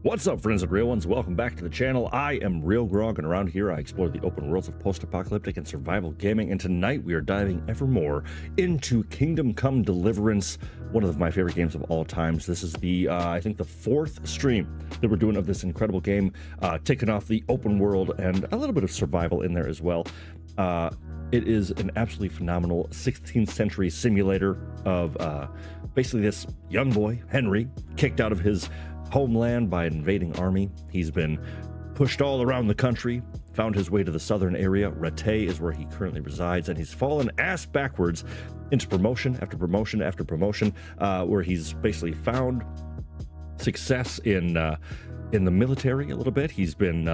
What's up, friends and real ones? Welcome back to the channel. I am RealGrogg, and around here I explore the open worlds of post-apocalyptic and survival gaming, and tonight we are diving ever more into Kingdom Come Deliverance, one of my favorite games of all times. This is the, I think the fourth stream that we're doing of this incredible game, taking off the open world and a little bit of survival in there as well. It is an absolutely phenomenal 16th century simulator of basically this young boy, Henry, kicked out of his homeland by an invading army. He's been pushed all around the country, found his way to the southern area. Rattay is where he currently resides, and he's fallen ass backwards into promotion after promotion after promotion, where he's basically found success in the military a little bit. He's been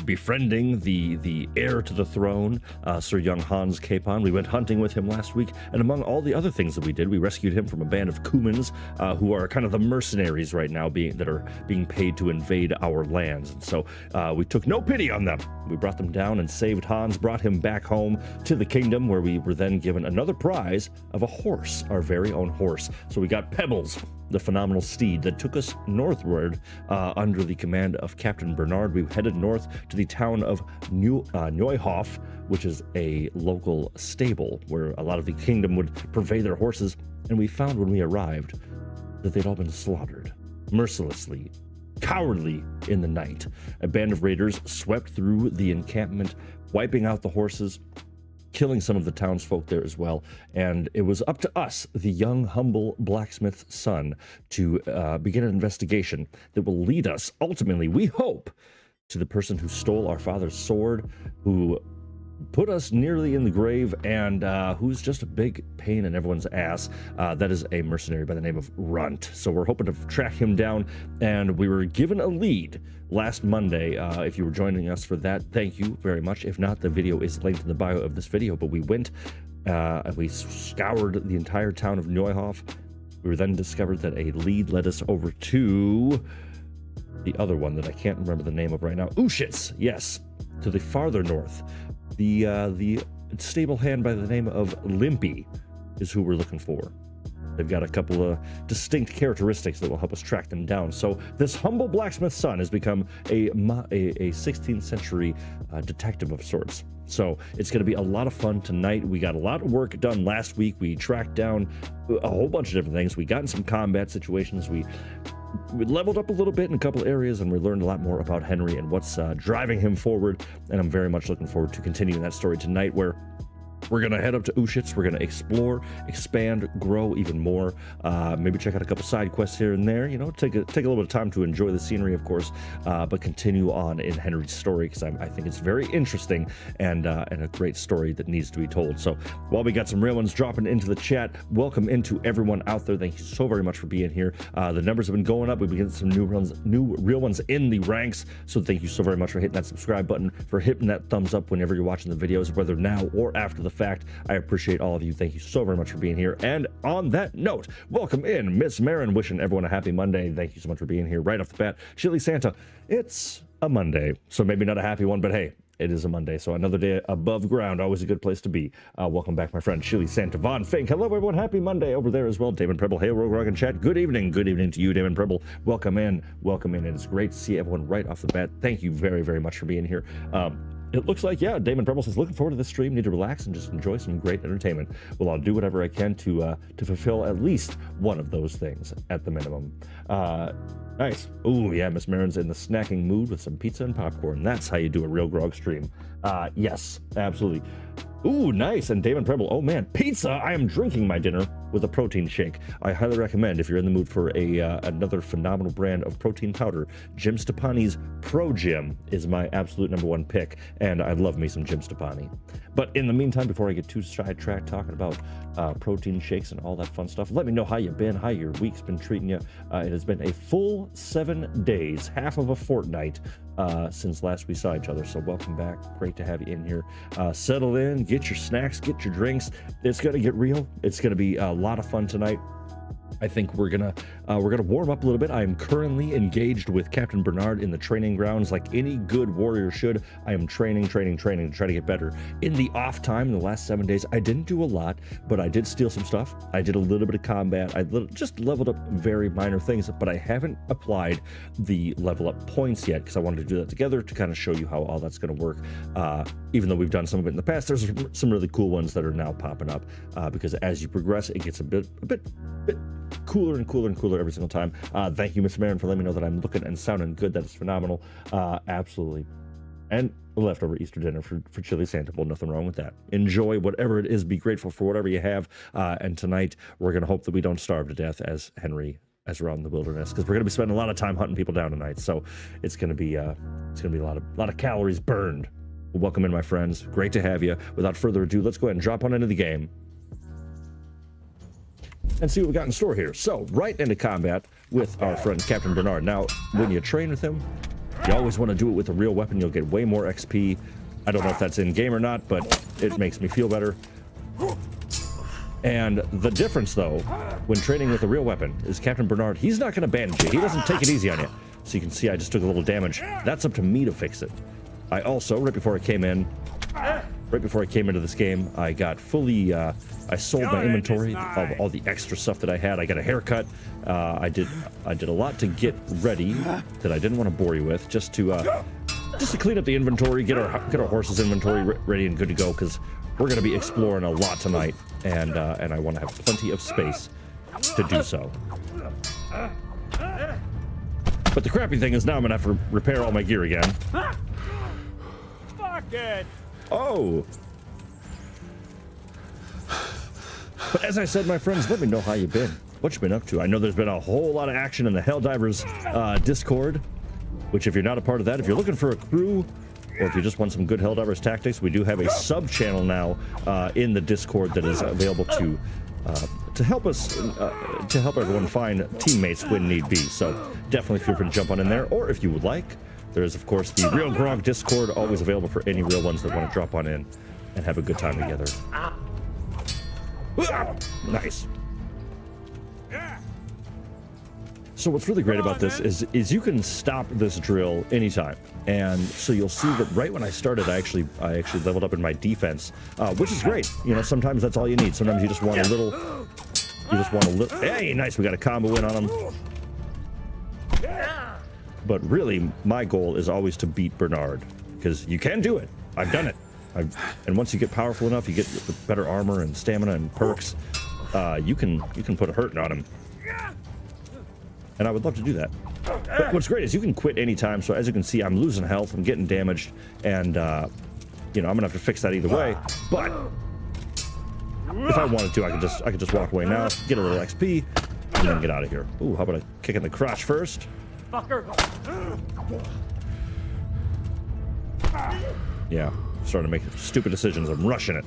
befriending the heir to the throne, Sir Young Hans Capon. We went hunting with him last week, and among all the other things that we did, we rescued him from a band of Cumans, who are kind of the mercenaries right now that are being paid to invade our lands. And so we took no pity on them. We brought them down and saved Hans, brought him back home to the kingdom, where we were then given another prize of a horse, our very own horse. So we got Pebbles, the phenomenal steed that took us northward under the command of Captain Bernard. We headed north to the town of Neuhoff, which is a local stable where a lot of the kingdom would purvey their horses. And we found when we arrived that they'd all been slaughtered mercilessly, cowardly in the night. A band of raiders swept through the encampment, wiping out the horses, killing some of the townsfolk there as well. And it was up to us, the young, humble blacksmith's son, to begin an investigation that will lead us, ultimately, we hope, to the person who stole our father's sword, who put us nearly in the grave, and who's just a big pain in everyone's ass. That is a mercenary by the name of Runt. So we're hoping to track him down, and we were given a lead last Monday. If you were joining us for that, thank you very much. If not, the video is linked in the bio of this video. But we went and we scoured the entire town of Neuhoff. We were then discovered that a lead led us over to the other one that I can't remember the name of right now. Ushitz, yes, to the farther north. The stable hand by the name of Limpy is who we're looking for. They've got a couple of distinct characteristics that will help us track them down. So this humble blacksmith's son has become a 16th century detective of sorts. So it's going to be a lot of fun tonight. We got a lot of work done last week. We tracked down a whole bunch of different things. We got in some combat situations. We leveled up a little bit in a couple areas, and we learned a lot more about Henry and what's driving him forward. And I'm very much looking forward to continuing that story tonight, where we're going to head up to Ushitz. We're going to explore, expand, grow even more. Maybe check out a couple side quests here and there. You know, take a little bit of time to enjoy the scenery, of course, but continue on in Henry's story, because I think it's very interesting and a great story that needs to be told. So while we got some real ones dropping into the chat, welcome into everyone out there. Thank you so very much for being here. The numbers have been going up. We've been getting some new real ones in the ranks. So thank you so very much for hitting that subscribe button, for hitting that thumbs up whenever you're watching the videos, whether now or after the fact. I appreciate all of you. Thank you so very much for being here. And on that note, welcome in Miss Marin, wishing everyone a happy Monday. Thank you so much for being here right off the bat. Chili Santa, it's a Monday, so maybe not a happy one, but hey, it is a Monday, so another day above ground, always a good place to be. Welcome back, my friend Chili Santa Von Fink. Hello, everyone. Happy Monday over there as well. Damon Preble, hey, RealGrogg in chat. Good evening. Good evening to you, Damon Preble. Welcome in. Welcome in. It's great to see everyone right off the bat. Thank you very, very much for being here. It looks like, yeah, Damon Preble says, looking forward to this stream. Need to relax and just enjoy some great entertainment. Well, I'll do whatever I can to fulfill at least one of those things at the minimum. Nice. Oh, yeah, Miss Marin's in the snacking mood with some pizza and popcorn. That's how you do a RealGrogg stream. Yes, absolutely. Ooh, nice. And Damon Preble, oh man, pizza. I am drinking my dinner with a protein shake. I highly recommend, if you're in the mood for another phenomenal brand of protein powder, Jim Stepani's Pro Gym is my absolute #1 pick, and I love me some Jim Stepani. But in the meantime, before I get too sidetracked talking about protein shakes and all that fun stuff, let me know how you've been, how your week's been treating you. It has been a full 7 days, half of a fortnight since last we saw each other. So welcome back. Great to have you in here. Settle in, get your snacks, get your drinks. It's going to get real. It's going to be a lot of fun tonight. I think we're gonna warm up a little bit. I am currently engaged with Captain Bernard in the training grounds, like any good warrior should. I am training to try to get better. In the off time, in the last 7 days, I didn't do a lot, but I did steal some stuff. I did a little bit of combat. I just leveled up very minor things, but I haven't applied the level up points yet because I wanted to do that together to kind of show you how all that's going to work. Even though we've done some of it in the past, there's some really cool ones that are now popping up because as you progress, it gets a bit cooler and cooler every single time. Thank you, Mr. Marin, for letting me know that I'm looking and sounding good. That is phenomenal. Absolutely. And leftover Easter dinner for Chili Santa. Well, nothing wrong with that. Enjoy whatever it is. Be grateful for whatever you have. And tonight, we're going to hope that we don't starve to death as we're out in the wilderness, because we're going to be spending a lot of time hunting people down tonight. So it's going to be a lot of calories burned. Well, welcome in, my friends. Great to have you. Without further ado, let's go ahead and drop on into the game and see what we got in store here. So, right into combat with our friend Captain Bernard. Now, when you train with him, you always want to do it with a real weapon. You'll get way more XP. I don't know if that's in-game or not, but it makes me feel better. And the difference, though, when training with a real weapon is Captain Bernard, he's not going to bandage you. He doesn't take it easy on you. So you can see I just took a little damage. That's up to me to fix it. I also, right before I came into this game, I got fully, I sold my inventory of all the extra stuff that I had. I got a haircut. I did a lot to get ready that I didn't want to bore you with, just to clean up the inventory, get our horse's inventory ready and good to go, because we're going to be exploring a lot tonight, and I want to have plenty of space to do so. But the crappy thing is now I'm going to have to repair all my gear again. Fuck it! Oh! But as I said, my friends, let me know how you've been. What you've been up to. I know there's been a whole lot of action in the Helldivers Discord, which if you're not a part of that, if you're looking for a crew, or if you just want some good Helldivers tactics, we do have a sub-channel now in the Discord that is available to help us, to help everyone find teammates when need be. So definitely feel free to jump on in there, or if you would like, there's of course the RealGrogg Discord, always available for any real ones that want to drop on in and have a good time together. Nice. So what's really great about this is you can stop this drill anytime, and so you'll see that right when I started, I actually leveled up in my defense, which is great. You know, sometimes that's all you need. Sometimes you just want a little. Hey, nice! We got a combo in on him. But really, my goal is always to beat Bernard, because you can do it. I've done it. And once you get powerful enough, you get better armor and stamina and perks. You can put a hurting on him. And I would love to do that. But what's great is you can quit anytime. So as you can see, I'm losing health, I'm getting damaged, and you know, I'm gonna have to fix that either way. But if I wanted to, I could just walk away now, get a little XP, and then get out of here. Ooh, how about a kick in the crotch first? Fucker. Yeah, starting to make stupid decisions. I'm rushing it.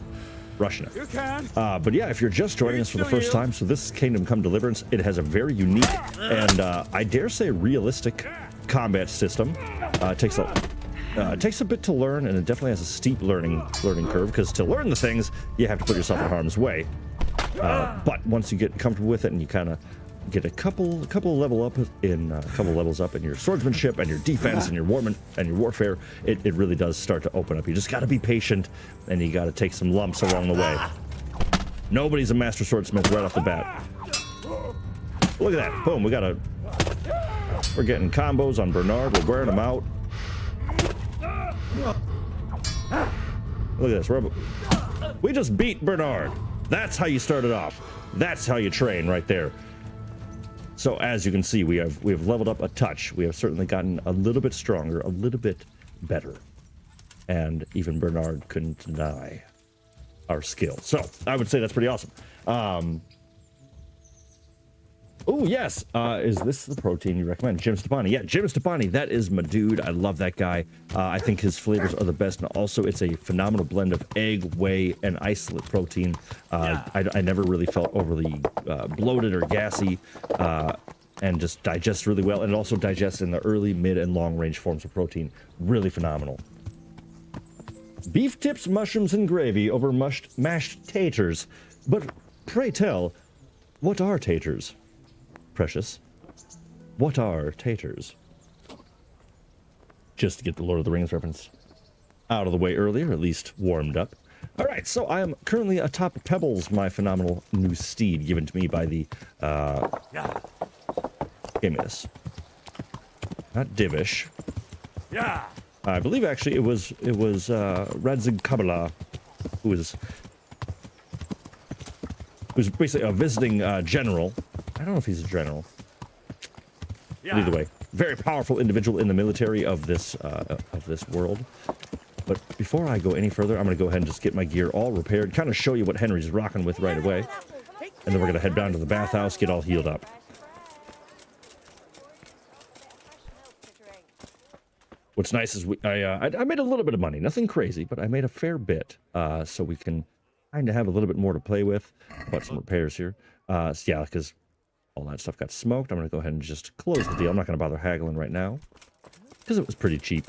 You can. But yeah, if you're just joining us for the first time, so this is Kingdom Come Deliverance. It has a very unique and I dare say realistic combat system. It takes a bit to learn, and it definitely has a steep learning curve, because to learn the things, you have to put yourself in harm's way. But once you get comfortable with it and you kind of get a couple levels up in your swordsmanship and your defense and your warfare, it really does start to open up. You just got to be patient, and you got to take some lumps along the way. Nobody's a master swordsmith right off the bat. Look at that! Boom! We're getting combos on Bernard. We're wearing him out. Look at this! We just beat Bernard. That's how you start it off. That's how you train right there. So as you can see, we have leveled up a touch. We have certainly gotten a little bit stronger, a little bit better. And even Bernard couldn't deny our skill. So I would say that's pretty awesome. Oh, yes. Is this the protein you recommend? Jim Stepani. Yeah, Jim Stepani. That is my dude. I love that guy. I think his flavors are the best. And also, it's a phenomenal blend of egg, whey, and isolate protein. I never really felt overly bloated or gassy, and just digests really well. And it also digests in the early, mid, and long-range forms of protein. Really phenomenal. Beef tips, mushrooms, and gravy over mashed taters. But pray tell, what are taters? precious. What are taters? Just to get the Lord of the Rings reference out of the way earlier, at least warmed up. All right, so I am currently atop Pebbles, my phenomenal new steed given to me by the, give me this. Not Divish. Yeah. I believe actually it was Radzig Kabbalah, who was basically a visiting general. I don't know if he's a general. Yeah. Either way, very powerful individual in the military of this world. But before I go any further, I'm going to go ahead and just get my gear all repaired, kind of show you what Henry's rocking with right away. And then we're going to head down to the bathhouse, get all healed up. What's nice is I made a little bit of money, nothing crazy, but I made a fair bit, so we can kind of have a little bit more to play with. Bought some repairs here. So yeah, because all that stuff got smoked. I'm going to go ahead and just close the deal. I'm not going to bother haggling right now because it was pretty cheap.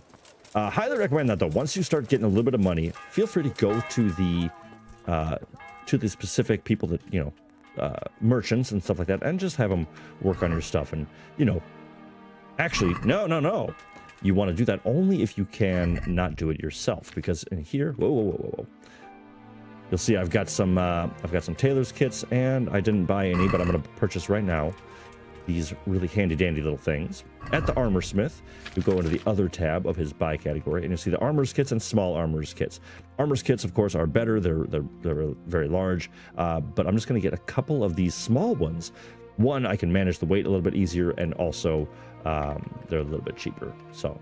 Highly recommend that though. Once you start getting a little bit of money, feel free to go to the specific people that, you know, merchants and stuff like that, and just have them work on your stuff. And, you know, actually, no. You want to do that only if you can not do it yourself, because in here, whoa. You'll see I've got some tailor's kits, and I didn't buy any, but I'm going to purchase right now these really handy dandy little things. At the armor smith, you go into the other tab of his buy category, and you'll see the armor's kits and small armor's kits. Armor's kits, of course, are better. They're very large, but I'm just going to get a couple of these small ones. One, I can manage the weight a little bit easier, and also they're a little bit cheaper. So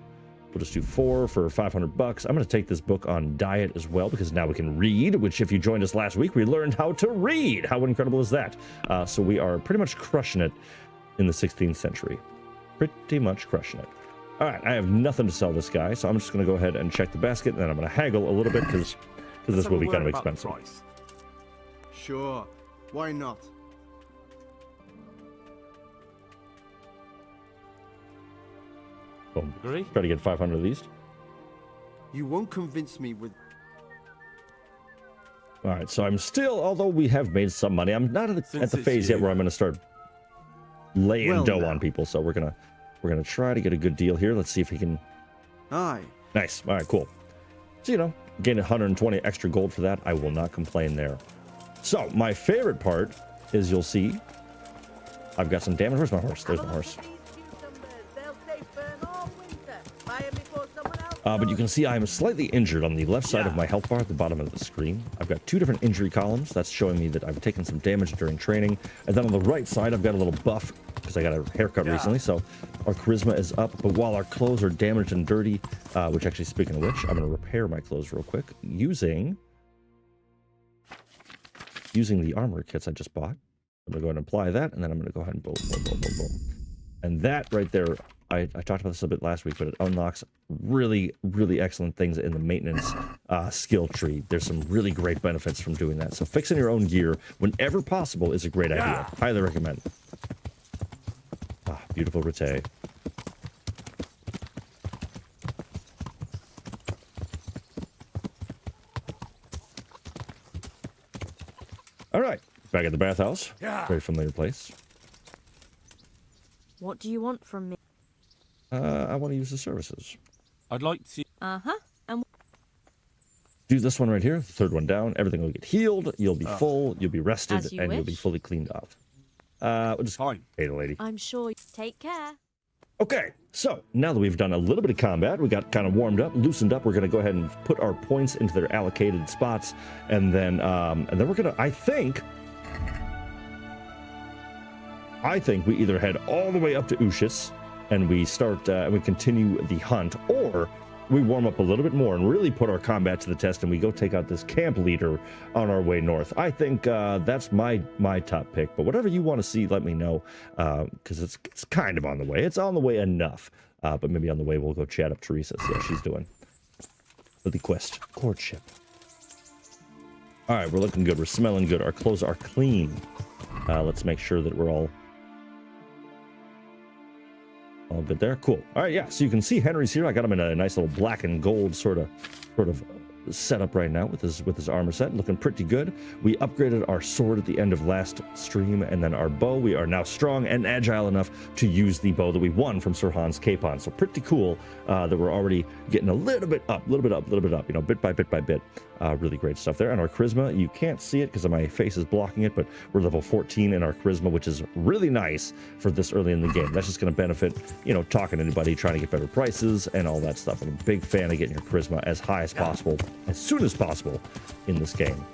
we'll just do 4 for 500 bucks. I'm going to take this book on diet as well, because now we can read, which if you joined us last week, we learned how to read. How incredible is that? So we are pretty much crushing it in the 16th century. Pretty much crushing it. All right, I have nothing to sell this guy, so I'm just going to go ahead and check the basket, and then I'm going to haggle a little bit, because this will be kind of expensive. Sure, why not? Boom. Agree? Try to get 500 of these. You won't convince me with... All right, so I'm still, although we have made some money, I'm not at the phase yet where I'm going to start laying dough on people. So we're gonna try to get a good deal here. Let's see if he can. Aye. Nice. All right, cool. So, you know, gain 120 extra gold for that. I will not complain there. So my favorite part is you'll see I've got some damage. Where's my horse? There's my horse. But you can see I'm slightly injured on the left side of my health bar at the bottom of the screen. I've got 2 different injury columns. That's showing me that I've taken some damage during training. And then on the right side, I've got a little buff because I got a haircut recently. So our charisma is up. But while our clothes are damaged and dirty, which actually, speaking of which, I'm going to repair my clothes real quick using the armor kits I just bought. I'm going to go ahead and apply that. And then I'm going to go ahead and boom. And that right there, I talked about this a bit last week, but it unlocks really, really excellent things in the maintenance skill tree. There's some really great benefits from doing that. So fixing your own gear whenever possible is a great idea. Highly recommend. Ah, beautiful Rete. All right, back at the bathhouse. Very familiar place. What do you want from me? I want to use the services. I'd like to... And Do this one right here, the third one down. Everything will get healed. You'll be full. You'll be rested, As you and you'll be wish. fully cleaned off. We'll just Fine. pay the lady. I'm sure you take care. Okay, so now that we've done a little bit of combat, we got kind of warmed up, loosened up. We're going to go ahead and put our points into their allocated spots, and then we're going to. I think we either head all the way up to Ushis and we start and we continue the hunt, or we warm up a little bit more and really put our combat to the test, and we go take out this camp leader on our way north. I think that's my top pick, but whatever you want to see, let me know, because it's kind of on the way. It's on the way enough, but maybe on the way we'll go chat up Teresa, see how she's doing for the quest courtship. All right, we're looking good. We're smelling good. Our clothes are clean. Let's make sure that we're all good there. Cool. All right, yeah. So you can see Henry's here. I got him in a nice little black and gold sort of set up right now with his armor set, looking pretty good. We upgraded our sword at the end of last stream, and then our bow. We are now strong and agile enough to use the bow that we won from Sir Hans Capon. So pretty cool that we're already getting a little bit up, you know, bit by bit. Really great stuff there. And our charisma, you can't see it because my face is blocking it, but we're level 14 in our charisma, which is really nice for this early in the game. That's just going to benefit, you know, talking to anybody, trying to get better prices and all that stuff. I'm a big fan of getting your charisma as high as possible, as soon as possible in this game.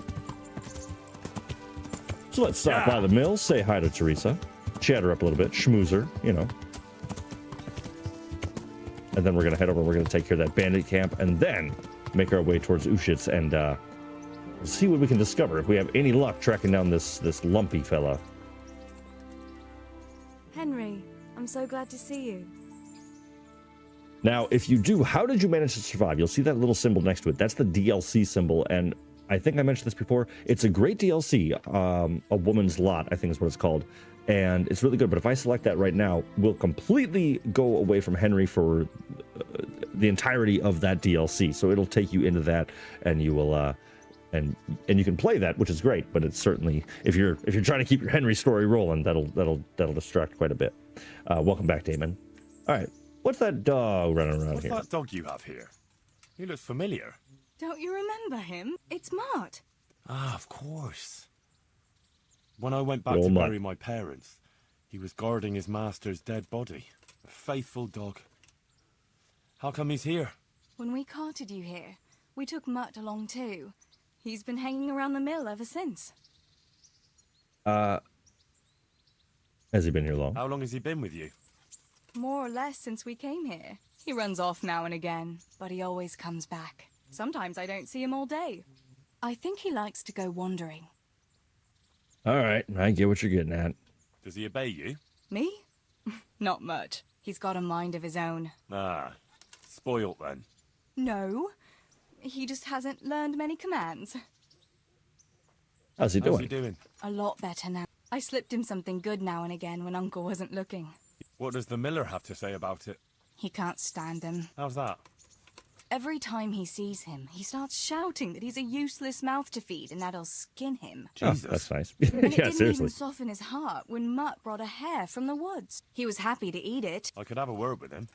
So let's stop by the mill, say hi to Teresa, chat her up a little bit, schmoozer, you know. And then we're going to head over, we're going to take care of that bandit camp, and then make our way towards Ushitz and see what we can discover if we have any luck tracking down this lumpy fella. Henry, I'm so glad to see you. Now, if you do, how did you manage to survive? You'll see that little symbol next to it. That's the DLC symbol, and I think I mentioned this before. It's a great DLC, A Woman's Lot, I think is what it's called, and it's really good. But if I select that right now, we'll completely go away from Henry for the entirety of that DLC. So it'll take you into that, and you will and you can play that, which is great. But it's certainly, if you're trying to keep your Henry story rolling, that'll distract quite a bit. Welcome back, Damon. All right, what's that dog running around here? What's that dog you have here? He looks familiar. Don't you remember him? It's Mart. Ah, of course. When I went back Oh, to Mutt. bury my parents, he was guarding his master's dead body. A faithful dog. How come he's here? When we carted you here, we took Mutt along too. He's been hanging around the mill ever since. Has he been here long? How long has he been with you? More or less since we came here. He runs off now and again, but he always comes back. Sometimes I don't see him all day. I think he likes to go wandering. All right, I get what you're getting at. Does he obey you? Me? Not much. He's got a mind of his own. Ah, spoilt then. No, he just hasn't learned many commands. How's he How's he doing? doing? A lot better now. I slipped him something good now and again when Uncle wasn't looking. What does the miller have to say about it? He can't stand him. How's that? Every time he sees him, he starts shouting that he's a useless mouth to feed and that'll skin him. Oh, Jesus. that's nice. And it Yeah, didn't seriously. even soften his heart when Mutt brought a hare from the woods. He was happy to eat it. I could have a word with him.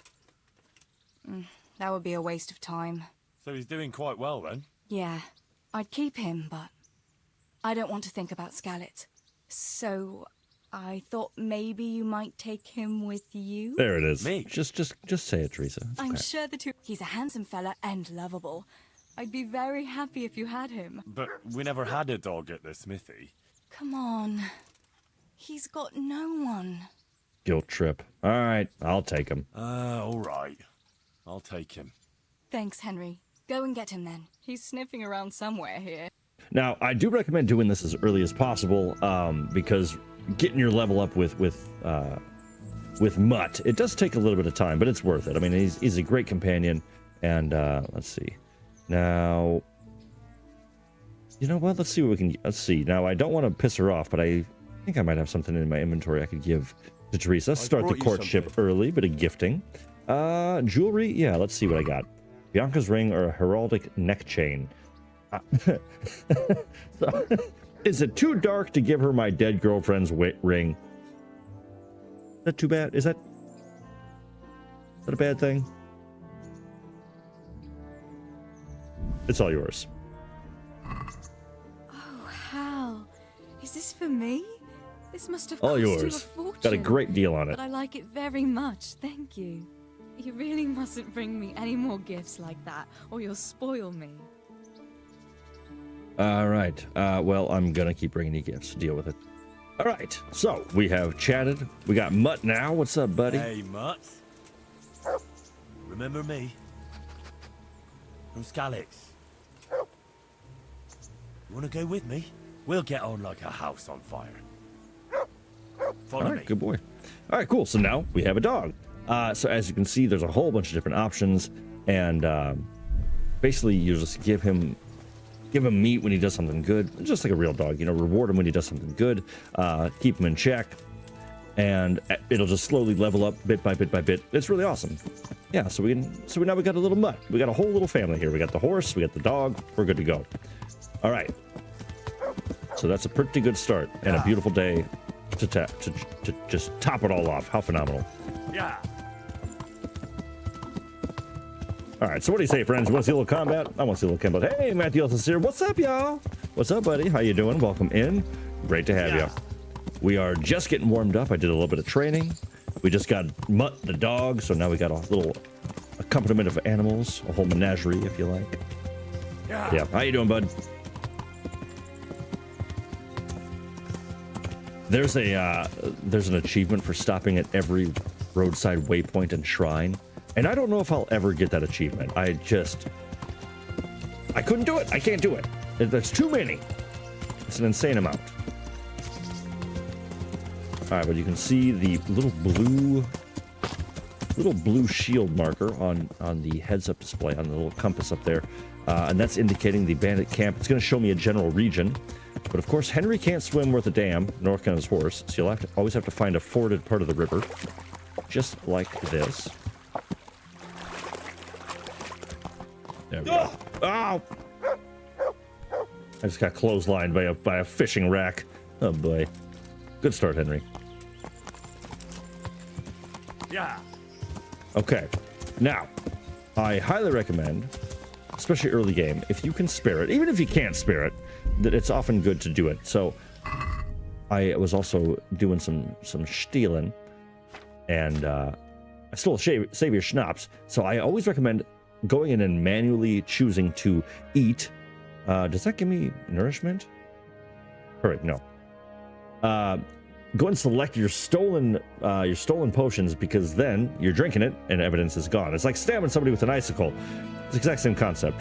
That would be a waste of time. So he's doing quite well then? Yeah, I'd keep him, but I don't want to think about Skalitz. So I thought maybe you might take him with you. There it is. Me? Just say it, Teresa. It's I'm okay. sure the two... He's a handsome fella and lovable. I'd be very happy if you had him. But we never had a dog at the smithy. Come on. He's got no one. Guilt trip. All right, I'll take him. All right. I'll take him. Thanks, Henry. Go and get him then. He's sniffing around somewhere here. Now, I do recommend doing this as early as possible, because getting your level up with Mutt, it does take a little bit of time, but it's worth it. I mean, he's a great companion, and let's see. Now, you know what? Let's see what we can. Let's see. Now, I don't want to piss her off, but I think I might have something in my inventory I could give to Teresa. Start the brought you courtship something. early, bit of gifting. Jewelry. Yeah, let's see what I got. Bianca's ring or a heraldic neck chain. So, is it too dark to give her my dead girlfriend's ring? Is that too bad? Is that a bad thing? It's all yours. Oh, Hal. Is this for me? This must have All cost you a yours. fortune. Got a great deal on it. But I like it very much. Thank you. You really mustn't bring me any more gifts like that, or you'll spoil me. All right. Well, I'm gonna keep bringing you gifts. Deal with it. All right. So we have chatted. We got Mutt now. What's up, buddy? Hey, Mutt. Remember me? From Skalitz. You want to go with me? We'll get on like a house on fire. Follow All me. right, good boy. All right, cool. So now we have a dog. So as you can see, there's a whole bunch of different options, and basically you just give him meat when he does something good, just like a real dog. You know, reward him when he does something good, keep him in check, and it'll just slowly level up bit by bit by bit. It's really awesome. Yeah, so now we got a little mutt. We got a whole little family here. We got the horse, we got the dog. We're good to go. All right. So that's a pretty good start and a beautiful day to just top it all off. How phenomenal. Yeah. All right, so what do you say, friends? You want to see a little combat? I want to see a little combat. Hey, Matt Diel's here. What's up, y'all? What's up, buddy? How you doing? Welcome in. Great to have you. We are just getting warmed up. I did a little bit of training. We just got Mutt the dog, so now we got a little accompaniment of animals, a whole menagerie, if you like. Yeah. How you doing, bud? There's an achievement for stopping at every roadside waypoint and shrine, and I don't know if I'll ever get that achievement. I couldn't do it. I can't do it. There's too many. It's an insane amount. All right, but you can see the little blue shield marker on the heads-up display on the little compass up there, and that's indicating the bandit camp. It's going to show me a general region, but of course Henry can't swim worth a damn, nor can his horse, so you'll always have to find a forded part of the river, just like this. There we go. Oh! I just got clotheslined by a fishing rack. Oh boy. Good start, Henry. Yeah. Okay. Now, I highly recommend, especially early game, if you can spare it, even if you can't spare it, that it's often good to do it. So I was also doing some stealing, and I stole Savior Schnapps. So I always recommend going in and manually choosing to eat. Does that give me nourishment? Correct. No. Go and select your stolen potions, because then you're drinking it and evidence is gone. It's like stabbing somebody with an icicle. It's the exact same concept.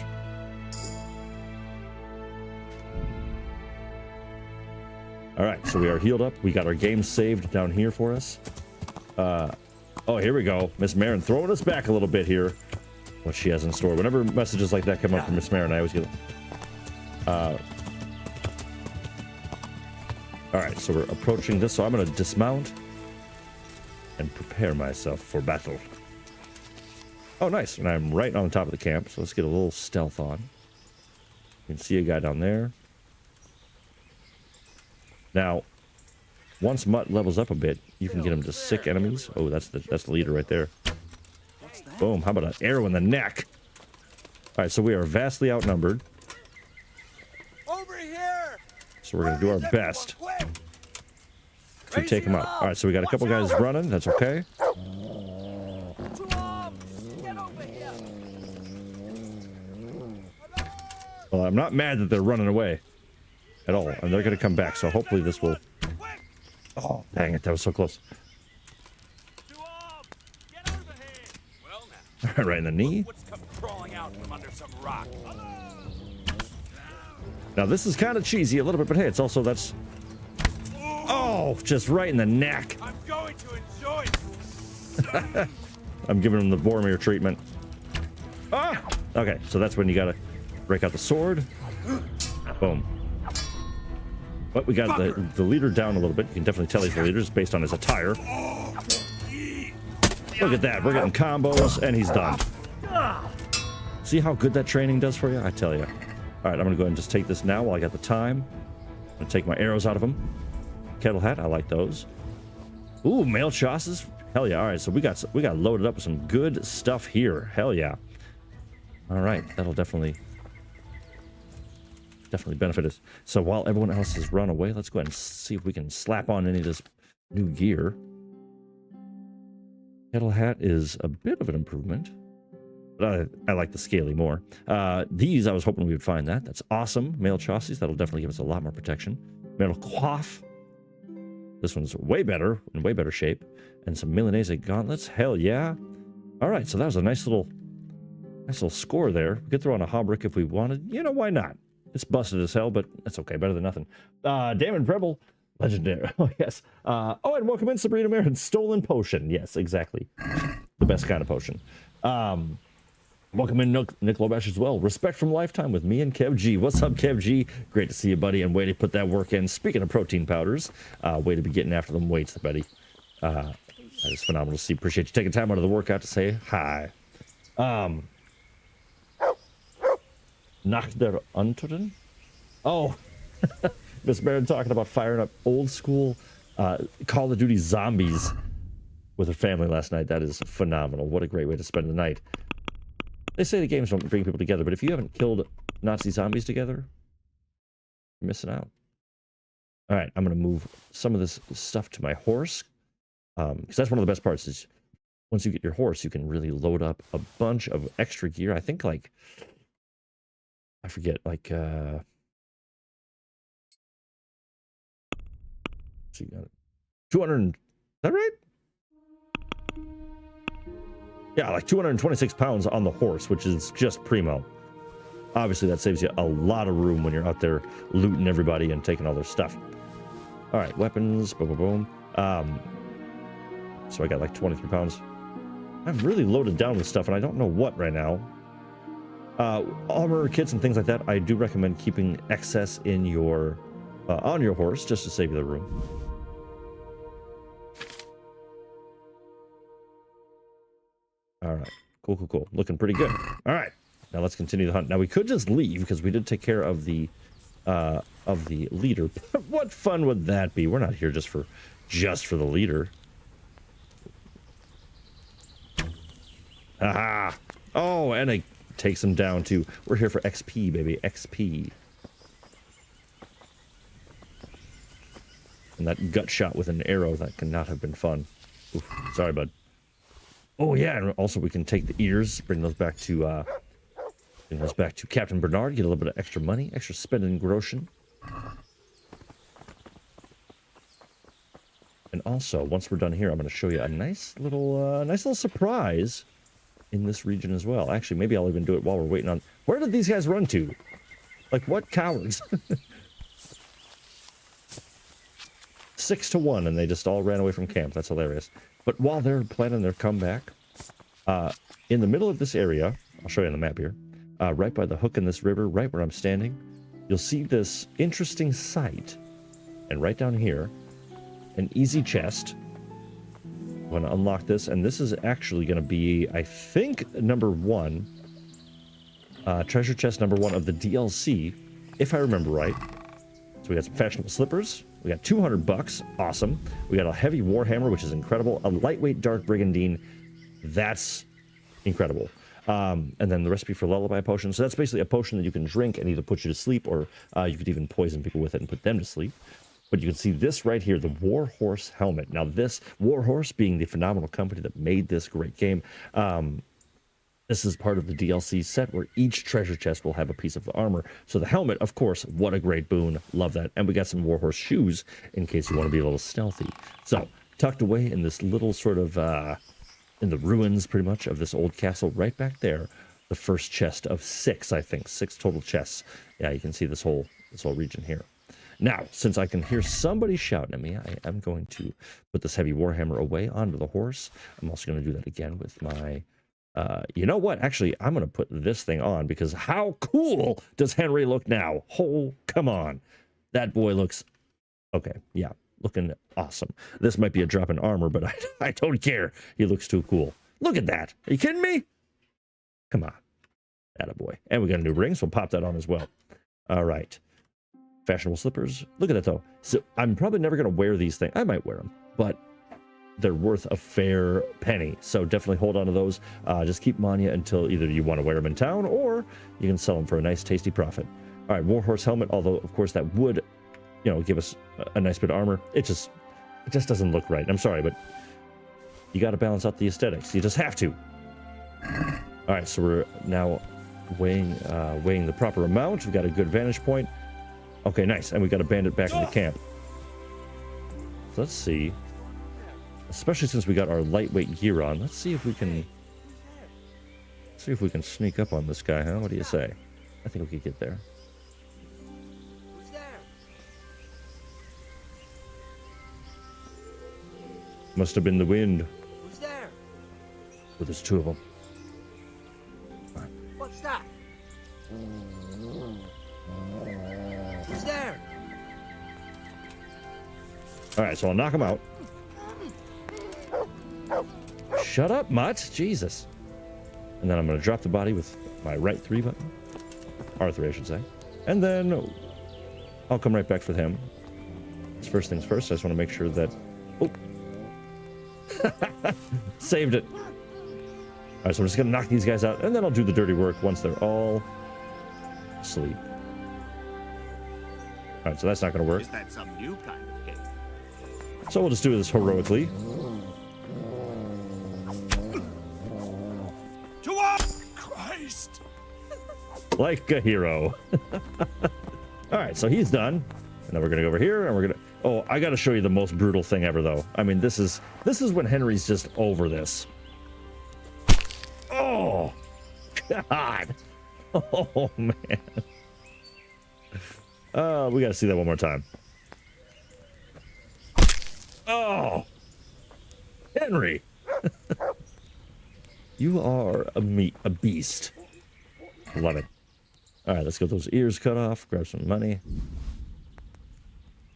All right, so we are healed up. We got our game saved down here for us. Oh, here we go. Miss Marin throwing us back a little bit here. What she has in store. Whenever messages like that come up from Miss Marin, I always get. All right, so we're approaching this, so I'm going to dismount and prepare myself for battle. Oh, nice, and I'm right on the top of the camp, so let's get a little stealth on. You can see a guy down there. Now, once Mutt levels up a bit, you can get him to sick enemies. Oh, that's the leader right there. Boom, how about an arrow in the neck? All right, so we are vastly outnumbered. Over here! So we're going to do our best to take him out. All right, so we got a couple guys running. That's okay. Well, I'm not mad that they're running away at all, and they're going to come back, so hopefully this will... Oh, dang it, that was so close. Right in the knee. Now, this is kind of cheesy a little bit, but hey, it's also, that's... Oh, just right in the neck. I'm going to enjoy it. I'm giving him the Boromir treatment. Ah! Okay, so that's when you gotta break out the sword. Boom. But we got the leader down a little bit. You can definitely tell he's the leader just based on his attire. Look at that. We're getting combos, and he's done. See how good that training does for you? I tell you. All right, I'm going to go ahead and just take this now while I got the time. I'm going to take my arrows out of him. Kettle hat, I like those. Ooh, mail chassis. Hell yeah. All right, so we got loaded up with some good stuff here. Hell yeah. All right, that'll definitely benefit us. So while everyone else has run away, let's go ahead and see if we can slap on any of this new gear. Kettle hat is a bit of an improvement, but I like the scaly more. These, I was hoping we would find that. That's awesome. Mail chassis, that'll definitely give us a lot more protection. Metal coif. This one's way better, in way better shape. And some Milanese gauntlets. Hell yeah. All right, so that was a nice little score there. We could throw on a Hauberk if we wanted. You know, why not? It's busted as hell, but that's okay. Better than nothing. Damon Preble. Legendary. Oh, yes. Oh, and welcome in, Sabrina Marin. Stolen potion. Yes, exactly. The best kind of potion. Welcome in, Nick Lobash as well. Respect from Lifetime with me and Kev G. What's up, Kev G? Great to see you, buddy, and way to put that work in. Speaking of protein powders, way to be getting after them weights, buddy. That is phenomenal to see. Appreciate you taking time out of the workout to say hi. Nach der Unteren? Oh, Miss Baron talking about firing up old school Call of Duty zombies with her family last night. That is phenomenal. What a great way to spend the night. They say the games don't bring people together, but if you haven't killed Nazi zombies together, you're missing out. All right, I'm going to move some of this stuff to my horse, because that's one of the best parts is once you get your horse, you can really load up a bunch of extra gear. I think like, I forget, like, so you got 200, is that right? Yeah, like 226 pounds on the horse, which is just primo. Obviously, that saves you a lot of room when you're out there looting everybody and taking all their stuff. All right, weapons, boom, boom, boom. So I got like 23 pounds. I'm really loaded down with stuff, and I don't know what right now. Armor kits and things like that, I do recommend keeping excess in your on your horse just to save you the room. All right, cool, cool, cool. Looking pretty good. All right, now let's continue the hunt. Now we could just leave because we did take care of the leader. But what fun would that be? We're not here just for the leader. Aha! Oh, and it takes him down too. We're here for XP, baby. XP. And that gut shot with an arrow, that cannot have been fun. Oof, sorry, bud. Oh yeah, and also we can take the ears, bring those back to Captain Bernard, get a little bit of extra money, extra spending groschen. And also, once we're done here, I'm going to show you a nice little surprise in this region as well. Actually, maybe I'll even do it while we're waiting on. Where did these guys run to? Like, what cowards? 6-1, and they just all ran away from camp. That's hilarious. But while they're planning their comeback, in the middle of this area, I'll show you on the map here, right by the hook in this river, right where I'm standing, you'll see this interesting sight. And right down here, an easy chest. I'm going to unlock this, and this is actually going to be, I think, number 1, treasure chest number 1 of the DLC, if I remember right. So we got some fashionable slippers. We got 200 bucks. Awesome. We got a heavy warhammer, which is incredible. A lightweight dark brigandine. That's incredible. And then the recipe for lullaby potion. So that's basically a potion that you can drink and either put you to sleep, or you could even poison people with it and put them to sleep. But you can see this right here, the Warhorse helmet. Now this, Warhorse being the phenomenal company that made this great game, this is part of the DLC set where each treasure chest will have a piece of the armor. So the helmet, of course, what a great boon. Love that. And we got some Warhorse shoes in case you want to be a little stealthy. So tucked away in this little sort of, in the ruins pretty much of this old castle right back there, the first chest of 6, I think. 6 total chests. Yeah, you can see this whole region here. Now, since I can hear somebody shouting at me, I am going to put this heavy warhammer away onto the horse. I'm also going to do that again with my... you know what? Actually, I'm going to put this thing on because how cool does Henry look now? Oh, come on. That boy looks... Okay, yeah, looking awesome. This might be a drop in armor, but I don't care. He looks too cool. Look at that. Are you kidding me? Come on. Attaboy. And we got a new ring, so we'll pop that on as well. All right. Fashionable slippers. Look at that, though. So I'm probably never going to wear these things. I might wear them, but they're worth a fair penny. So definitely hold on to those. Just keep them on you until either you want to wear them in town or you can sell them for a nice, tasty profit. All right, Warhorse helmet, although, of course, that would, you know, give us a nice bit of armor. It just doesn't look right. I'm sorry, but you got to balance out the aesthetics. You just have to. All right, so we're now weighing the proper amount. We've got a good vantage point. Okay, nice. And we got a bandit back in the camp. So let's see. Especially since we got our lightweight gear on. Let's see if we can sneak up on this guy, huh? What do you say? I think we could get there. Who's there? Must have been the wind. Who's there? Well, there's 2 of them. What's that? Who's there? All right, so I'll knock him out. shut up, Mutt. Jesus. And then I'm going to drop the body with my right 3 button. R3, I should say. And then I'll come right back for him. First things first, I just want to make sure that... Oh. Saved it. All right, so I'm just going to knock these guys out, and then I'll do the dirty work once they're all asleep. All right, so that's not going to work. Is that some new kind of cake? So we'll just do this heroically. To us, Christ! Like a hero. All right, so he's done. And then we're gonna go over here, and we're gonna... Oh, I gotta show you the most brutal thing ever, though. I mean, this is when Henry's just over this. Oh, God. Oh, man. We gotta see that one more time. Oh, Henry. You are a beast. Love it. All right, let's get those ears cut off, grab some money.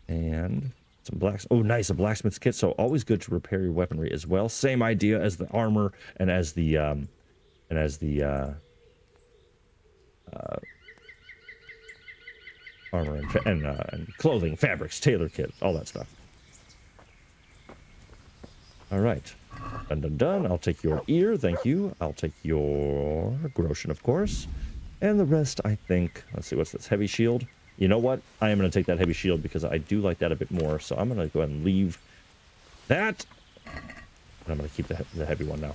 And some blacks. Oh, nice, a blacksmith's kit. So always good to repair your weaponry as well. Same idea as the armor and as the armor and clothing, fabrics, tailor kit, all that stuff. All right, done, done, done. I'll take your ear, thank you. I'll take your Groshen, of course, and the rest. I think. Let's see, what's this? Heavy shield. You know what? I am going to take that heavy shield because I do like that a bit more. So I'm going to go ahead and leave that. And I'm going to keep the heavy one now.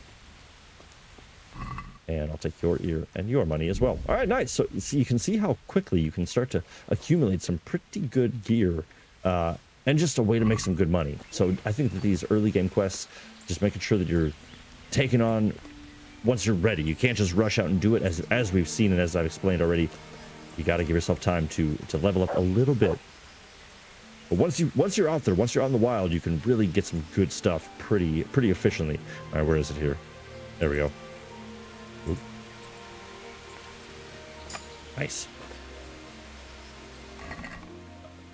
And I'll take your ear and your money as well. All right, nice. So you can see how quickly you can start to accumulate some pretty good gear and just a way to make some good money. So I think that these early game quests, just making sure that you're taking on once you're ready. You can't just rush out and do it as we've seen and as I've explained already. You got to give yourself time to level up a little bit. But once you're out there, once you're out in the wild, you can really get some good stuff pretty efficiently. All right, where is it here? There we go. Oop. Nice.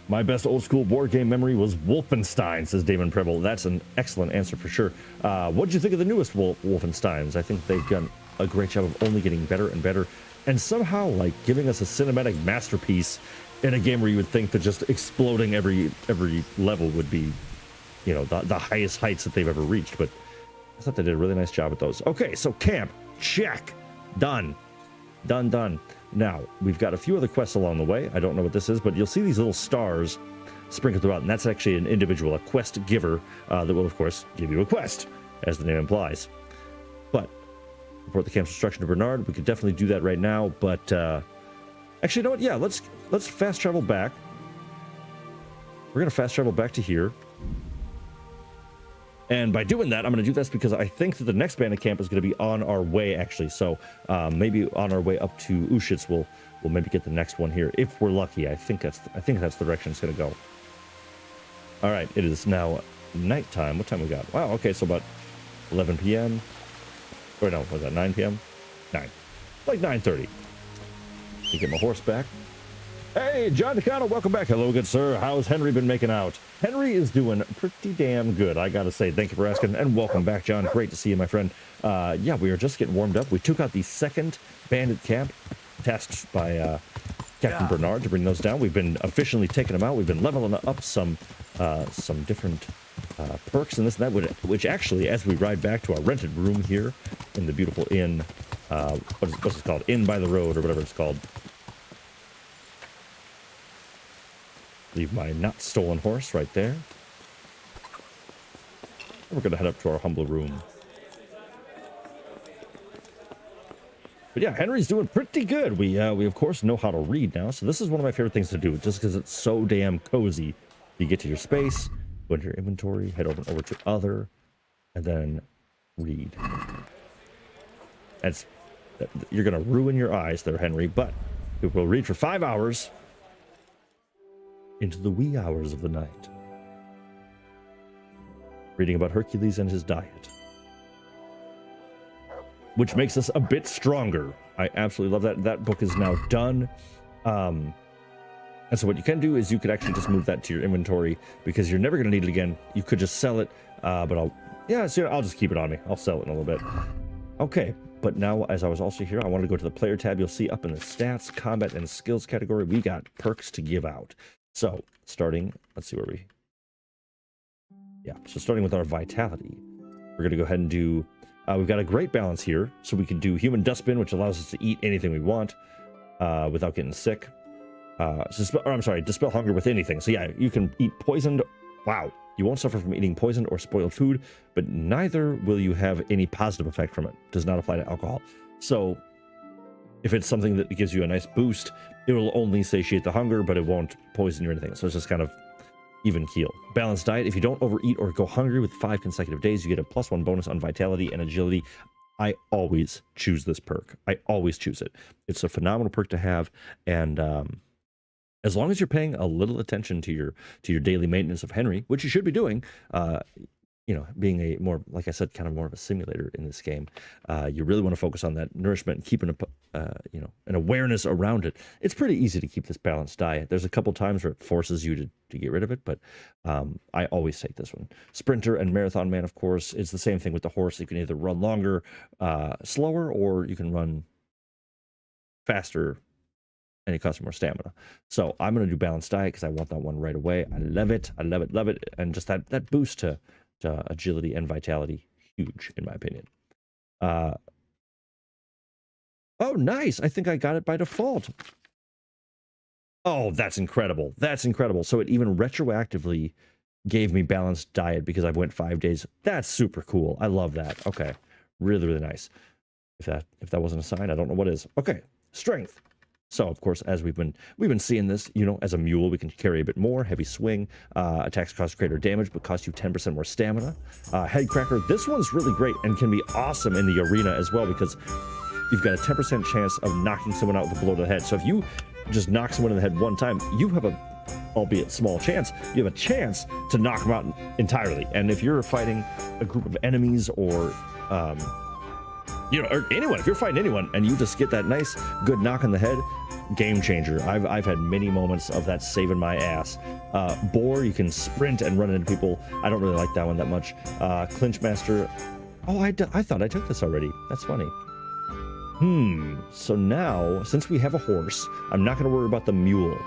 My best old school board game memory was Wolfenstein, says Damon Preble. That's an excellent answer for sure. What did you think of the newest Wolfensteins? I think they've done a great job of only getting better and better. And somehow, like, giving us a cinematic masterpiece in a game where you would think that just exploding every level would be, you know, the highest heights that they've ever reached. But I thought they did a really nice job with those. Okay, so camp, check, done. Now, we've got a few other quests along the way. I don't know what this is, but you'll see these little stars sprinkled throughout, and that's actually an individual, a quest giver that will, of course, give you a quest, as the name implies. But report the camp's destruction to Bernard. We could definitely do that right now, but actually, you know what? Yeah, let's fast travel back. We're gonna fast travel back to here, and by doing that, I'm gonna do this because I think that the next bandit camp is gonna be on our way, actually. So maybe on our way up to Ushitz, we'll maybe get the next one here if we're lucky. I think that's the direction it's gonna go. All right, it is now nighttime. What time we got? Wow. Okay, so about 11 p.m. Or no, was that 9 p.m.? 9. Like 9:30. You get my horse back. Hey, John Decano, welcome back. Hello, good sir. How's Henry been making out? Henry is doing pretty damn good, I gotta say. Thank you for asking, and welcome back, John. Great to see you, my friend. Yeah, we are just getting warmed up. We took out the second bandit camp, tasked by Captain Bernard to bring those down. We've been efficiently taking them out. We've been leveling up some different perks and this and that, which actually, as we ride back to our rented room here in the beautiful inn, what's it called? Inn by the road, or whatever it's called. Leave my not stolen horse right there. And we're gonna head up to our humble room. But yeah, Henry's doing pretty good. We of course know how to read now, so this is one of my favorite things to do, just because it's so damn cozy. You get to your space, go into your inventory, head over to other, and then read. You're gonna ruin your eyes there, Henry, but we will read for 5 hours into the wee hours of the night, reading about Hercules and his diet, which makes us a bit stronger. I absolutely love that. That book is now done. And so what you can do is you could actually just move that to your inventory, because you're never going to need it again. You could just sell it, but Yeah, so I'll just keep it on me. I'll sell it in a little bit. Okay, but now as I was also here, I want to go to the player tab. You'll see up in the stats, combat, and skills category, we got perks to give out. So starting, let's see where we... Yeah, so starting with our vitality, we're going to go ahead and do... we've got a great balance here. So we can do human dustbin, which allows us to eat anything we want without getting sick. Dispel hunger with anything. So yeah, you can eat poisoned... Wow. You won't suffer from eating poisoned or spoiled food, but neither will you have any positive effect from it. Does not apply to alcohol. So if it's something that gives you a nice boost, it will only satiate the hunger, but it won't poison you or anything. So it's just kind of even keel. Balanced diet. If you don't overeat or go hungry with 5 consecutive days, you get a +1 bonus on vitality and agility. I always choose this perk. I always choose it. It's a phenomenal perk to have, and as long as you're paying a little attention to your daily maintenance of Henry, which you should be doing, being a more, like I said, kind of more of a simulator in this game, you really want to focus on that nourishment and keeping an awareness around it. It's pretty easy to keep this balanced diet. There's a couple times where it forces you to get rid of it, but I always take this one. Sprinter and Marathon Man, of course, it's the same thing with the horse. You can either run longer, slower, or you can run faster, and it costs more stamina. So I'm going to do balanced diet because I want that one right away. I love it. I love it. Love it. And just that boost to agility and vitality, huge in my opinion. Oh, nice. I think I got it by default. Oh, that's incredible. That's incredible. So it even retroactively gave me balanced diet because I went 5 days. That's super cool. I love that. Okay. Really, really nice. If that wasn't a sign, I don't know what is. Okay. Strength. So, of course, as we've been seeing this, as a mule, we can carry a bit more. Heavy swing, attacks cost greater damage, but cost you 10% more stamina. Head cracker, this one's really great and can be awesome in the arena as well because you've got a 10% chance of knocking someone out with a blow to the head. So if you just knock someone in the head one time, you have a, albeit small chance, you have a chance to knock them out entirely. And if you're fighting a group of enemies or or anyone, if you're fighting anyone and you just get that nice good knock on the head, game changer. I've had many moments of that saving my ass. Boar, you can sprint and run into people. I don't really like that one that much. Clinch Master. Oh, I thought I took this already. That's funny. So now, since we have a horse, I'm not going to worry about the mule.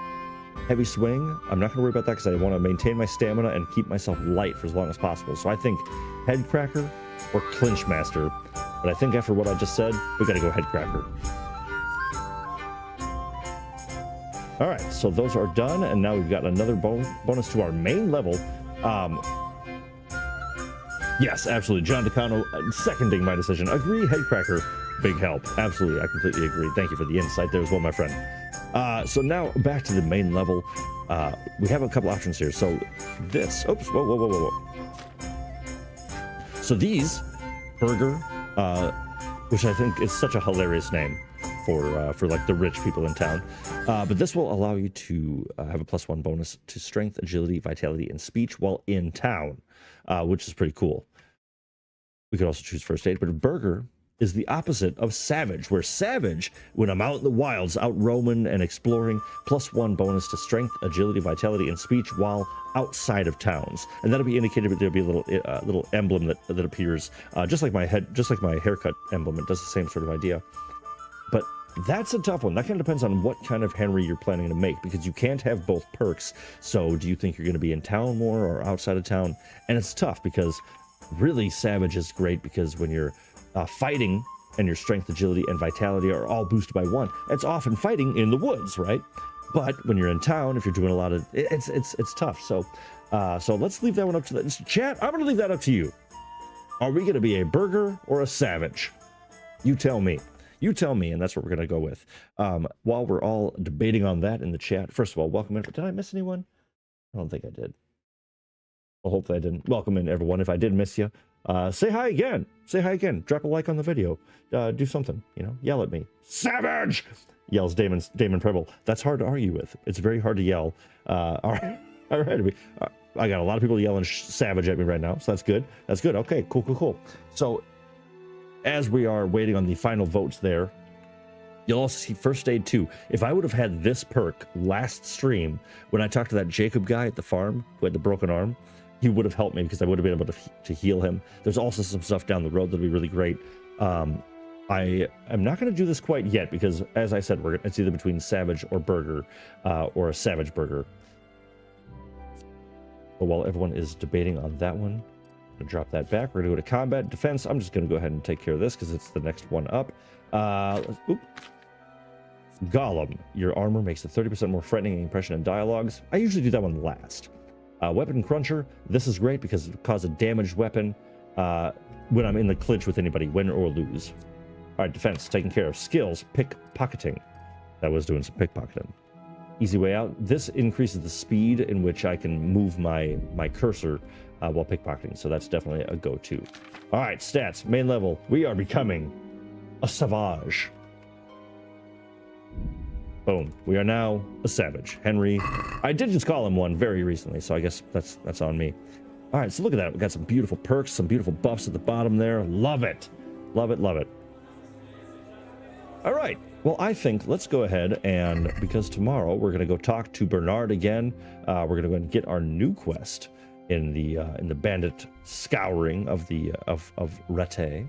Heavy swing, I'm not going to worry about that because I want to maintain my stamina and keep myself light for as long as possible. So I think Head Cracker or Clinch Master. But I think after what I just said, we got to go Head Cracker. All right, so those are done, and now we've got another bonus to our main level. Yes, absolutely. John DeCano, seconding my decision. Agree, Head Cracker, big help. Absolutely, I completely agree. Thank you for the insight there as well, my friend. So now back to the main level. We have a couple options here. So this, oops, whoa. So these, Burger, which I think is such a hilarious name for like the rich people in town. But this will allow you to have a +1 bonus to strength, agility, vitality, and speech while in town, which is pretty cool. We could also choose first aid, but Burger is the opposite of Savage, where Savage, when I'm out in the wilds, out roaming and exploring, +1 bonus to strength, agility, vitality, and speech while outside of towns. And that'll be indicated, but there'll be a little emblem that appears, just like my haircut emblem. It does the same sort of idea. But that's a tough one. That kind of depends on what kind of Henry you're planning to make, because you can't have both perks. So do you think you're going to be in town more or outside of town? And it's tough because really Savage is great because when you're fighting and your strength, agility, and vitality are all boosted by 1, it's often fighting in the woods, right? But when you're in town, if you're doing a lot of it's tough. So let's leave that one up to the chat. I'm going to leave that up to you. Are we going to be a Burger or a Savage? You tell me. You tell me, and that's what we're going to go with. While we're all debating on that in the chat, first of all, welcome in. Did I miss anyone? I don't think I did. Well, hopefully I didn't. Welcome in, everyone. If I did miss you, say hi again. Say hi again. Drop a like on the video. Do something. Yell at me. Savage! Yells Damon Preble. That's hard to argue with. It's very hard to yell. All right. I got a lot of people yelling Savage at me right now, so that's good. That's good. Okay, cool. So, as we are waiting on the final votes there, you'll also see First Aid 2. If I would have had this perk last stream, when I talked to that Jacob guy at the farm who had the broken arm, he would have helped me because I would have been able to heal him. There's also some stuff down the road that'll be really great. I am not going to do this quite yet because, as I said, it's either between Savage or Burger, or a Savage Burger. But while everyone is debating on that one, I'm going to drop that back. We're going to go to combat defense. I'm just going to go ahead and take care of this because it's the next one up. Golem, your armor makes a 30% more threatening impression in dialogues. I usually do that one last. Weapon Cruncher, this is great because it causes a damaged weapon when I'm in the clinch with anybody, win or lose. All right, defense, taken care of. Skills, pickpocketing. That was doing some pickpocketing. Easy way out. This increases the speed in which I can move my cursor while pickpocketing, so that's definitely a go-to. All right, stats, main level. We are becoming a savage. Boom. We are now a savage. Henry, I did just call him one very recently, so I guess that's on me. All right, so look at that. We got some beautiful perks, some beautiful buffs at the bottom there. Love it. Love it, love it. All right. Well, I think let's go ahead and, because tomorrow we're going to go talk to Bernard again. We're going to go and get our new quest in the bandit scouring of the of Rete.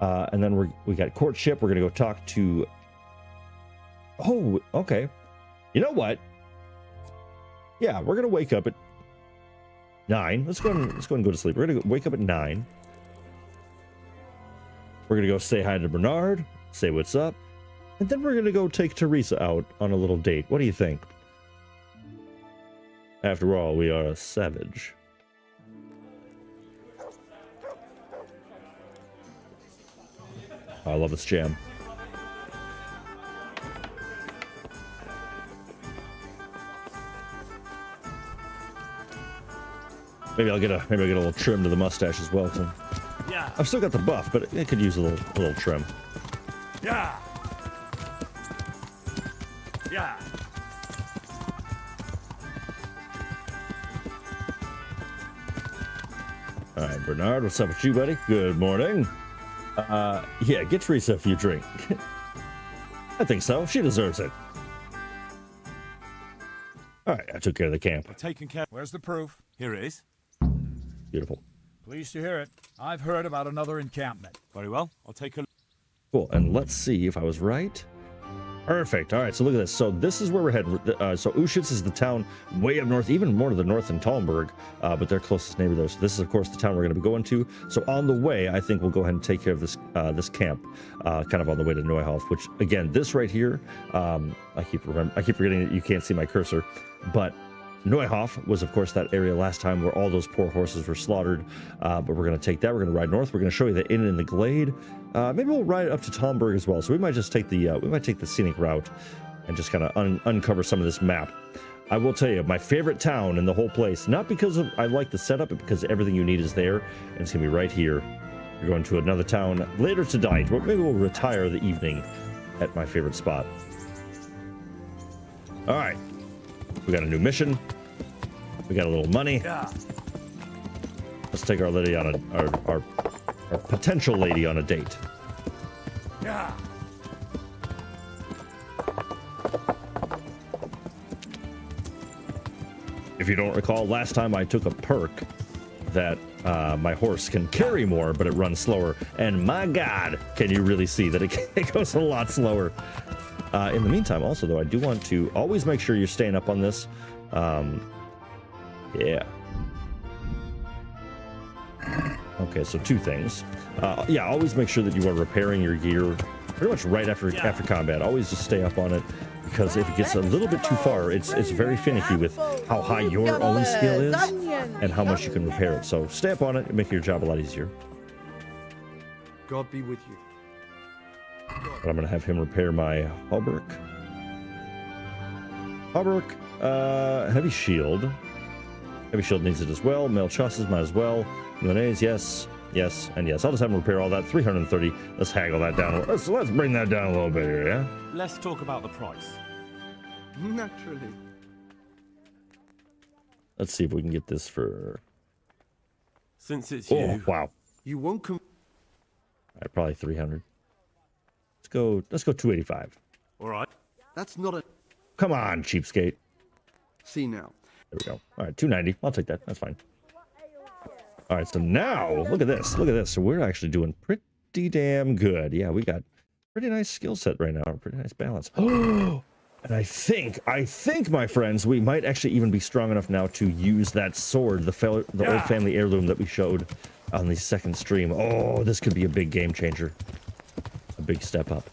And then we got courtship. We're going to go talk to. Oh, okay. You know what? Yeah, we're going to wake up at 9. Let's go and go to sleep. We're going to wake up at 9. We're going to go say hi to Bernard, say what's up. And then we're going to go take Teresa out on a little date. What do you think? After all, we are a savage. I love this jam. Maybe I'll get a little trim to the mustache as well. Yeah. I've still got the buff, but it could use a little trim. Yeah. Yeah. All right, Bernard, what's up with you, buddy? Good morning. Yeah, get Teresa a few drink. I think so. She deserves it. All right, I took care of the camp. I've taken care. Where's the proof? Here it is. Beautiful. Pleased to hear it. I've heard about another encampment. Very well. I'll take a. Cool, and let's see if I was right. Perfect. All right, so look at this. So this is where we're headed. So Ushitz is the town way up north, even more to the north than Talmberg, but their closest neighbor there. So this is, of course, the town we're going to be going to. So on the way, I think we'll go ahead and take care of this camp, kind of on the way to Neuhoff. Which again, this right here, I keep forgetting that you can't see my cursor, but Neuhoff was, of course, that area last time where all those poor horses were slaughtered. But we're going to take that. We're going to ride north. We're going to show you the inn in the glade. Maybe we'll ride up to Talmberg as well. So we might just take the scenic route and just kind of uncover some of this map. I will tell you, my favorite town in the whole place, not because I like the setup, but because everything you need is there, and it's going to be right here. You're going to another town later tonight. Maybe we'll retire the evening at my favorite spot. All right. We got a new mission. We got a little money. Yeah. Let's take our lady on our potential lady on a date. Yeah. If you don't recall, last time I took a perk that my horse can carry more, but it runs slower. And my God, can you really see that it goes a lot slower? In the meantime, also, though, I do want to always make sure you're staying up on this. Yeah. Okay, so 2 things. Yeah, always make sure that you are repairing your gear pretty much right after combat. Always just stay up on it, because if it gets a little bit too far, it's very finicky with how high your own skill is and how much you can repair it. So stay up on it and make your job a lot easier. God be with you. But I'm going to have him repair my hauberk. Hauberk, heavy shield. Heavy shield needs it as well. Mail trusses might as well. Mayonnaise, yes, yes, and yes. I'll just have him repair all that. 330. Let's haggle that down. Let's bring that down a little bit here, yeah? Let's talk about the price. Naturally. Let's see if we can get this for... Since it's Oh, you. wow. You won't come. All right, probably 300. Let's go 285. All right. That's not a. Come on, cheapskate. See now. There we go. All right, 290. I'll take that. That's fine. All right, so now look at this. Look at this. So we're actually doing pretty damn good. Yeah, we got pretty nice skill set right now. Pretty nice balance. Oh, and I think, my friends, we might actually even be strong enough now to use that sword, the old family heirloom that we showed on the second stream. Oh, this could be a big game changer. A big step up.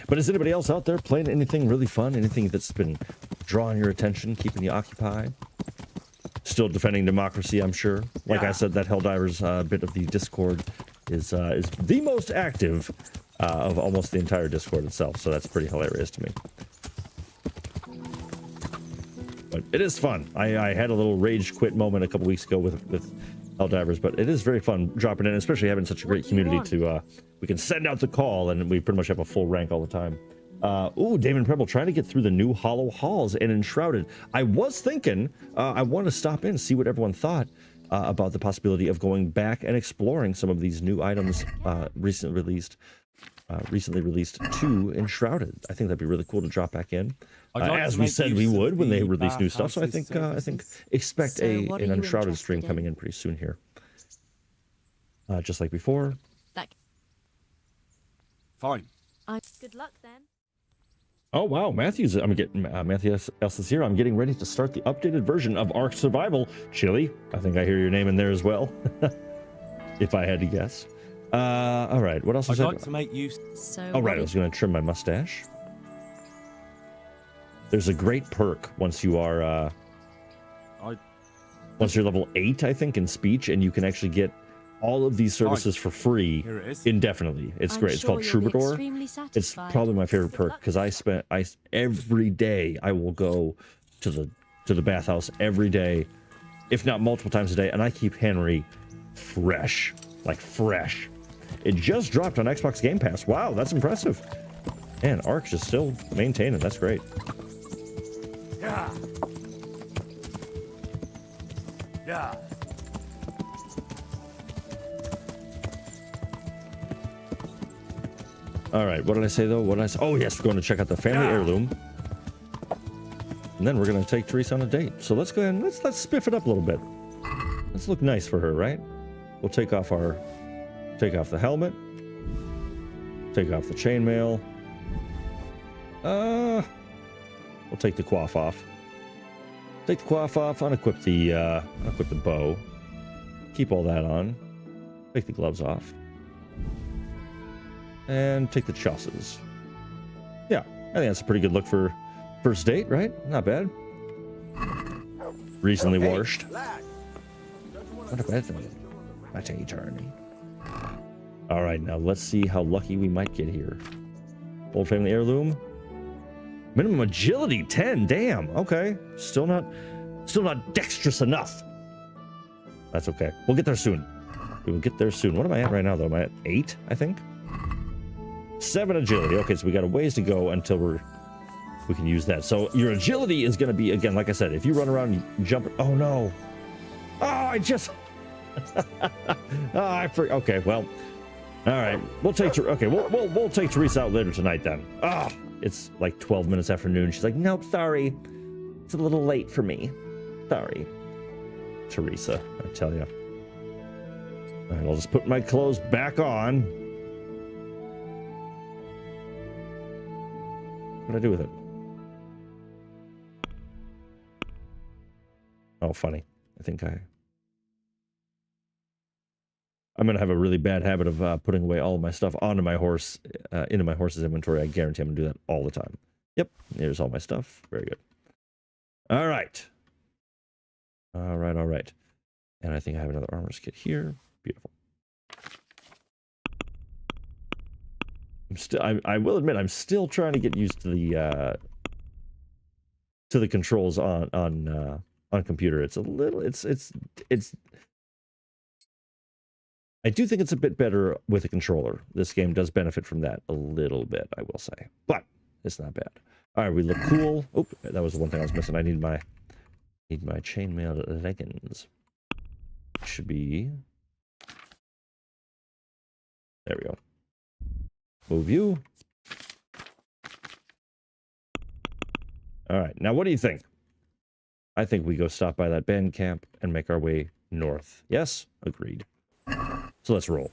But is anybody else out there playing anything really fun? Anything that's been drawing your attention, keeping you occupied? Still defending democracy, I'm sure. Like I said, that Helldivers bit of the Discord is the most active of almost the entire Discord itself, so that's pretty hilarious to me. But it is fun. I had a little rage quit moment a couple weeks ago with Helldivers, but it is very fun dropping in, especially having such a great community to we can send out the call and we pretty much have a full rank all the time. Ooh, Damon Preble trying to get through the new hollow halls and Enshrouded. I was thinking I want to stop in and see what everyone thought about the possibility of going back and exploring some of these new items recently released to Enshrouded. I think that'd be really cool to drop back in. As we said we would when they release new stuff, so I think expect an Enshrouded stream coming in pretty soon here. Just like before. Fine. Good luck then. Oh wow, Matthew else is here. I'm getting ready to start the updated version of Ark Survival. Chili, I think I hear your name in there as well. If I had to guess. All right, what else was I'd like to make use. Oh right, I was going to trim my mustache. There's a great perk once you are once you're level 8, I think, in speech, and you can actually get all of these services for free indefinitely. It's great. It's called Troubadour. It's probably my favorite perk because every day I will go to the bathhouse every day, if not multiple times a day, and I keep Henry fresh, like fresh. It just dropped on Xbox Game Pass. Wow, that's impressive. And Ark's is still maintaining. That's great. Yeah. All right, what did I say though? What did I say? Oh yes, we're going to check out the family heirloom, and then we're going to take Teresa on a date. So let's go ahead and let's spiff it up a little bit. Let's look nice for her, right? We'll take off the helmet, take off the chainmail. We'll take the coif off. Take the coif off. Unequip the bow. Keep all that on. Take the gloves off. And take the chausses. Yeah, I think that's a pretty good look for first date, right? Not bad. Recently washed. Not a bad thing. I take eternity. All right, now let's see how lucky we might get here. Old family heirloom. Minimum agility 10. Damn. Okay. Still not dexterous enough. That's okay. We'll get there soon. We will get there soon. What am I at right now though? Am I at 8? I think. 7 agility. Okay, so we got a ways to go until we can use that. So your agility is going to be, again, like I said, if you run around and jump. Oh no. Oh, I just. Okay, well. All right, we'll take. Okay, we'll take Teresa out later tonight then. Ah, it's like 12 minutes after noon. She's like, nope, sorry, it's a little late for me. Sorry, Teresa. I tell you. All right, I'll just put my clothes back on. What did I do with it? Oh, funny. I think I'm gonna have a really bad habit of putting away all of my stuff onto my horse, into my horse's inventory. I guarantee I'm gonna do that all the time. Yep, here's all my stuff. Very good. All right. All right. And I think I have another armor's kit here. Beautiful. I will admit, I'm still trying to get used to the controls on computer. It's a little, it's. I do think it's a bit better with a controller. This game does benefit from that a little bit, I will say, but it's not bad. All right, we look cool. Oh, that was the one thing I was missing. I need my chainmail leggings. Should be. There we go. Move you. All right, now what do you think? I think we go stop by that band camp and make our way north. Yes? Agreed. So let's roll.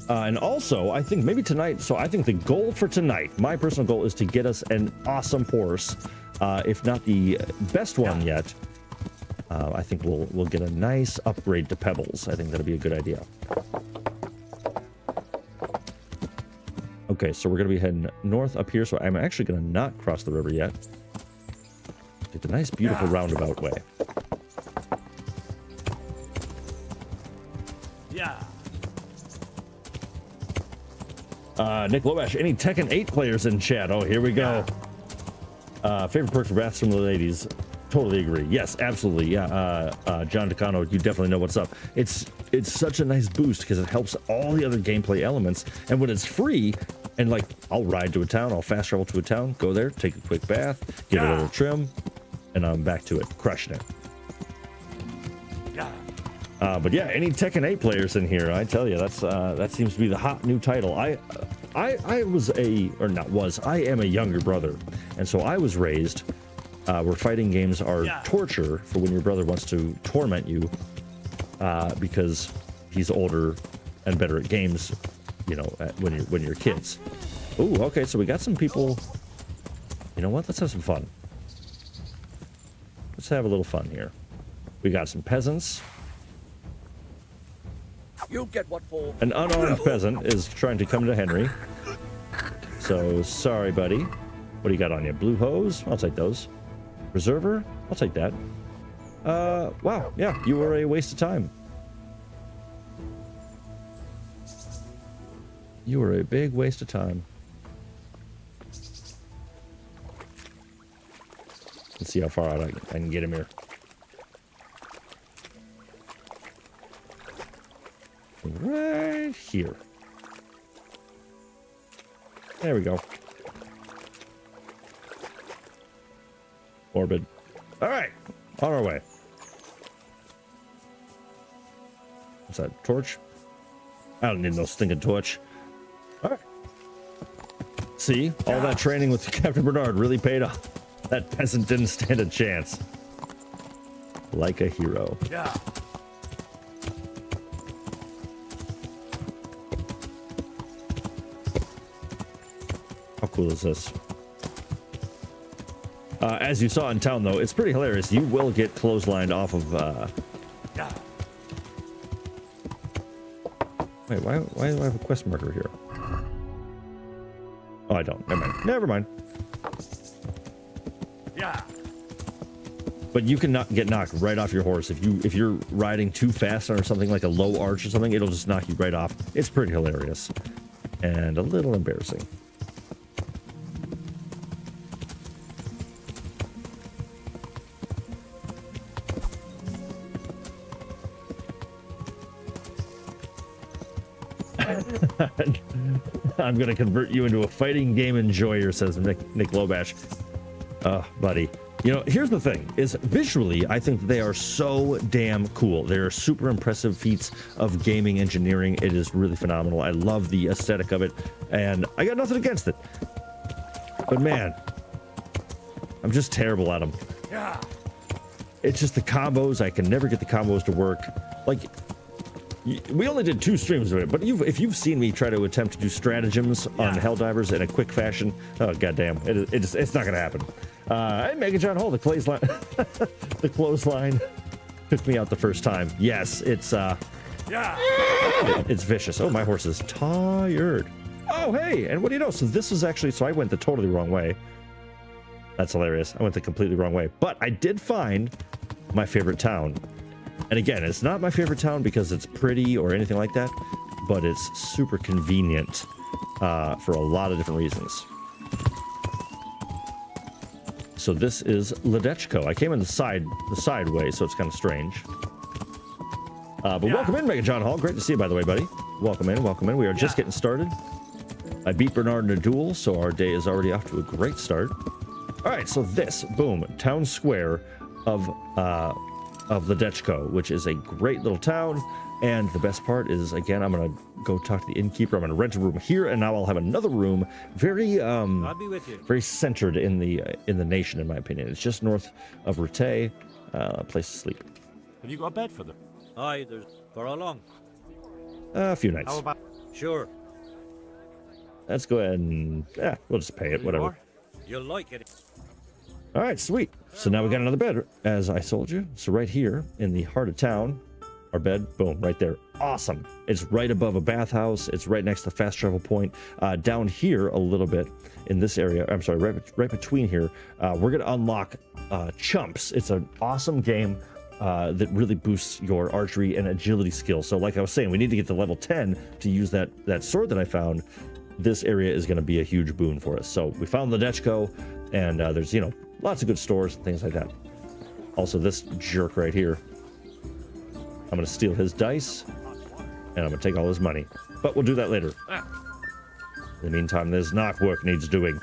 And also, I think maybe tonight, so I think the goal for tonight, my personal goal, is to get us an awesome horse. If not the best one yet, I think we'll get a nice upgrade to Pebbles. I think that'd be a good idea. Okay, so we're going to be heading north up here, so I'm actually going to not cross the river yet. Get the nice, beautiful roundabout way. Yeah. Nick Lobash, any Tekken 8 players in chat? Oh, here we go. Favorite perk for baths from the ladies. Totally agree. Yes, absolutely. Yeah. John Decano, you definitely know what's up. It's such a nice boost because it helps all the other gameplay elements. And when it's free, and like, I'll ride to a town, I'll fast travel to a town, go there, take a quick bath, give it a little trim, and I'm back to it, crushing it. But yeah, any Tekken 8 players in here, I tell you, that seems to be the hot new title. I am a younger brother, and so I was raised where fighting games are torture for when your brother wants to torment you because he's older and better at games, you know, when you're kids. Ooh, okay, so we got some people. You know what? Let's have some fun. Let's have a little fun here. We got some peasants. You get what for? An unarmed peasant is trying to come to Henry. So, sorry, buddy. What do you got on you? Blue hose? I'll take those. Preserver? I'll take that. Wow. Yeah, you were a waste of time. You were a big waste of time. Let's see how far out I can get him here. Right here. There we go. Orbit. All right, on our way. What's that? Torch? I don't need no stinking torch. All right. See, all that training with Captain Bernard really paid off. That peasant didn't stand a chance. Like a hero. Yeah. How cool is this? As you saw in town, though, it's pretty hilarious. You will get clotheslined off of... Wait, why do I have a quest marker here? Oh, I don't. Never mind. Never mind. Yeah. But you can get knocked right off your horse. If you're riding too fast or something like a low arch or something, it'll just knock you right off. It's pretty hilarious. And a little embarrassing. I'm going to convert you into a fighting game enjoyer, says Nick Lobash. Buddy. You know, here's the thing, is visually, I think they are so damn cool. They're super impressive feats of gaming engineering. It is really phenomenal. I love the aesthetic of it, and I got nothing against it. But man, I'm just terrible at them. Yeah. It's just the combos. I can never get the combos to work. Like, we only did 2 streams of it, but if you've seen me try to attempt to do stratagems on Helldivers in a quick fashion, oh goddamn, it's not gonna happen. Hey, Mega John Hole, the clothesline took me out the first time. Yes, it's it's vicious. Oh, my horse is tired. Oh, hey, and what do you know? So this is actually, so I went the totally wrong way. That's hilarious. I went the completely wrong way, but I did find my favorite town. And again, it's not my favorite town because it's pretty or anything like that, but it's super convenient for a lot of different reasons. So this is Ledechko. I came in the side way, so it's kind of strange. But welcome in, Mega John Hall. Great to see you, by the way, buddy. Welcome in, welcome in. We are just getting started. I beat Bernard in a duel, so our day is already off to a great start. All right, so this, boom, town square of Ledechko, which is a great little town. And the best part is, again, I'm gonna go talk to the innkeeper. I'm gonna rent a room here, and now I'll have another room, very I'll be with you. very centered in the nation, in my opinion. It's just north of Rute, a place to sleep. Have you got a bed for them? Aye, there's for how long? A few nights. How about Sure. Let's go ahead and we'll just pay it, whatever. You'll like it. All right, sweet. So now we got another bed, as I told you. So right here in the heart of town, our bed, boom, right there. Awesome. It's right above a bathhouse. It's right next to the fast travel point. Down here a little bit in this area, I'm sorry, right between here, we're going to unlock Chumps. It's an awesome game that really boosts your archery and agility skills. So like I was saying, we need to get to level 10 to use that sword that I found. This area is going to be a huge boon for us. So we found Ledechko, and there's, you know, lots of good stores and things like that. Also, this jerk right here, I'm going to steal his dice, and I'm going to take all his money. But we'll do that later. In the meantime, this knock work needs doing.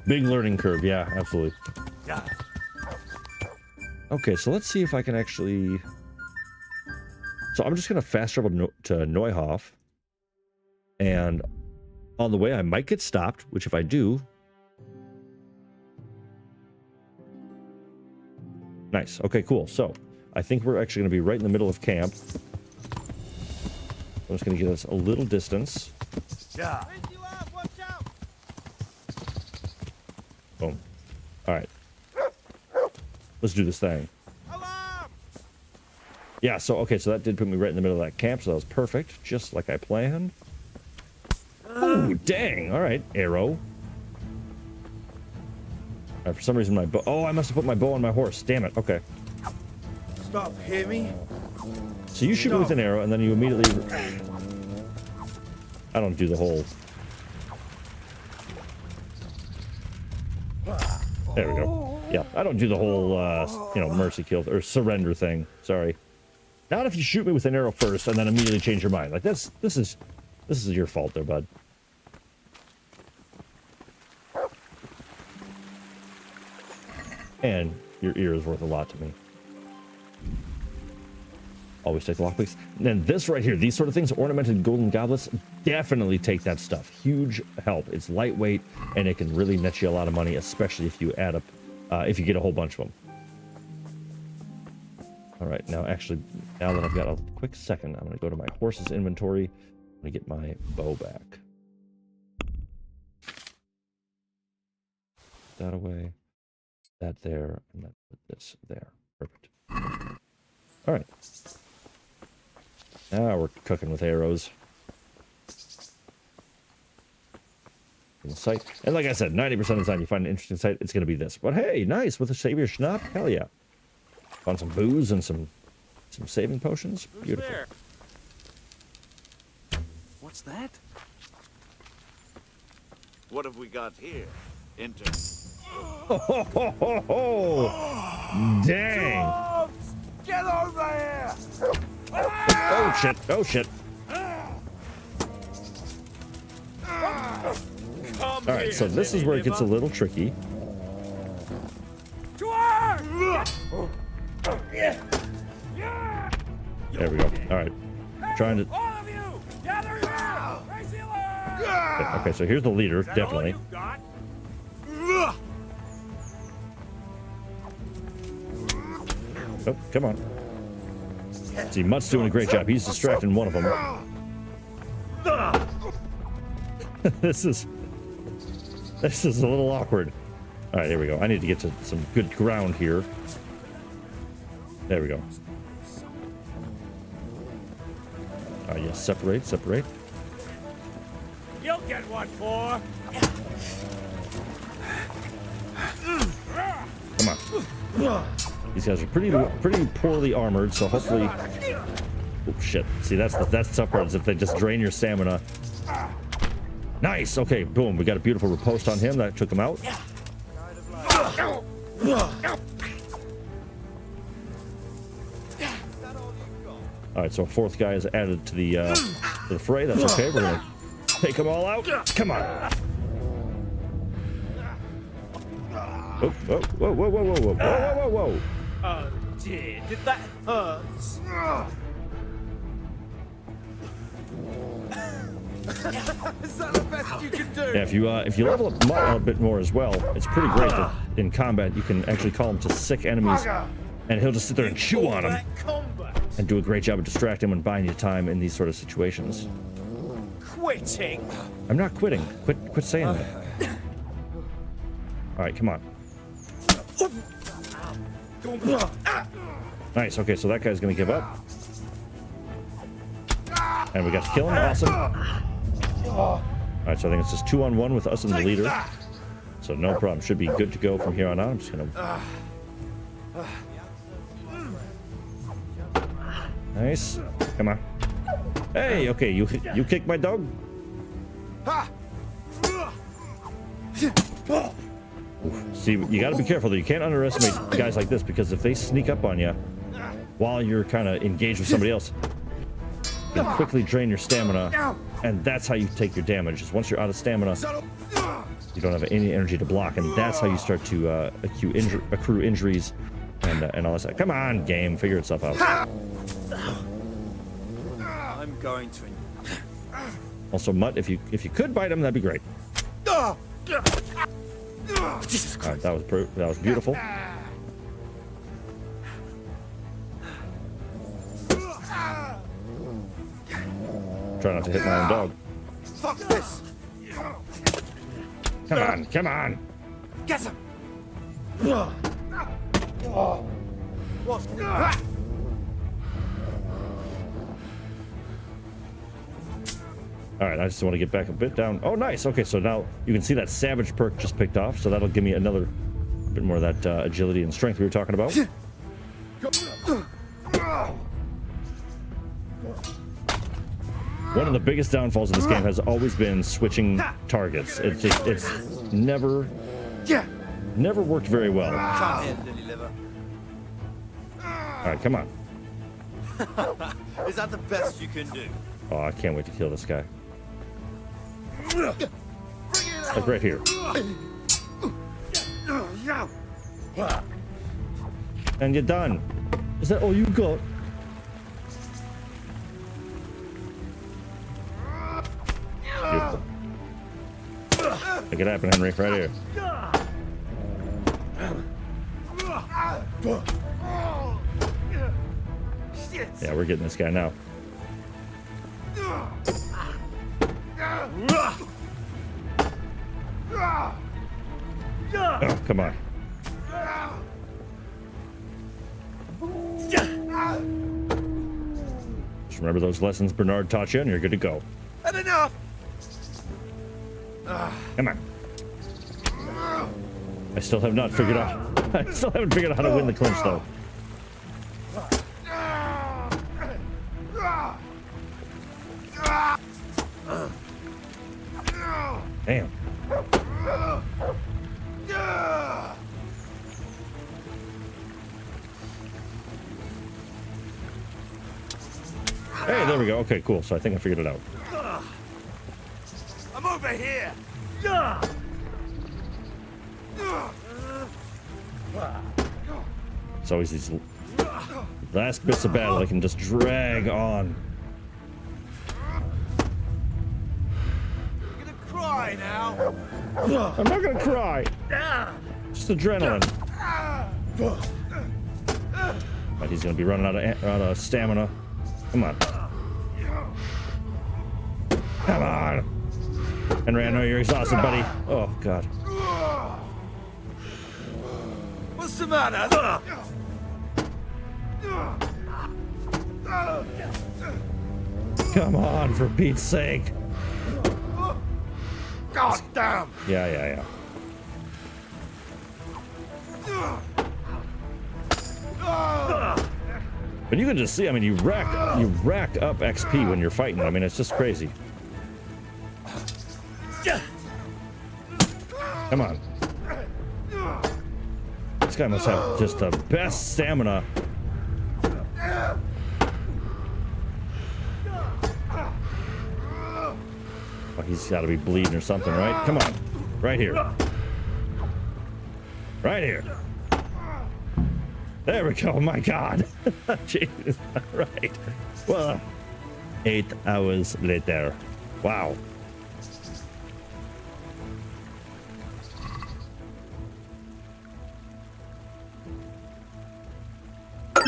Big learning curve, yeah, absolutely. Okay, so let's see if I can actually... So I'm just going to fast travel to Neuhoff, and on the way I might get stopped, which if I do... Nice. Okay, cool. So I think we're actually going to be right in the middle of camp. I'm just going to get us a little distance. Yeah. Boom. All right. Let's do this thing. Yeah, so, okay, so that did put me right in the middle of that camp, so that was perfect, just like I planned. Oh, dang. All right, arrow. For some reason, my bow... Oh, I must have put my bow on my horse. Damn it. Okay. Stop, hear me? So you shoot me with an arrow, and then you immediately... I don't do the whole... There we go. Yeah, I don't do the whole, you know, mercy kill or surrender thing. Sorry. Not if you shoot me with an arrow first and then immediately change your mind. Like this is your fault there, bud. And your ear is worth a lot to me. Always take the lockpicks. And then this right here, these sort of things, ornamented golden goblets, definitely take that stuff. Huge help. It's lightweight and it can really net you a lot of money, especially if you add up, if you get a whole bunch of them. All right, now actually, now that I've got a quick second, I'm going to go to my horse's inventory. I'm going to get my bow back. That away, that there, and then put this there. Perfect. All right. Now we're cooking with arrows. In the sight. And like I said, 90% of the time you find an interesting sight, it's going to be this. But hey, nice, with a savior schnapp, hell yeah. Found some booze and some saving potions. Beautiful. There? What's that? What have we got here? Enter. Oh, dang. Get over here! Oh shit, oh shit. Alright, so this is where it gets a little tricky. There we go. Alright. Trying to... Okay, so here's the leader, definitely. Oh, come on. See, Mutt's doing a great job. He's distracting one of them. This is a little awkward. All right, here we go. I need to get to some good ground here. There we go. All right, yes, separate. You'll get one for. Come on. These guys are pretty poorly armored, so hopefully... Oh, shit. See, that's the tough part, is if they just drain your stamina. Nice! Okay, boom. We got a beautiful riposte on him. That took him out. Alright, so a fourth guy is added to the fray. That's okay. We're gonna take them all out. Come on. Oh, whoa. dear, did that hurt? Is that the best you can do? Yeah, if you level up Mutt a bit more as well, it's pretty great that in combat you can actually call him to sick enemies, and he'll just sit there and chew on them, and do a great job of distracting him and buying you time in these sort of situations. Quitting? I'm not quitting. Quit saying that. All right, come on. Nice. Okay, so that guy's gonna give up, and we got to kill him. Awesome. All right, so I think it's just 2-on-1 with us and the leader. So no problem. Should be good to go from here on out. I'm just gonna. Nice. Come on. Hey. Okay. You kicked my dog. See, you got to be careful though. You can't underestimate guys like this, because if they sneak up on you while you're kind of engaged with somebody else, you can quickly drain your stamina, and that's how you take your damage. Is once you're out of stamina, you don't have any energy to block, and that's how you start to accrue injuries and all that. Come on, game, figure itself out. I'm going to. Also, Mutt, if you could bite him, that'd be great. All right, that was beautiful. Try not to hit my own dog. Fuck this! Come on! Get him! What? All right, I just want to get back a bit down. Oh, nice. Okay, so now you can see that savage perk just picked off, so that'll give me another bit more of that agility and strength we were talking about. One of the biggest downfalls of this game has always been switching targets. It's never worked very well. Come here, lily liver. All right, come on. Is that the best you can do? Oh, I can't wait to kill this guy. Like right here. And you're done. Is that all you got? Beautiful. Make it happen, Henry, right here. Yeah, we're getting this guy now. Oh, come on. Just remember those lessons Bernard taught you, and you're good to go. And enough! Come on. I still have not figured out. I still haven't figured out how to win the clinch, though. Damn. Hey, there we go. Okay, cool. So I think I figured it out. I'm over here! It's always these last bits of battle I can just drag on. You're gonna cry now! I'm not gonna cry. Just adrenaline. But he's gonna be running out of stamina. Come on. Come on. Henry, I know you're exhausted, buddy. Oh, God. What's the matter? Come on, for Pete's sake. God damn! Yeah. But you can just see, I mean, you rack up XP when you're fighting. I mean, it's just crazy. Come on. This guy must have just the best stamina. Oh, he's got to be bleeding or something, right? Come on. Right here. Right here. There we go. My God. Jesus. All right. Well, 8 hours later. Wow. I'll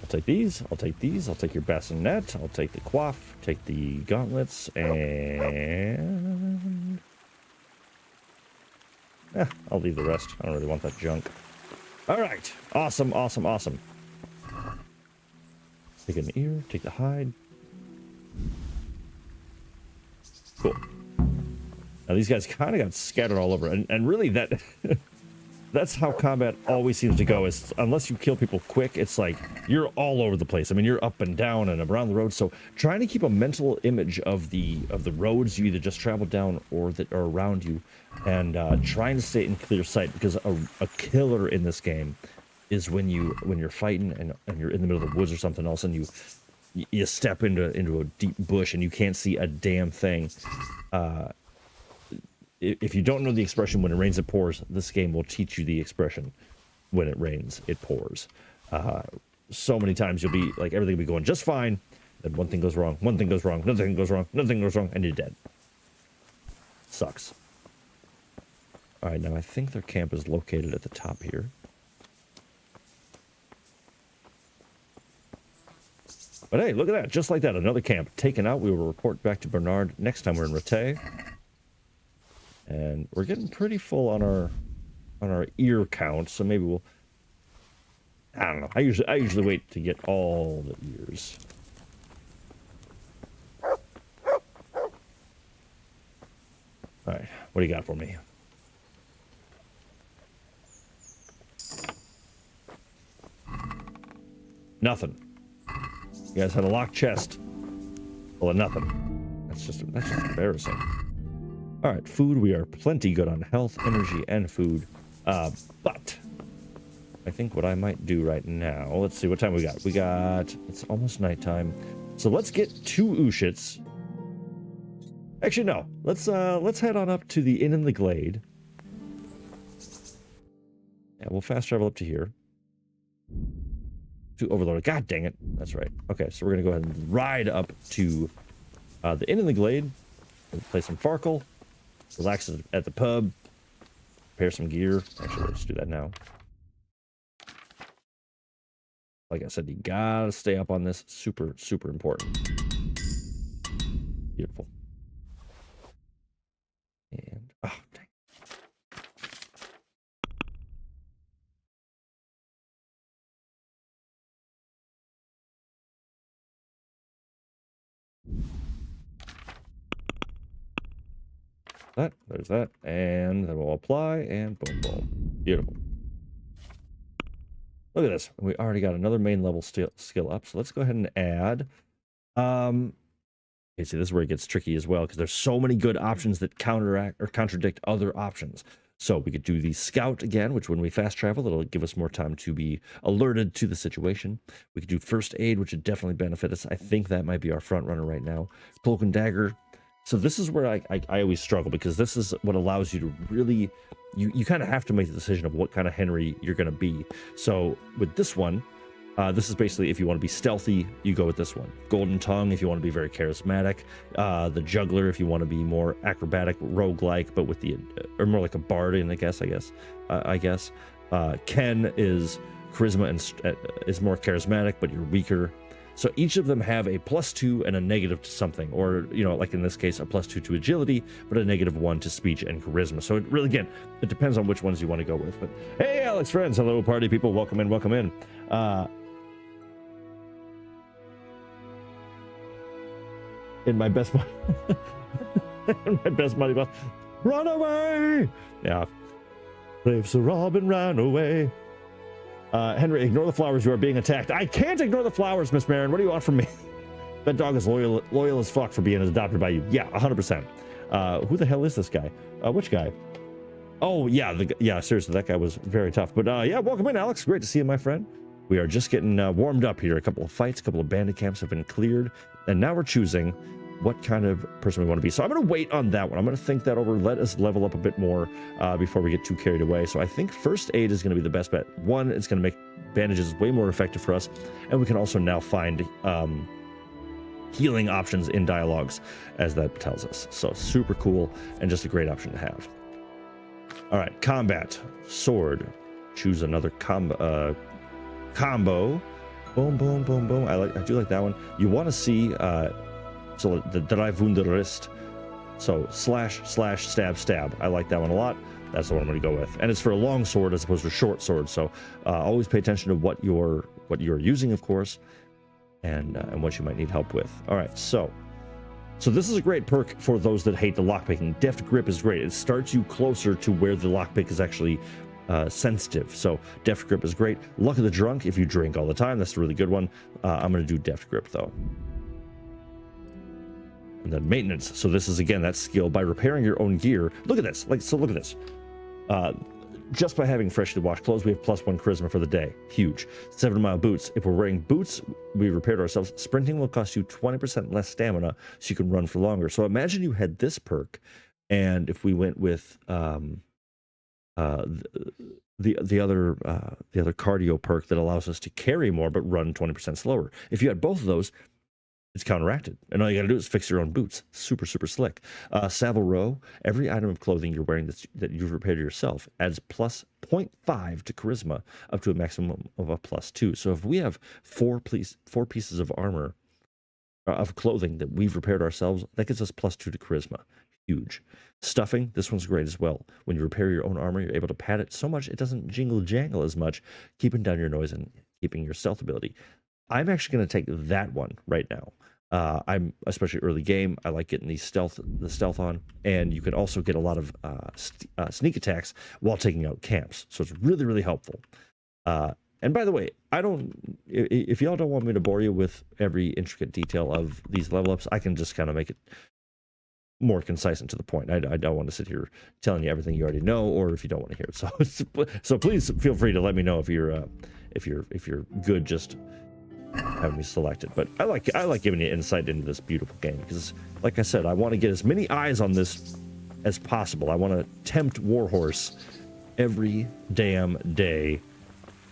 take these. I'll take these. I'll take your bassinet. I'll take the coif. Take the gauntlets. And... I'll leave the rest. I don't really want that junk. All right. Awesome, awesome, awesome. Take an ear. Take the hide. Cool. Now, these guys kind of got scattered all over. And really, that... that's how combat always seems to go, is unless you kill people quick, it's like you're all over the place. I mean, you're up and down and around the road. So trying to keep a mental image of the roads you either just traveled down or that are around you, and trying to stay in clear sight, because a killer in this game is when you're fighting and you're in the middle of the woods or something else, and you step into a deep bush and you can't see a damn thing. If you don't know the expression, when it rains, it pours, this game will teach you the expression, when it rains, it pours. So many times you'll be like, everything will be going just fine, then one thing goes wrong, one thing goes wrong, another thing goes wrong, another thing goes wrong, and you're dead. Sucks. All right, now I think their camp is located at the top here. But hey, look at that, just like that, another camp taken out. We will report back to Bernard next time we're in Rattay. And we're getting pretty full on our ear count, so maybe we'll... I don't know. I usually wait to get all the ears. All right, what do you got for me? Nothing. You guys had a locked chest. Well, nothing. That's just embarrassing. All right, food. We are plenty good on health, energy, and food. But I think what I might do right now, let's see what time we got. It's almost nighttime. So let's get 2 Ushits. Actually, no. Let's head on up to the Inn in the Glade. Yeah, we'll fast travel up to here. To Overlord. God dang it. That's right. Okay, so we're going to go ahead and ride up to the Inn in the Glade. We'll play some Farkle. Relax at the pub. Prepare some gear. Actually, let's do that now. Like I said, you gotta stay up on this. Super, super important. Beautiful. And, oh, dang. There's that, and then we'll apply, and boom, boom. Beautiful. Look at this. We already got another main level skill up, so let's go ahead and add. Okay, see, this is where it gets tricky as well, because there's so many good options that counteract or contradict other options. So we could do the scout again, which when we fast travel, it'll give us more time to be alerted to the situation. We could do first aid, which would definitely benefit us. I think that might be our front runner right now. Cloak and dagger. So this is where I always struggle, because this is what allows you to really, you kind of have to make the decision of what kind of Henry you're going to be. So with this one, this is basically, if you want to be stealthy, you go with this one. Golden Tongue, if you want to be very charismatic. The Juggler, if you want to be more acrobatic, roguelike, but with the, or more like a bard, I guess. Ken is charisma and is more charismatic, but you're weaker. So each of them have a +2 and a negative to something, or, you know, like in this case, a +2 to agility, but a -1 to speech and charisma. So it really, again, it depends on which ones you want to go with. But hey, Alex friends, hello party people, welcome in, welcome in. In my best buddy boss, run away! Yeah, brave Sir Robin ran away. Henry, ignore the flowers. You are being attacked. I can't ignore the flowers, Miss Marin. What do you want from me? That dog is loyal as fuck for being adopted by you. Yeah, 100%. Who the hell is this guy? Which guy? Oh, yeah. Yeah, seriously, that guy was very tough. But yeah, welcome in, Alex. Great to see you, my friend. We are just getting warmed up here. A couple of fights, a couple of bandit camps have been cleared. And now we're choosing what kind of person we want to be. So I'm going to wait on that one. I'm going to think that over. Let us level up a bit more before we get too carried away. So I think first aid is going to be the best bet. One, it's going to make bandages way more effective for us, and we can also now find healing options in dialogues, as that tells us. So super cool, and just a great option to have. All right, combat. Sword. Choose another combo. Boom, boom, boom, boom. I do like that one. You want to see so the Deliverance. So slash, stab, stab. I like that one a lot. That's the one I'm going to go with. And it's for a long sword as opposed to a short sword. So always pay attention to what you're using, of course, and what you might need help with. All right, so this is a great perk for those that hate the lockpicking. Deft grip is great. It starts you closer to where the lockpick is actually sensitive. So deft grip is great. Luck of the drunk, if you drink all the time, that's a really good one. I'm going to do deft grip though. And then maintenance. So this is again that skill by repairing your own gear. Look at this. Look at this. Just by having freshly washed clothes, we have +1 charisma for the day. Huge. 7-mile boots. If we're wearing boots, we repaired ourselves. Sprinting will cost you 20% less stamina, so you can run for longer. So imagine you had this perk, and if we went with the other cardio perk that allows us to carry more but run 20% slower. If you had both of those, it's counteracted, and all you got to do is fix your own boots. Super slick. Savile row. Every item of clothing you're wearing that you've repaired yourself adds +0.5 to charisma, up to a maximum of a +2. So if we have four pieces of armor of clothing that we've repaired ourselves, that gets us +2 to charisma. Huge. Stuffing. This one's great as well. When you repair your own armor, you're able to pad it so much it doesn't jingle jangle as much, keeping down your noise and keeping your stealth ability. I'm actually going to take that one right now. I'm especially early game. I like getting the stealth on, and you can also get a lot of sneak attacks while taking out camps. So it's really helpful. And by the way, if y'all don't want me to bore you with every intricate detail of these level ups, I can just kind of make it more concise and to the point. I don't want to sit here telling you everything you already know, or if you don't want to hear it. So please feel free to let me know if you're good just having me selected. But I like giving you insight into this beautiful game because, like I said, I want to get as many eyes on this as possible. I want to tempt Warhorse every damn day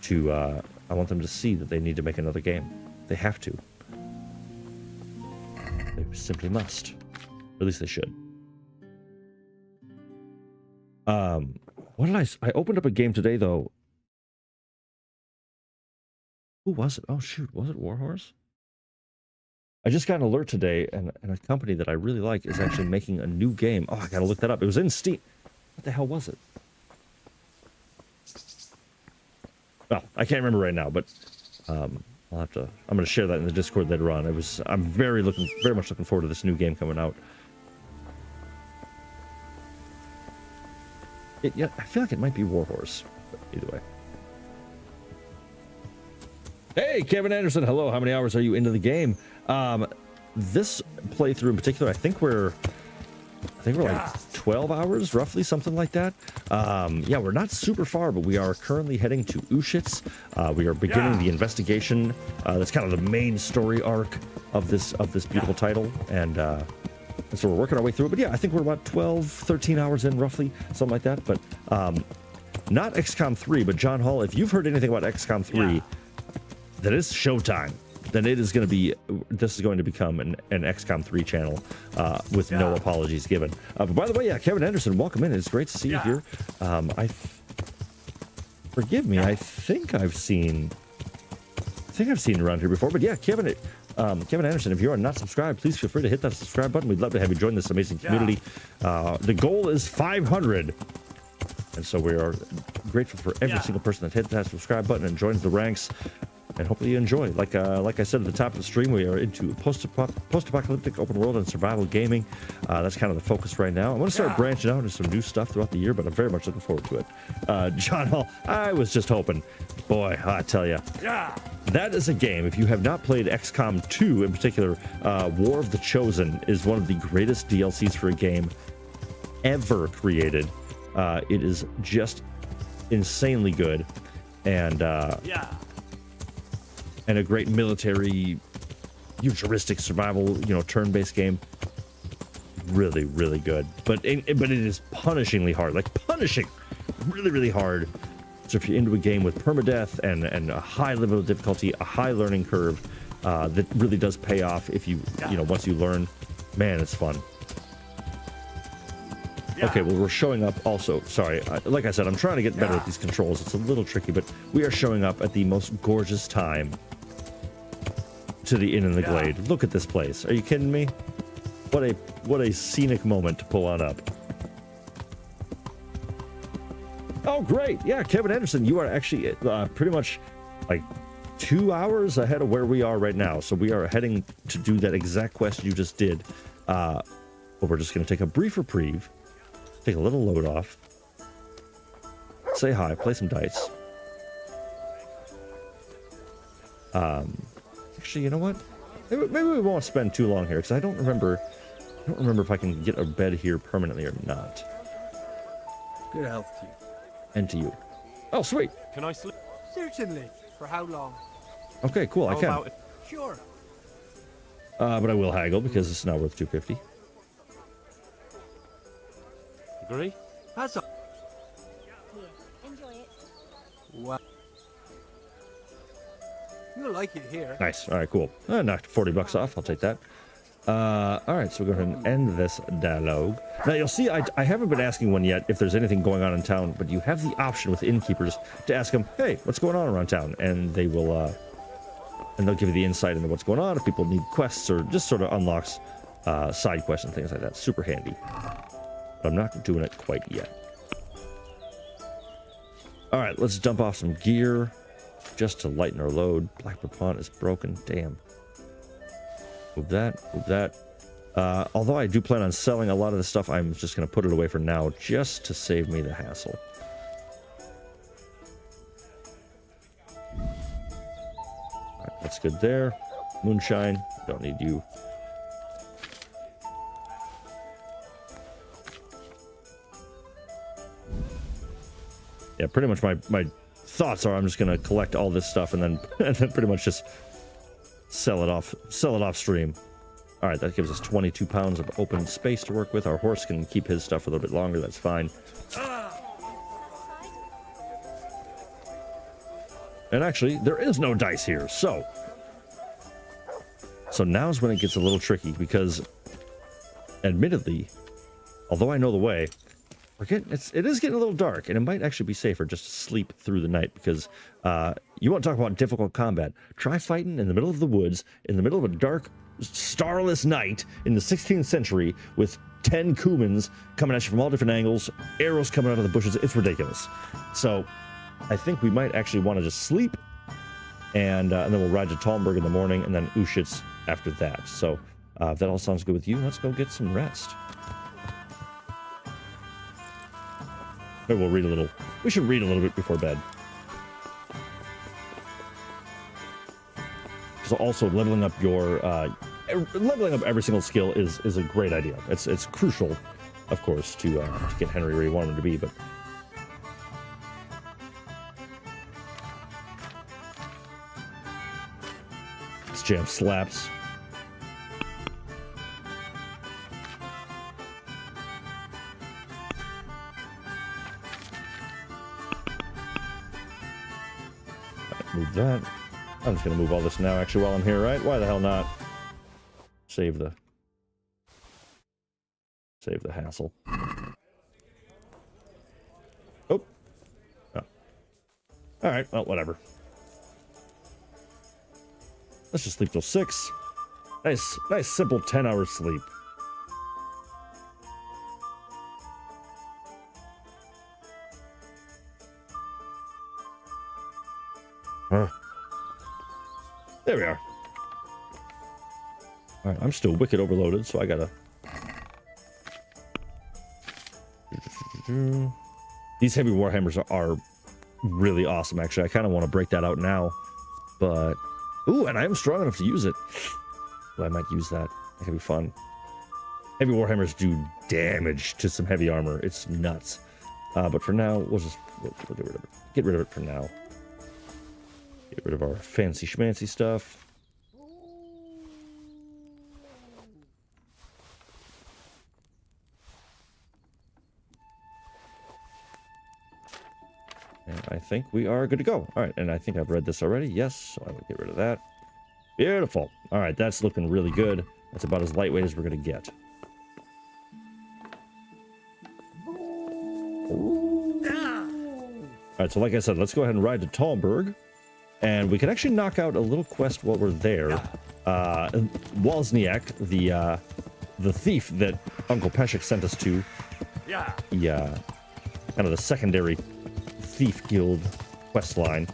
to I want them to see that they need to make another game. They have to. They simply must. Or at least they should. What did I opened up a game today though. Who was it? Oh shoot, was it Warhorse? I just got an alert today, and a company that I really like is actually making a new game. Oh, I gotta look that up. It was in Steam. What the hell was it? Well, I can't remember right now, but I'm gonna share that in the Discord later on. I'm very much looking forward to this new game coming out. Yeah, I feel like it might be Warhorse, but either way. Hey, Kevin Anderson. Hello. How many hours are you into the game? This playthrough in particular, I think we're like 12 hours, roughly, something like that. Yeah, we're not super far, but we are currently heading to Ushitz. We are beginning the investigation. That's kind of the main story arc of this beautiful title, and so we're working our way through it. But yeah, I think we're about 12, 13 hours in, roughly, something like that. But not XCOM 3, but John Hall, if you've heard anything about XCOM 3, that is showtime. Then this is going to become an XCOM 3 channel with no apologies given. But by the way, Kevin Anderson, welcome in. It's great to see you here. Forgive me, I think I've seen you around here before. But yeah, Kevin Anderson, if you are not subscribed, please feel free to hit that subscribe button. We'd love to have you join this amazing community. The goal is 500. And so we are grateful for every single person that hit that subscribe button and joins the ranks. And hopefully you enjoy. Like I said at the top of the stream, we are into post-apocalyptic open world and survival gaming. That's kind of the focus right now. I'm going to start branching out into some new stuff throughout the year, but I'm very much looking forward to it. John Hall, I was just hoping. Boy, I tell you. That is a game. If you have not played XCOM 2 in particular, War of the Chosen is one of the greatest DLCs for a game ever created. It is just insanely good. And a great military, futuristic survival, turn-based game. really, really good. But it is punishingly hard, like punishing, really, really hard. So if you're into a game with permadeath and a high level of difficulty, a high learning curve, that really does pay off if you know, once you learn, man, it's fun. Okay, well, we're showing up also. Sorry, like I said, I'm trying to get better at these controls. It's a little tricky, but we are showing up at the most gorgeous time to the Inn in the Glade. Look at this place. Are you kidding me? What a scenic moment to pull on up. Oh, great. Yeah, Kevin Anderson, you are actually pretty much like 2 hours ahead of where we are right now. So we are heading to do that exact quest you just did. But we're just going to take a brief reprieve. Take a little load off. Say hi, play some dice. Actually, you know what? Maybe we won't spend too long here because I don't remember if I can get a bed here permanently or not. Good health to you. And to you. Oh, sweet. Can I sleep? Certainly. For how long? Okay, cool. I can. Sure. But I will haggle because it's not worth 250. Agree? That's all. Here, enjoy it. Wow. You'll like it here. Nice. All right, cool. Knocked 40 bucks off. I'll take that. All right, so we'll go ahead and end this dialogue. Now, you'll see I haven't been asking one yet if there's anything going on in town, but you have the option with innkeepers to ask them, hey, what's going on around town? And they will, and they'll give you the insight into what's going on if people need quests or just sort of unlocks side quests and things like that. Super handy. But I'm not doing it quite yet. All right, let's dump off some gear just to lighten our load. Blackbird Pond is broken. Damn. Move that. Move that. Although I do plan on selling a lot of the stuff, I'm just going to put it away for now just to save me the hassle. All right, that's good there. Moonshine. Don't need you. Yeah, pretty much my thoughts are I'm just gonna collect all this stuff and then pretty much just sell it off stream. All right, that gives us 22 pounds of open space to work with. Our horse can keep his stuff a little bit longer. That's fine. And actually, there is no dice here, so now's when it gets a little tricky because, admittedly, although I know the way, it is getting a little dark, and it might actually be safer just to sleep through the night because you want to talk about difficult combat. Try fighting in the middle of the woods, in the middle of a dark, starless night in the 16th century with 10 Kumans coming at you from all different angles, arrows coming out of the bushes. It's ridiculous. So I think we might actually want to just sleep, and then we'll ride to Talmberg in the morning, and then Ushitz after that. So if that all sounds good with you, let's go get some rest. Maybe we'll read a little. We should read a little bit before bed. So also leveling up your leveling up every single skill is a great idea. It's crucial, of course, to get Henry where you want him to be. But this jam slaps. Move that. I'm just gonna move all this now actually while I'm here, right? Why the hell not? Save the hassle. Oh. Alright, well, whatever. Let's just sleep till 6. Nice simple 10-hour sleep. There we are. All right, I'm still wicked overloaded, so I gotta. These heavy warhammers are really awesome. Actually, I kind of want to break that out now, but ooh, and I am strong enough to use it. Well, I might use that. That could be fun. Heavy warhammers do damage to some heavy armor. It's nuts. But for now, we'll get rid of it. Get rid of it for now. Get rid of our fancy schmancy stuff. think we are good to go. All right, and I think I've read this already. Yes, so I will get rid of that. Beautiful. All right, that's looking really good. That's about as lightweight as we're going to get. All right, so like I said, let's go ahead and ride to Talmberg. And we can actually knock out a little quest while we're there. Wozniak, the thief that Uncle Peshek sent us to. Yeah. Kind of the secondary thief guild quest line.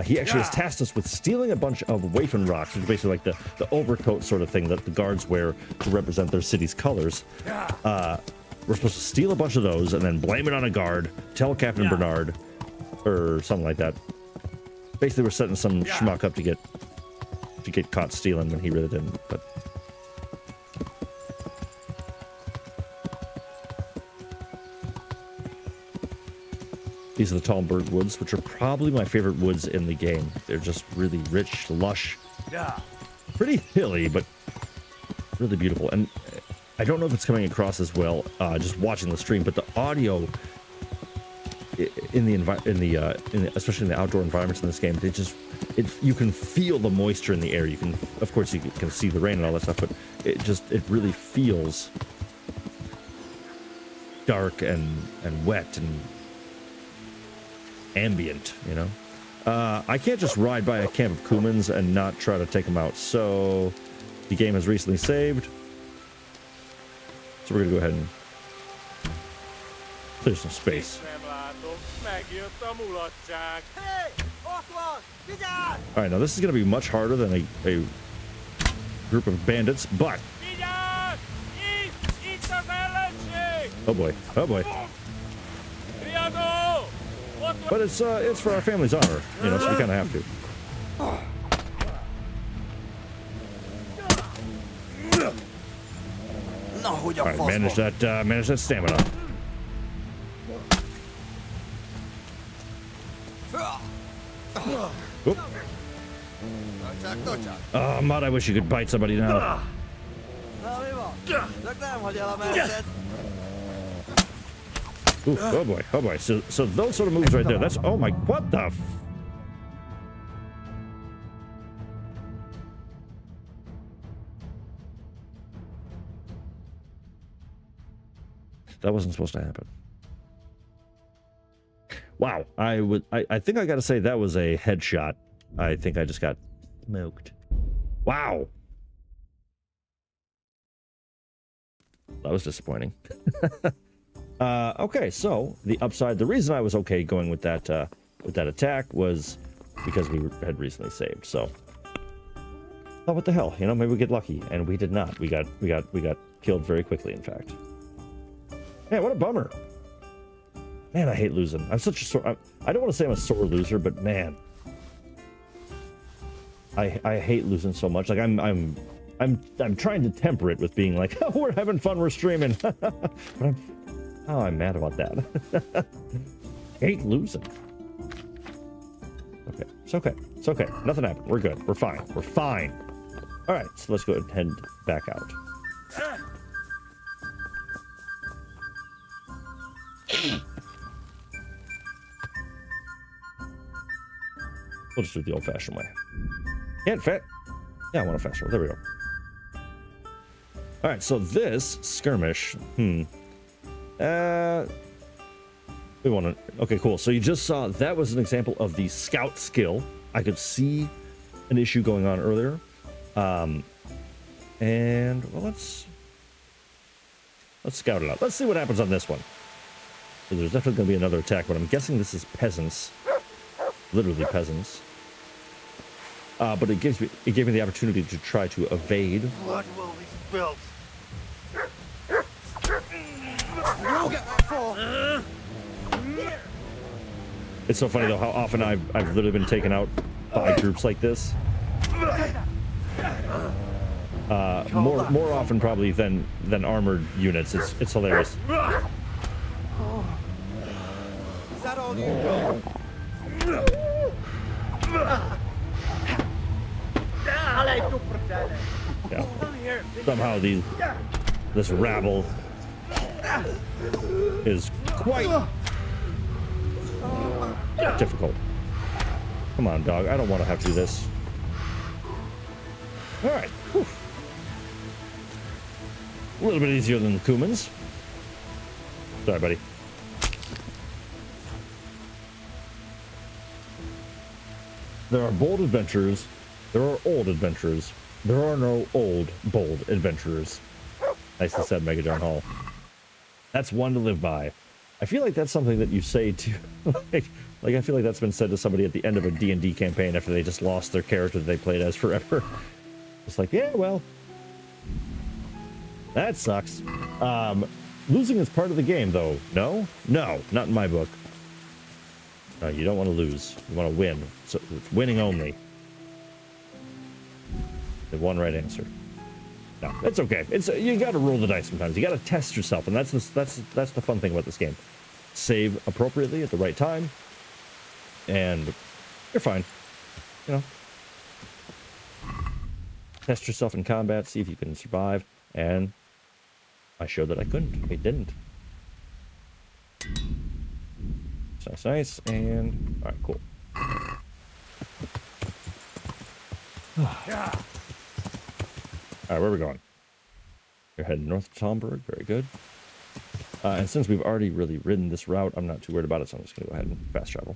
He actually has tasked us with stealing a bunch of Wafen rocks, which is basically like the overcoat sort of thing that the guards wear to represent their city's colors. We're supposed to steal a bunch of those and then blame it on a guard, tell Captain Bernard, or something like that. Basically, we're setting some schmuck up to get caught stealing when he really didn't. But these are the Talmberg woods, which are probably my favorite woods in the game. They're just really rich, lush, pretty hilly, but really beautiful. And I don't know if it's coming across as well just watching the stream, but the audio especially in the outdoor environments in this game, you can feel the moisture in the air. You can, of course, you can see the rain and all that stuff, but it really feels dark and wet and ambient, you know. I can't just ride by a camp of Kumans and not try to take them out. So the game has recently saved, so we're gonna go ahead and clear some space. All right, now this is going to be much harder than a group of bandits, but oh boy, but it's for our family's honor, you know, so we kind of have to. All right, manage that stamina. Oop. Oh, Mud, I wish you could bite somebody now. Ooh, oh boy. So those sort of moves right there. That's, oh my, what the f... That wasn't supposed to happen. Wow, I think I gotta say that was a headshot. I think I just got smoked. Wow. That was disappointing. Okay, so the upside, the reason I was okay going with that attack was because we had recently saved. So, oh, what the hell? You know, maybe we get lucky, and we did not. We got killed very quickly. In fact, man, what a bummer. Man, I hate losing. I'm such a sore. I don't want to say I'm a sore loser, but man, I hate losing so much. Like I'm trying to temper it with being like, oh, we're having fun, we're streaming. But I'm mad about that. Hate losing. Okay, it's okay. It's okay. Nothing happened. We're good. We're fine. We're fine. All right, so let's go ahead and head back out. We'll just do it the old-fashioned way. Can't fit. Yeah, I want a faster one. There we go. All right, so this skirmish. We want to. Okay, cool. So you just saw that was an example of the scout skill. I could see an issue going on earlier. And well, let's scout it out. Let's see what happens on this one. So there's definitely going to be another attack, but I'm guessing this is peasants. Literally peasants. But it gave me the opportunity to try to evade. Blood will be spilled. It's so funny though how often I've literally been taken out by groups like this. More often probably than armored units. It's hilarious. Is that all you do? Yeah. Somehow this rabble is quite difficult. Come on, dog. I don't want to have to do this. All right. Whew. A little bit easier than the Kumans. Sorry, buddy. There are bold adventurers. There are old adventurers. There are no old, bold adventurers. Nicely said, Mega John Hall. That's one to live by. I feel like that's something that you say to... like I feel like that's been said to somebody at the end of a D&D campaign after they just lost their character that they played as forever. It's like, yeah, well... That sucks. Losing is part of the game, though. No? No, not in my book. No, you don't want to lose. You want to win. So it's winning only. The one right answer. No, it's okay. It's you got to roll the dice sometimes. You got to test yourself, and that's the fun thing about this game. Save appropriately at the right time, and you're fine. You know, test yourself in combat, see if you can survive, and I showed that I couldn't. I didn't. So nice, and all right, cool. All right, where are we going? You're heading north to Talmberg. Very good. And since we've already really ridden this route, I'm not too worried about it, so I'm just going to go ahead and fast travel.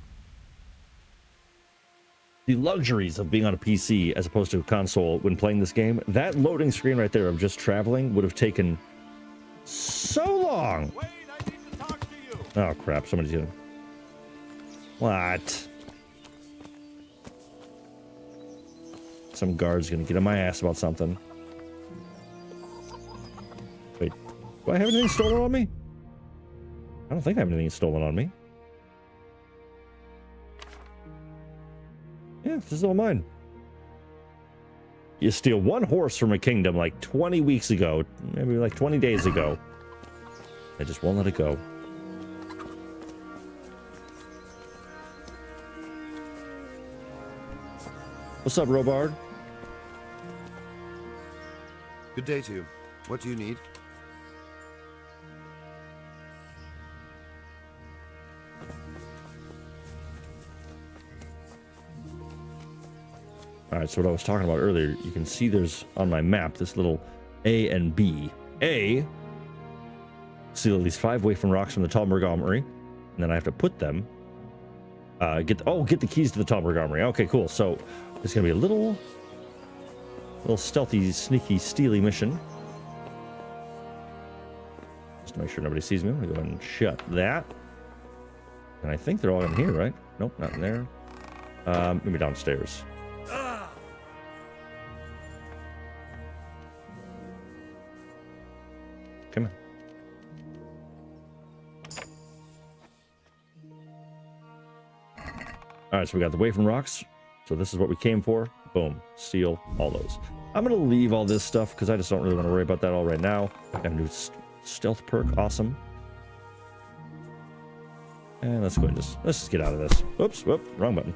The luxuries of being on a PC as opposed to a console when playing this game, that loading screen right there of just traveling would have taken so long. Wait, I need to talk to you. Oh, crap. Somebody's gonna... What? Some guard's gonna get on my ass about something. Wait, do I have anything stolen on me? I don't think I have anything stolen on me. Yeah, this is all mine. You steal one horse from a kingdom like 20 weeks ago, maybe like 20 days ago. I just won't let it go. What's up, Robard? Good day to you. What do you need? All right, so what I was talking about earlier, you can see there's on my map this little A and B. A, steal at least 5 wafer rocks from the Talmberg Armory, and then I have to put them. Get the keys to the Talmberg Armory. Okay, cool. So it's gonna be a little stealthy, sneaky, steely mission. Just to make sure nobody sees me, I'm gonna go ahead and shut that. And I think they're all in here, right? Nope, not in there. Maybe downstairs. Come on. All right, so we got the Wafer Rocks. So this is what we came for. Boom. Steal all those. I'm going to leave all this stuff because I just don't really want to worry about that all right now. I got a new stealth perk. Awesome. And let's go and let's just get out of this. Oops, whoop, wrong button.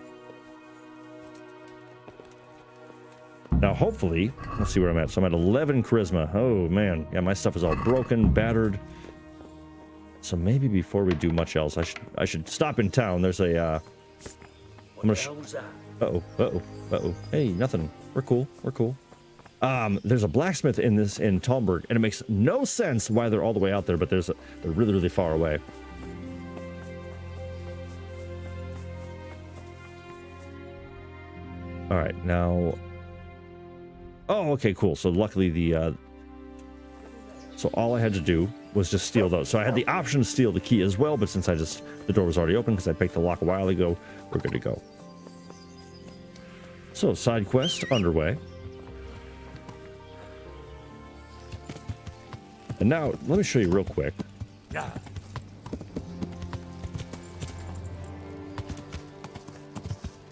Now, hopefully, let's see where I'm at. So I'm at 11 charisma. Oh, man. Yeah, my stuff is all broken, battered. So maybe before we do much else, I should stop in town. There's a, I'm gonna uh-oh. Hey, nothing. We're cool. There's a blacksmith in Talmberg, and it makes no sense why they're all the way out there, but they're really, really far away. All right, now... Oh, okay, cool. So luckily so all I had to do was just steal those. So I had the option to steal the key as well, but since the door was already open because I picked the lock a while ago, we're good to go. So side quest underway. And now let me show you real quick.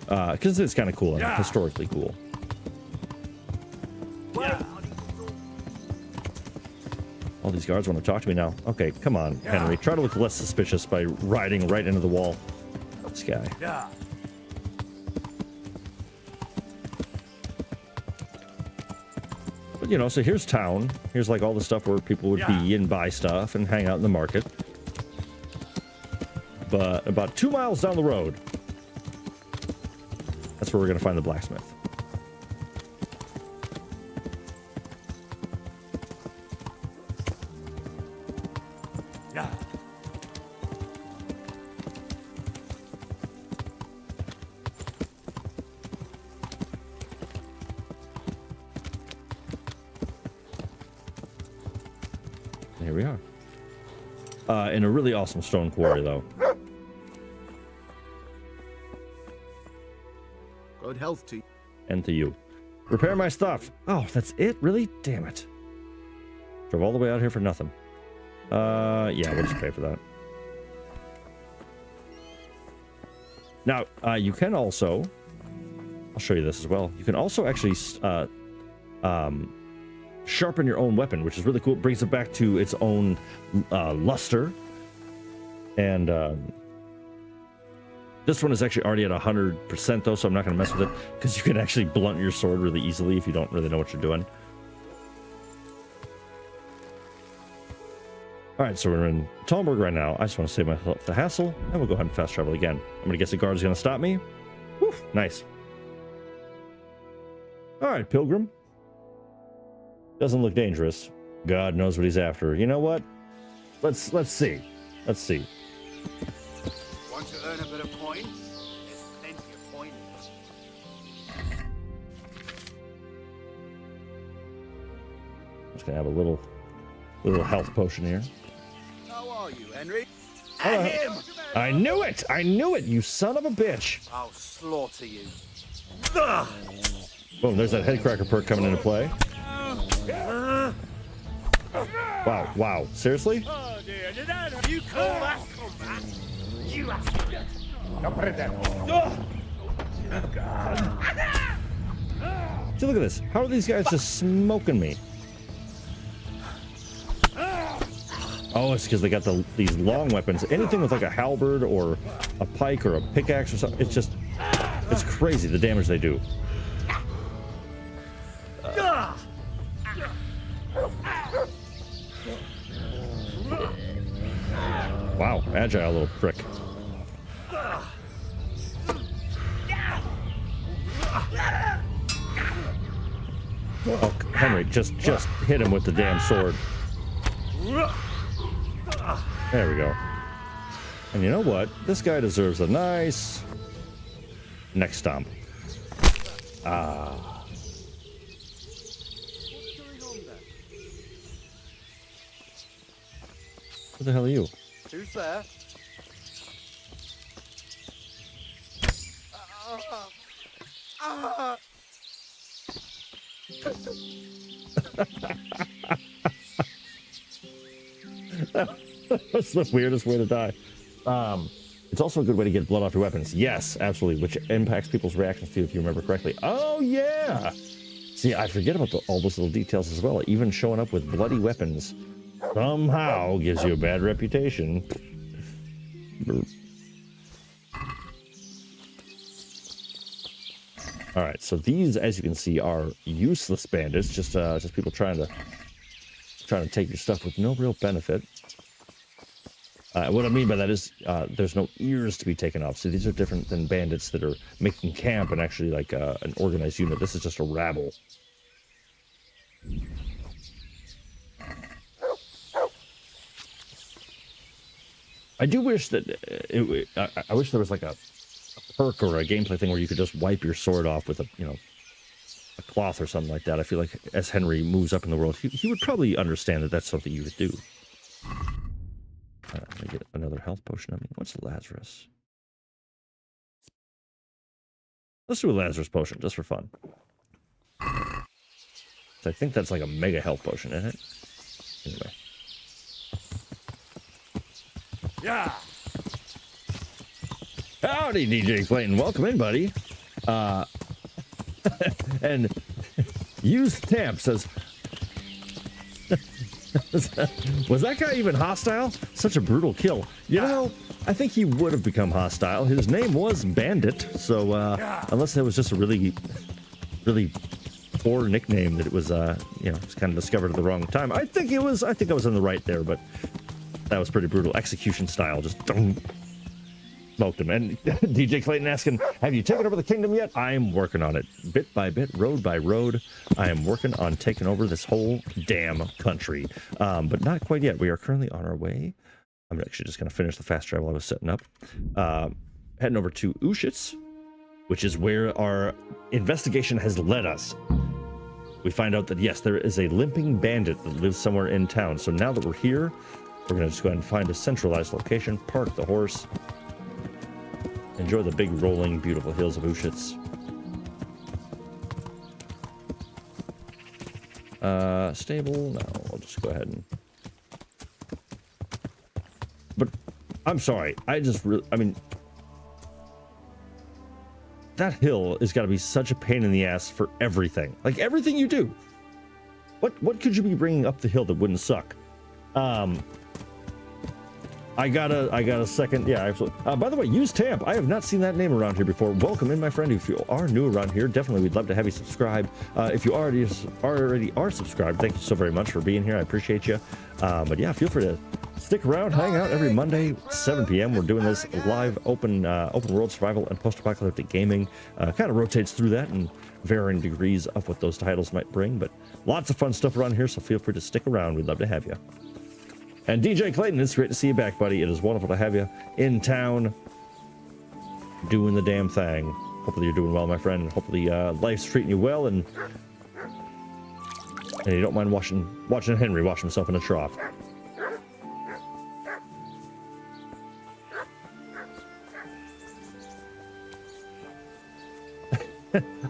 Because it's kind of cool and historically cool. All these guards want to talk to me now. Okay, come on, Henry. Try to look less suspicious by riding right into the wall. This guy. But, you know, so here's town. Here's, like, all the stuff where people would be and buy stuff and hang out in the market. but about 2 miles down the road, that's where we're gonna find the blacksmith. Yeah. Here we are. In a really awesome stone quarry, though. Good health to you. And to you. Repair my stuff. Oh, that's it? Really? Damn it. Drove all the way out here for nothing. Yeah, we'll just pay for that. Now, you can also... I'll show you this as well. You can also actually sharpen your own weapon, which is really cool. It brings it back to its own luster. And this one is actually already at 100% though, so I'm not going to mess with it, because you can actually blunt your sword really easily if you don't really know what you're doing. Alright, so we're in Talmberg right now. I just want to save myself the hassle, and we'll go ahead and fast travel again. I'm going to guess the guard's going to stop me. Whew, nice. Alright, Pilgrim. Doesn't look dangerous. God knows what he's after. You know what? Let's see. Let's see. Want to earn a bit of coin? There's plenty of coin. Just gonna have a little health potion here. How are you, Henry? Hello. At him! I knew it! I knew it, you son of a bitch! I'll slaughter you. Boom, there's that headcracker perk coming into play. Wow, wow. Seriously? Oh dear, you call that combat? You See, look at this. How are these guys just smoking me? Oh, it's because they got these long weapons. Anything with like a halberd or a pike or a pickaxe or something, it's crazy the damage they do. Wow, agile little prick. Oh, Henry, just hit him with the damn sword. There we go. And you know what? This guy deserves a nice neck stomp. Ah. What the hell are you? Who's there? That's the weirdest way to die. It's also a good way to get blood off your weapons. Yes, absolutely, which impacts people's reactions too, if you remember correctly. Oh, yeah! See, I forget about all those little details as well. Even showing up with bloody weapons somehow gives you a bad reputation. All right, so these, as you can see, are useless bandits. Just people trying to take your stuff with no real benefit. What I mean by that is there's no ears to be taken off. So these are different than bandits that are making camp and actually like an organized unit. This is just a rabble. I do wish that I wish there was like a perk or a gameplay thing where you could just wipe your sword off with a cloth or something like that. I feel like as Henry moves up in the world, he would probably understand that that's something you would do. Let me get another health potion. I mean, what's Lazarus? Let's do a Lazarus potion just for fun. So I think that's like a mega health potion, isn't it? Anyway. Yeah. Howdy, DJ Clayton. Welcome in, buddy. And Used Tamp says, was that guy even hostile? Such a brutal kill. You know, I think he would have become hostile. His name was Bandit, so unless it was just a really, really poor nickname that it was, you know, it's kind of discovered at the wrong time. I think I was in the right there, but that was pretty brutal. Execution style, just don't. smoked him. And DJ Clayton asking, have you taken over the kingdom yet? I'm working on it. Bit by bit, road by road. I am working on taking over this whole damn country. But not quite yet. We are currently on our way. I'm actually just going to finish the fast travel I was setting up. Heading over to Ushitz, which is where our investigation has led us. We find out that, yes, there is a limping bandit that lives somewhere in town. So now that we're here, we're going to just go ahead and find a centralized location, park the horse, enjoy the big, rolling, beautiful hills of Ushitz. Stable? No, I'll just go ahead and... But, I'm sorry, I mean... That hill has got to be such a pain in the ass for everything. Like, everything you do. What could you be bringing up the hill that wouldn't suck? I got a second. Yeah, absolutely. By the way, use Tamp. I have not seen that name around here before. Welcome in, my friend. If you are new around here, definitely we'd love to have you subscribe. If you already are subscribed, thank you so very much for being here. I appreciate you. But yeah, feel free to stick around, hang out every Monday, 7 p.m. We're doing this live open world survival and post-apocalyptic gaming. Kind of rotates through that in varying degrees of what those titles might bring. But lots of fun stuff around here, so feel free to stick around. We'd love to have you. And DJ Clayton, it's great to see you back, buddy. It is wonderful to have you in town doing the damn thing. Hopefully you're doing well, my friend. Hopefully life's treating you well, and you don't mind watching Henry wash himself in a trough.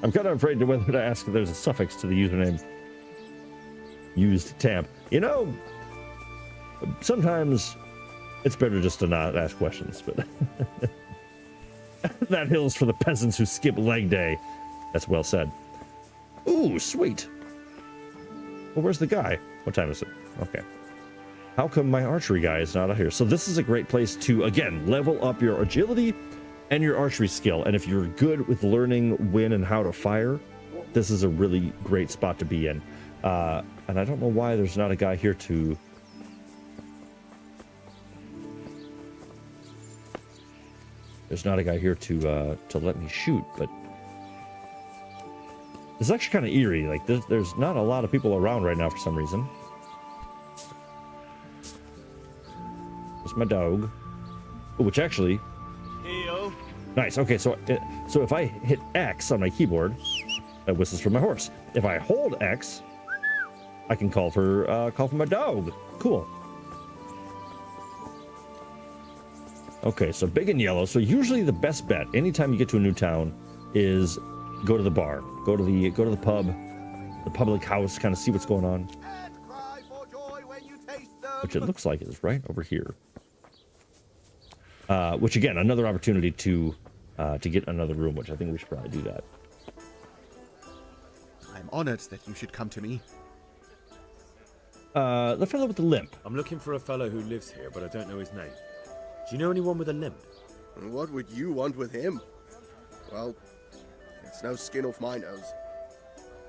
I'm kind of afraid to whether to ask if there's a suffix to the username. Used Tamp. You know, sometimes it's better just to not ask questions, but that hill's for the peasants who skip leg day. That's well said. Ooh, sweet. Well, where's the guy? What time is it? Okay. How come my archery guy is not out here? So this is a great place to, again, level up your agility and your archery skill. And if you're good with learning when and how to fire, this is a really great spot to be in. And I don't know why there's not a guy here to... There's not a guy here to let me shoot, but... It's actually kind of eerie. Like, there's not a lot of people around right now for some reason. There's my dog. Which actually... Hey-o. Nice. Okay, so if I hit X on my keyboard, that whistles for my horse. If I hold X, I can call for my dog. Cool. Okay, so big and yellow. So usually the best bet anytime you get to a new town is go to the bar, go to the pub, the public house, kind of see what's going on. Which it looks like is right over here. Which again, another opportunity to get another room, which I think we should probably do that. I'm honored that you should come to me. The fellow with the limp. I'm looking for a fellow who lives here, but I don't know his name. Do you know anyone with a limp? What would you want with him? Well, it's no skin off my nose.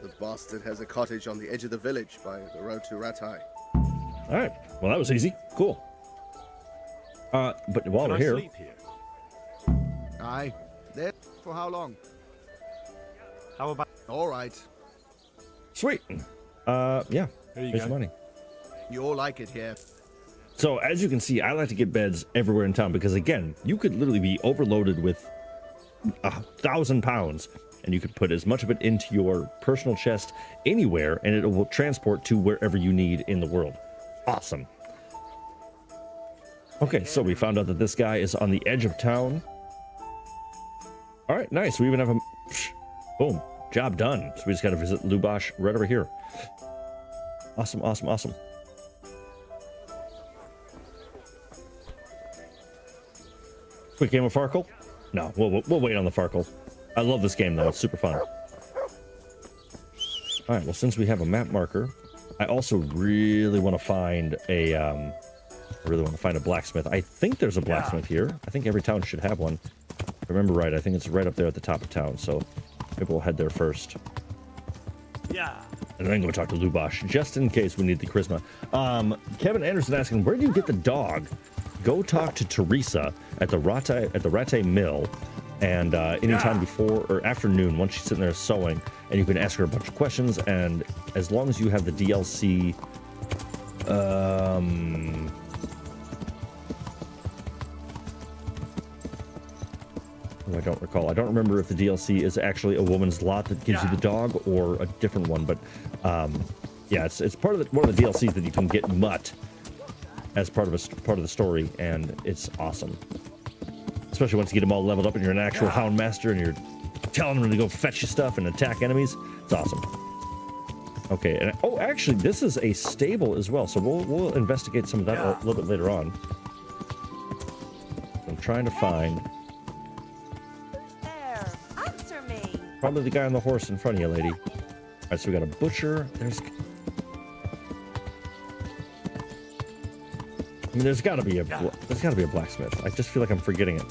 The bastard has a cottage on the edge of the village by the road to Ratai. All right. Well, that was easy. Cool. But while we're here... Sleep here? Aye. There. For how long? How about... All right. Sweet. Yeah. Here you Here's go. the money. You all like it here. So as you can see, I like to get beds everywhere in town because, again, you could literally be overloaded with 1,000 pounds, and you could put as much of it into your personal chest anywhere, and it will transport to wherever you need in the world. Awesome. Okay, so we found out that this guy is on the edge of town. All right, nice. We even have a... Boom. Job done. So we just got to visit Lubosh right over here. Awesome, awesome, awesome. Quick game of Farkle? No, we'll wait on the Farkle. I love this game, though. It's super fun. All right, well, since we have a map marker, I also really want to find a... I really want to find a blacksmith. I think there's a blacksmith here. I think every town should have one. If I remember right, I think it's right up there at the top of town, so maybe we'll head there first. Yeah. And then go talk to Lubosh, just in case we need the charisma. Kevin Anderson asking, where do you get the dog? go talk to Teresa at the Rate Mill, and anytime before or after noon, once she's sitting there sewing, and you can ask her a bunch of questions. And as long as you have the DLC, I don't recall. I don't remember if the DLC is actually a woman's lot that gives you the dog or a different one, but yeah, it's part of one of the DLCs that you can get Mutt as part of the story, and it's awesome. Especially once you get them all leveled up and you're an actual Hound Master and you're telling them to go fetch you stuff and attack enemies. It's awesome. Okay, and oh, actually, this is a stable as well, so we'll investigate some of that a little bit later on. I'm trying to find. Answer me. Probably the guy on the horse in front of you, lady. All right, so we got a butcher. There's got to be a blacksmith. I just feel like I'm forgetting it.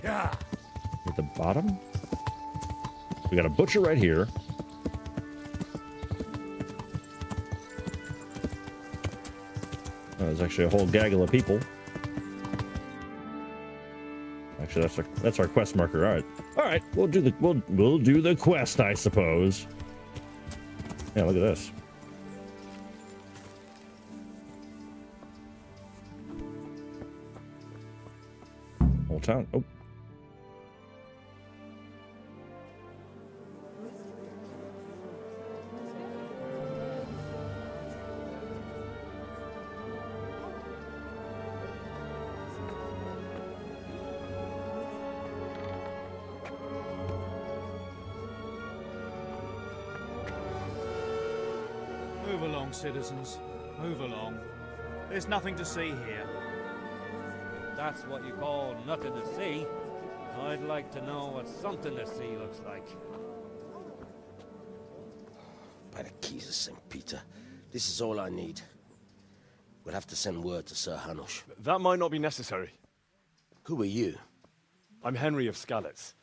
At the bottom, we got a butcher right here. Oh, there's actually a whole gaggle of people. Actually, that's our quest marker. All right. We'll do the quest, I suppose. Yeah, look at this. Whole town. Oh. Move along, citizens. Move along. There's nothing to see here. That's what you call nothing to see. I'd like to know what something to see looks like. By the keys of St. Peter, this is all I need. We'll have to send word to Sir Hanush. That might not be necessary. Who are you? I'm Henry of Skalitz,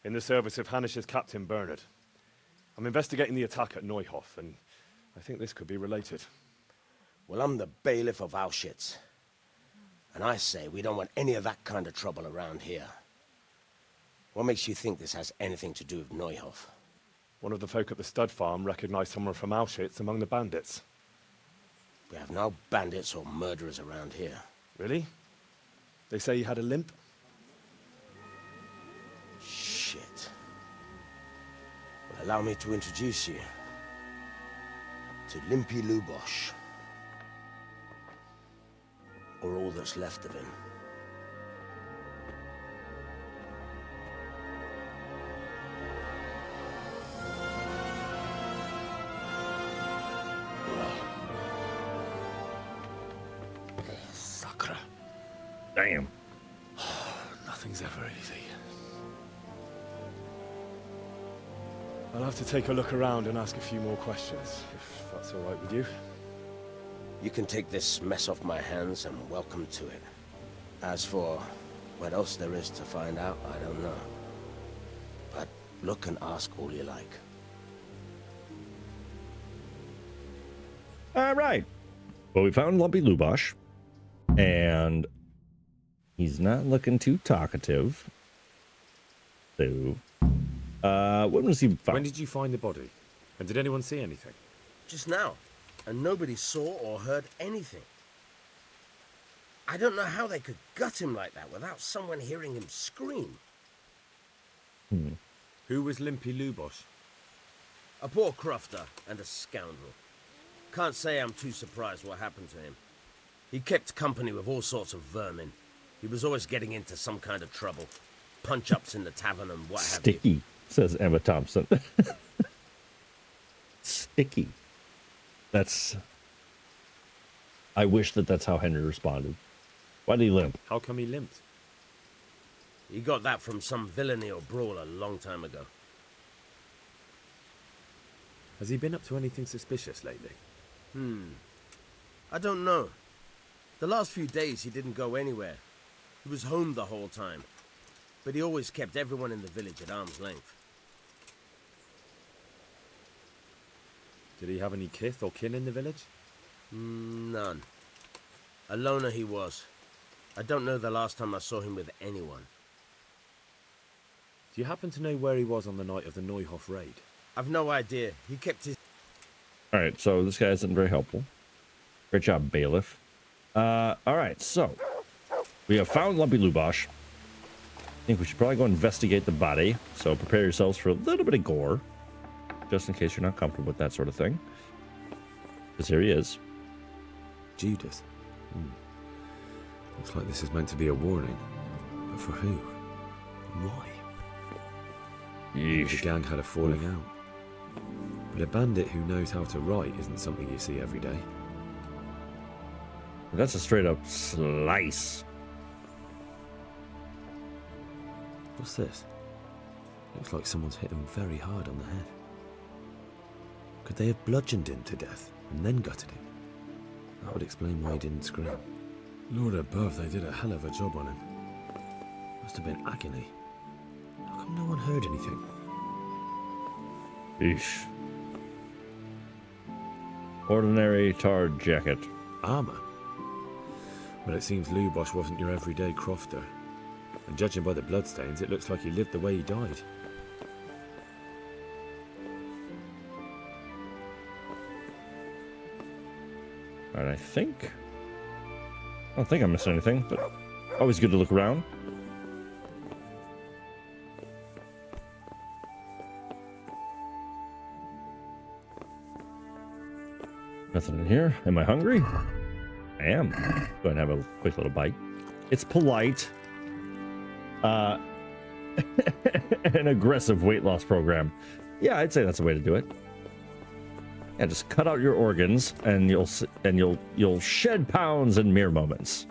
in the service of Hanush's Captain Bernard. I'm investigating the attack at Neuhoff, and I think this could be related. Well, I'm the bailiff of Auschwitz. And I say we don't want any of that kind of trouble around here. What makes you think this has anything to do with Neuhoff? One of the folk at the stud farm recognized someone from Auschwitz among the bandits. We have no bandits or murderers around here. Really? They say he had a limp? Shit. Well, allow me to introduce you to Limpy Lubosh. Or all that's left of him. Sakra. Damn. Nothing's ever easy. I'll have to take a look around and ask a few more questions, if that's all right with you. You can take this mess off my hands and welcome to it. As for what else there is to find out, I don't know. But look and ask all you like. All right. Well, we found Lumpy Lubosh, and he's not looking too talkative. So, when was he found? When did you find the body? And did anyone see anything? Just now. And nobody saw or heard anything. I don't know how they could gut him like that without someone hearing him scream. Who was Limpy Lubosh? A poor crofter and a scoundrel. Can't say I'm too surprised what happened to him. He kept company with all sorts of vermin. He was always getting into some kind of trouble. Punch-ups in the tavern and what have you. Sticky, says Emma Thompson. Sticky. I wish that's how Henry responded. Why did he limp? How come he limped? He got that from some villainy or brawl a long time ago. Has he been up to anything suspicious lately? I don't know. The last few days he didn't go anywhere. He was home the whole time. But he always kept everyone in the village at arm's length. Did he have any kith or kin in the village? None. A loner he was. I don't know the last time I saw him with anyone. Do you happen to know where he was on the night of the Neuhoff raid? I've no idea. He kept his... All right, so this guy isn't very helpful. Great job, bailiff. All right, so we have found Lumpy Lubosh. I think we should probably go investigate the body. So prepare yourselves for a little bit of gore, just in case you're not comfortable with that sort of thing. Because here he is. Judas. Looks like this is meant to be a warning. But for who? And why? Maybe the gang had a falling out. But a bandit who knows how to write isn't something you see every day. That's a straight up slice. What's this? Looks like someone's hit him very hard on the head. Could they have bludgeoned him to death and then gutted him? That would explain why he didn't scream. Lord above, they did a hell of a job on him. Must have been agony. How come no one heard anything? Eesh. Ordinary tarred jacket. Armor? Well, it seems Lubosh wasn't your everyday crofter. And judging by the bloodstains, it looks like he lived the way he died. Alright, I don't think I'm missing anything, but always good to look around. Nothing in here. Am I hungry? I am. Go ahead and have a quick little bite. It's polite. An aggressive weight loss program. Yeah, I'd say that's the way to do it. Yeah, just cut out your organs, and you'll shed pounds in mere moments.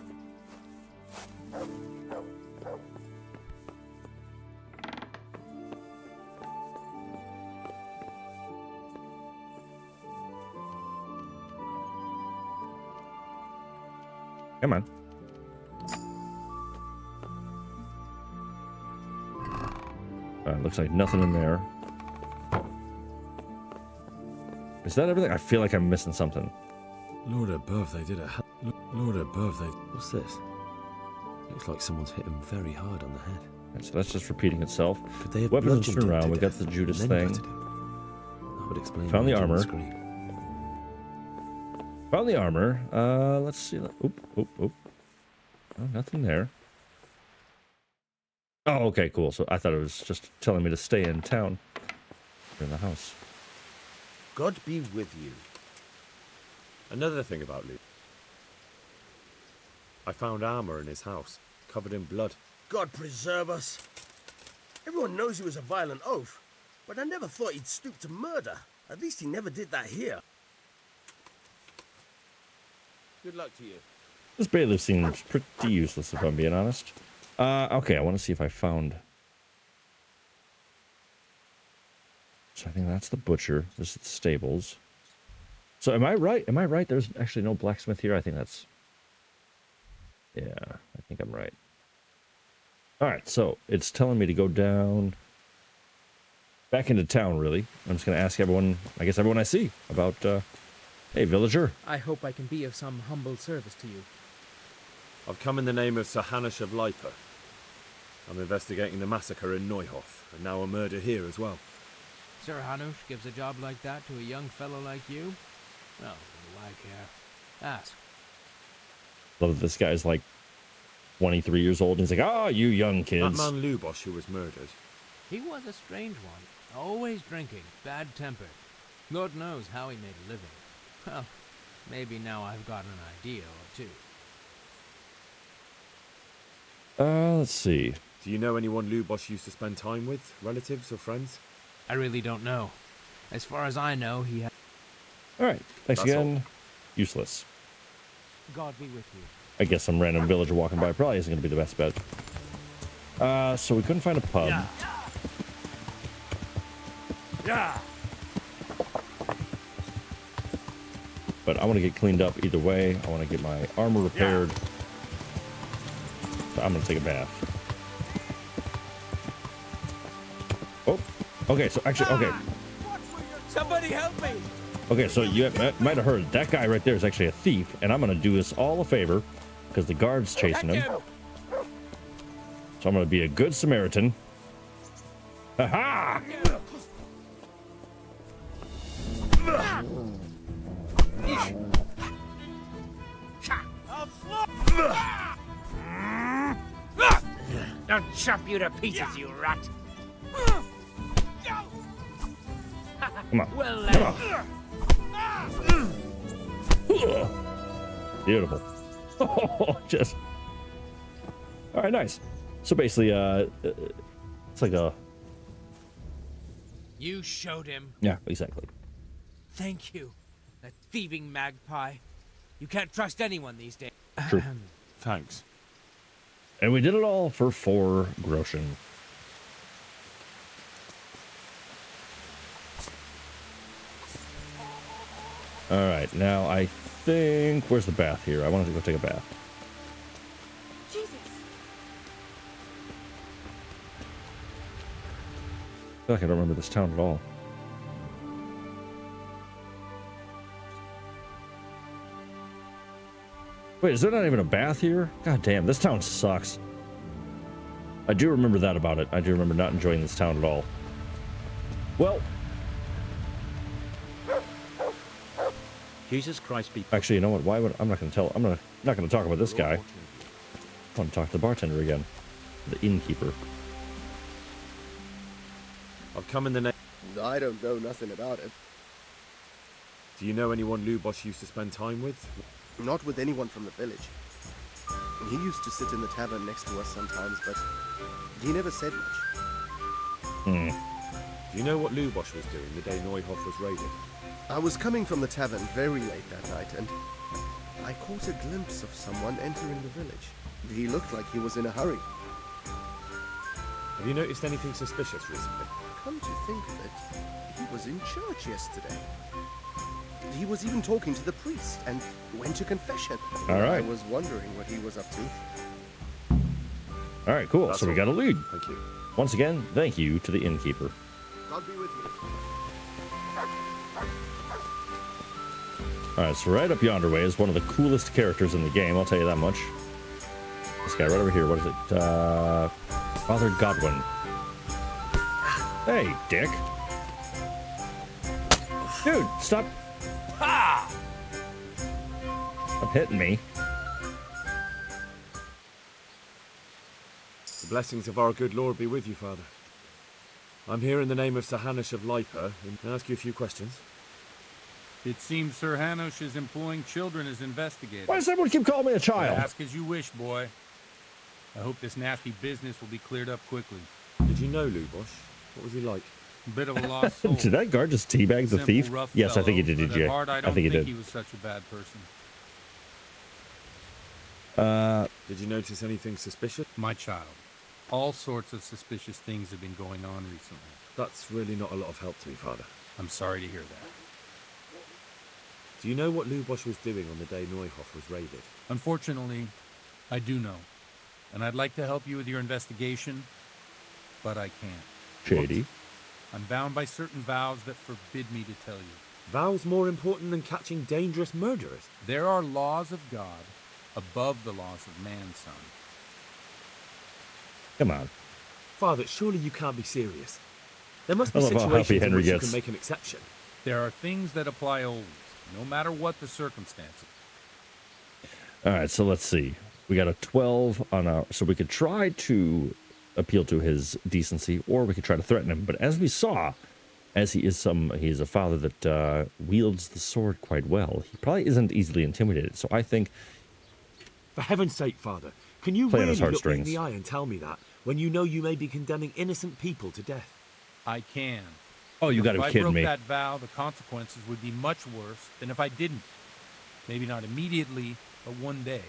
Come on. Looks like nothing in there. Is that everything? I feel like I'm missing something. Lord above, they did a... Lord above, they... What's this? Looks like someone's hit him very hard on the head. Right, so that's just repeating itself. Could they have Weapons bludgeoned turn him around. to We got death the Judas and then thing. gutted him? That would explain Found why the he didn't armor. scream. Found the armor. Let's see. Oop. Oh, nothing there. Oh, okay, cool. So I thought it was just telling me to stay in town. Or in the house. God be with you. Another thing about Luke. I found armor in his house, covered in blood. God preserve us. Everyone knows he was a violent oaf, but I never thought he'd stoop to murder. At least he never did that here. Good luck to you. This bailiff seems pretty useless, if I'm being honest. Okay, I want to see if I found... So I think that's the butcher. This is the stables. So am I right? Am I right? There's actually no blacksmith here. I think that's... Yeah, I think I'm right. All right, so it's telling me to go down... back into town, really. I'm just going to ask everyone, I guess everyone I see, about... Hey, villager. I hope I can be of some humble service to you. I've come in the name of Sir Hanush of Lipa. I'm investigating the massacre in Neuhoff, and now a murder here as well. Sir Hanush gives a job like that to a young fellow like you? Well, why care? Ask. Love that this guy's like 23 years old, and he's like, "Ah, you young kids." That man Lubosh who was murdered. He was a strange one. Always drinking, bad-tempered. Lord knows how he made a living. Well, maybe now I've got an idea or two. Let's see. Do you know anyone Lubosh used to spend time with? Relatives or friends? I really don't know. As far as I know, he had... Alright, thanks That's again. all. God Useless. be with you. I guess some random villager walking by probably isn't going to be the best bet. So we couldn't find a pub. Yeah. But I want to get cleaned up either way. I want to get my armor repaired. So I'm going to take a bath. Oh, okay. So actually, okay. Somebody help me! Okay, so you might have heard that guy right there is actually a thief, and I'm gonna do us all a favor because the guard's chasing him. So I'm gonna be a good Samaritan. Ha-ha! I'll chop you to pieces, you rat. Come on. Well, Come on. Beautiful. Just. All right, nice. So basically, it's like a. You showed him. Yeah, exactly. Thank you. That thieving magpie. You can't trust anyone these days. True. Thanks. And we did it all for 4 groschen. All right, now I think where's the bath here? I wanted to go take a bath. Jesus. I feel like I don't remember this town at all. Wait, is there not even a bath here? God damn, this town sucks. I do remember that about it. I do remember not enjoying this town at all. Well, Jesus Christ be. actually, you know what? Why would I'm not going to tell? I'm not going to talk about this guy. I want to talk to the bartender again, the innkeeper. I've come in the name. I don't know nothing about it. Do you know anyone Lubosh used to spend time with? Not with anyone from the village. He used to sit in the tavern next to us sometimes, but he never said much. Hmm. Do you know what Lubosh was doing the day Neuhoff was raided? I was coming from the tavern very late that night, and I caught a glimpse of someone entering the village. He looked like he was in a hurry. Have you noticed anything suspicious recently? Come to think of it, he was in church yesterday. He was even talking to the priest and went to confession. All right. I was wondering what he was up to. All right, cool. That's so we all. got a lead. Thank you. Once again, thank you to the innkeeper. God be with you. All right, so right up yonder way is one of the coolest characters in the game. I'll tell you that much. This guy right over here. What is it? Father Godwin. Hey, dick. Dude, stop. Stop hitting me. The blessings of our good Lord be with you, Father. I'm here in the name of Sir Hanush of Lipa, and can I ask you a few questions? It seems Sir Hanush is employing children as investigators. Why does everyone keep calling me a child? Ask as you wish, boy. I hope this nasty business will be cleared up quickly. Did you know Lubosh? What was he like? A bit of a lost soul. Did that guard just teabag the Simple, thief? rough Yes, I think he did, fellow, but DJ. at heart, I I don't think he did. he was such a bad person. Did you notice anything suspicious? My child. All sorts of suspicious things have been going on recently. That's really not a lot of help to me, Father. I'm sorry to hear that. Do you know what Lubosh was doing on the day Neuhoff was raided? Unfortunately, I do know. And I'd like to help you with your investigation, but I can't. Shady. I'm bound by certain vows that forbid me to tell you. Vows more important than catching dangerous murderers? There are laws of God above the laws of man, son. Come on. Father, surely you can't be serious. There must be I love how happy situations in Henry which you gets. can make an exception. There are things that apply always, no matter what the circumstances. All right, so let's see. We got a 12 on our... So we could try to appeal to his decency, or we could try to threaten him. But as we saw, as he's a father that wields the sword quite well, he probably isn't easily intimidated. So I think... For heaven's sake, Father, can you Play on really his look me in heartstrings. the eye and tell me that, when you know you may be condemning innocent people to death? I can. Oh, you got to be If I kidding broke me. that vow, the consequences would be much worse than if I didn't. Maybe not immediately, but one day.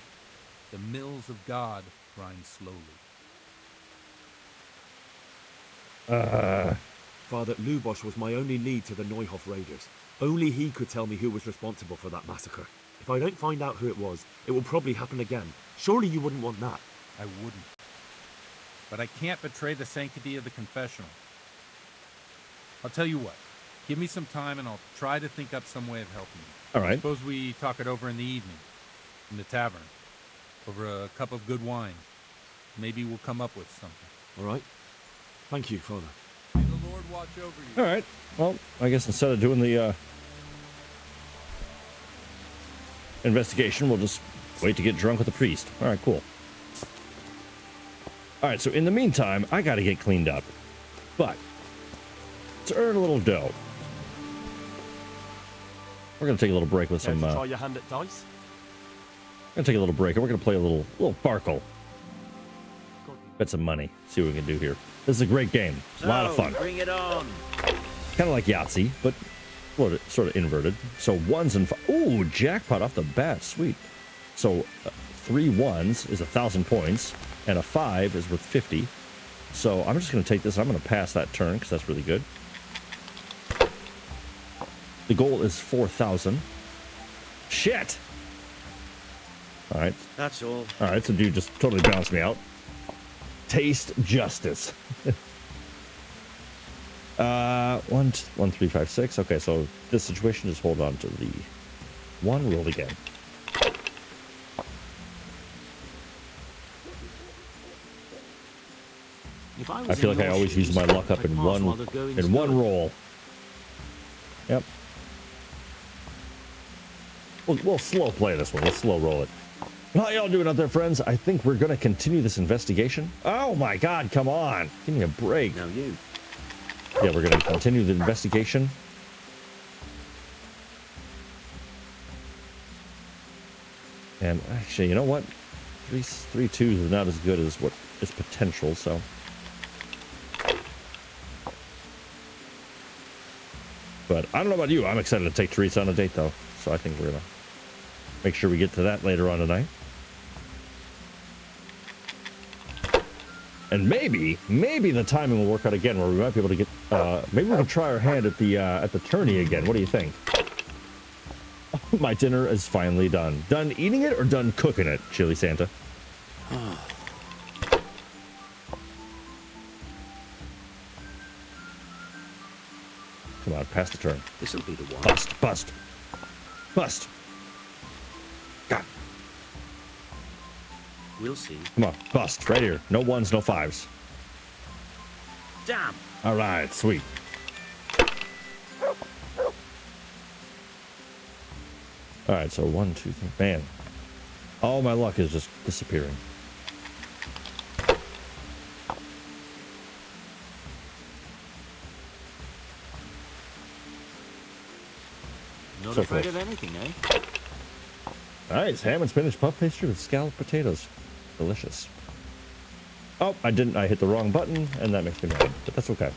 The mills of God grind slowly. Father, Lubosh was my only lead to the Neuhoff raiders. Only he could tell me who was responsible for that massacre. If I don't find out who it was, it will probably happen again. Surely you wouldn't want that. I wouldn't. But I can't betray the sanctity of the confessional. I'll tell you what. Give me some time and I'll try to think up some way of helping you. All right. Suppose we talk it over in the evening, in the tavern, over a cup of good wine. Maybe we'll come up with something. All right. Thank you, Father. May the Lord watch over you. All right. Well, I guess instead of doing the investigation, we'll just wait to get drunk with the priest. All right, cool. All right, so in the meantime, I got to get cleaned up. But to earn a little dough, we're going to take a little break with some... try your hand at dice? We're going to take a little break, and we're going to play a little Farkle. Bet some money. See what we can do here. This is a great game. It's a lot of fun. Bring it on. Kind of like Yahtzee, but sort of inverted. So 1s and 5. Ooh, jackpot off the bat. Sweet. So 3 1s is 1,000 points, and a 5 is worth 50. So I'm just going to take this. I'm going to pass that turn because that's really good. The goal is 4,000. Shit! All right. That's all. All right, so dude just totally bounced me out. Taste justice. 1, 3, 5, 6. Okay, so this situation, just hold on to the 1. Roll again. I feel like I always use my luck up in one roll. Yep. We'll slow play this one. Let's slow roll it. How y'all doing out there, friends? I think we're going to continue this investigation. Oh my god, come on. Give me a break. Now you. Yeah, we're going to continue the investigation. And actually, you know what? 3 2s is not as good as what is potential, so... But I don't know about you. I'm excited to take Teresa on a date, though. So I think we're going to make sure we get to that later on tonight. And maybe the timing will work out again, where we might be able to get... maybe we can try our hand at the tourney again. What do you think? My dinner is finally done. Done eating it or done cooking it, Chili Santa? Come on, pass the turn. This'll be the one. Bust. God. We'll see. Come on, bust right here. No 1s, no 5s. Damn. All right, sweet. All right, so 1, 2, 3. Man, all my luck is just disappearing. Not So afraid close. of anything, eh? Nice. Ham and spinach puff pastry with scalloped potatoes. Delicious. Oh, I hit the wrong button, and that makes me mad, but that's okay.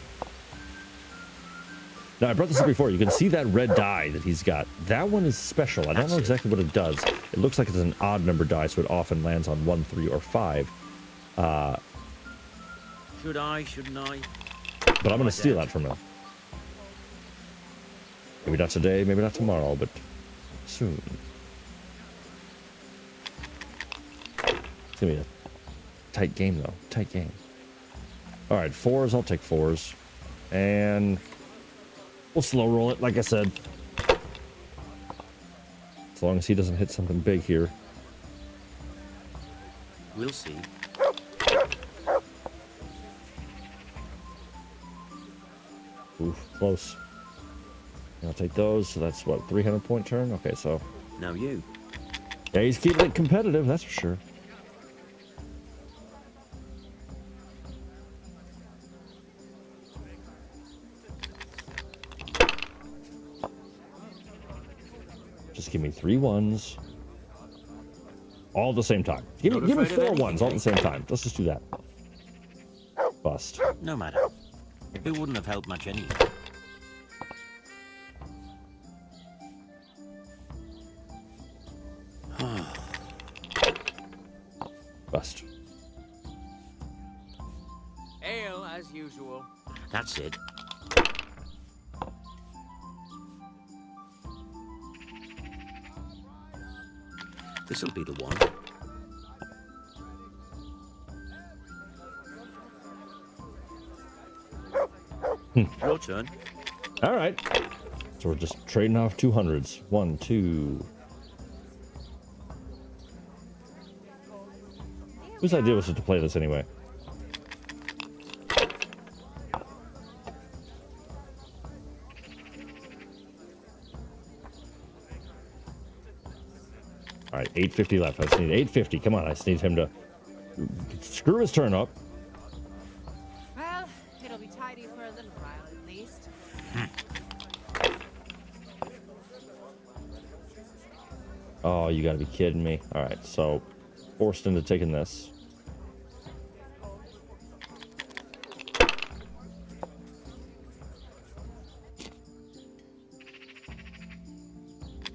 Now, I brought this up before. You can see that red die that he's got. That one is special. I don't know exactly what it does. It looks like it's an odd number die, so it often lands on 1, 3, or 5. Shouldn't I? But I'm going to steal that from him. Maybe not today, maybe not tomorrow, but soon. It's going to be a tight game, though. Tight game. All right, 4s. I'll take 4s. And we'll slow roll it, like I said. As long as he doesn't hit something big here. We'll see. Oof, close. I'll take those. So that's what, 300-point turn? Okay, so. Now you. Yeah, he's keeping it competitive, that's for sure. Just give me 3 1s. All at the same time. Give me 4 1s all at the same time. Let's just do that. Bust. No matter. It wouldn't have helped much anyway. Bust. Ale as usual. That's it. This'll be the one. Your turn. All right. So we're just trading off 200s. 1, 2. Whose idea was it to play this anyway? All right, 850 left. I just need 850. Come on, I just need him to screw his turn up. Well, it'll be tidy for a little while at least. Oh, you gotta be kidding me. All right, so forced into taking this.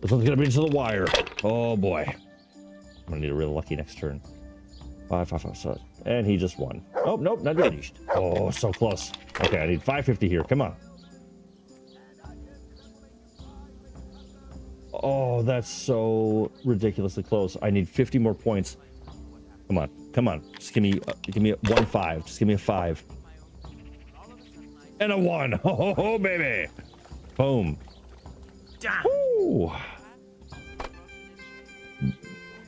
This one's gonna be to the wire. Oh boy. I'm gonna need a real lucky next turn. 5, 5, 5, 7. And he just won. Oh, nope, not finished. Oh, so close. Okay, I need 550 here. Come on. Oh, that's so ridiculously close. I need 50 more points. Come on, come on. Just give me a 1, 5. Just give me a 5. And a 1. Oh, baby. Boom. Woo.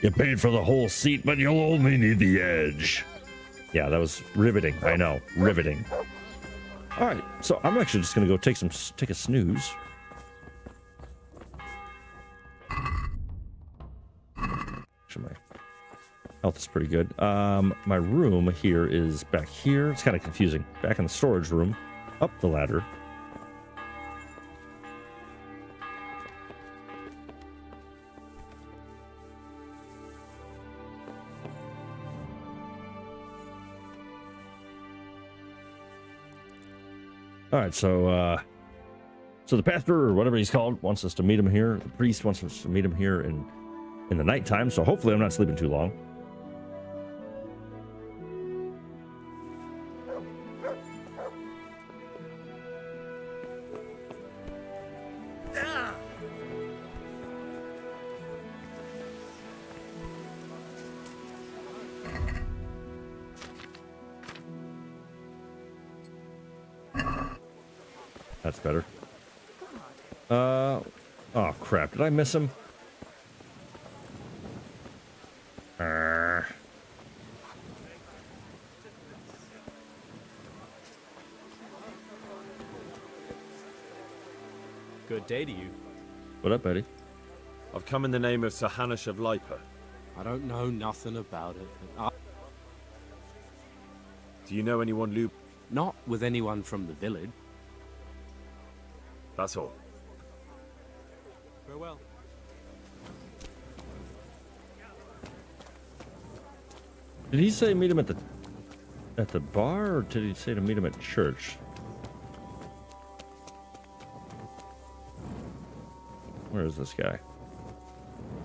You paid for the whole seat, but you'll only need the edge. Yeah, that was riveting. I know, riveting. All right, so I'm actually just gonna go take a snooze. Actually, my health is pretty good. My room here is back here. It's kind of confusing. Back in the storage room, up the ladder. All right, so the pastor or whatever he's called wants us to meet him here. The priest wants us to meet him here in the nighttime. So hopefully I'm not sleeping too long. That's better. Oh crap, did I miss him? Good day to you. What up, Eddie? I've come in the name of Sir Hanush of Lipa. I don't know nothing about it. Do you know anyone, Lou? Not with anyone from the village. That's all. Farewell. Did he say meet him at the bar, or did he say to meet him at church? Where is this guy?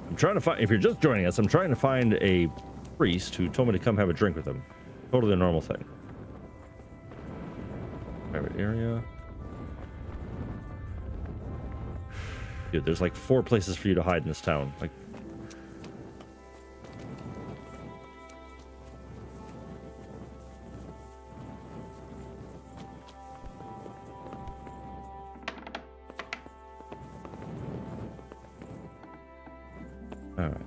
I'm trying to find, if you're just joining us, I'm trying to find a priest who told me to come have a drink with him. Totally a normal thing. Private area. Dude, there's like 4 places for you to hide in this town. Like, all right.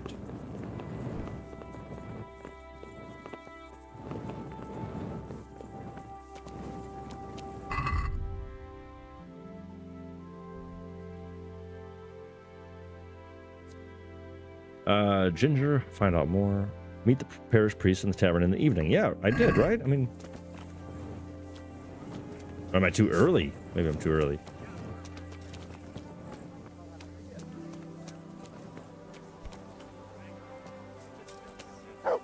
Ginger, find out more. Meet the parish priest in the tavern in the evening. Yeah, I did, right? I mean, or am I too early? Maybe I'm too early. I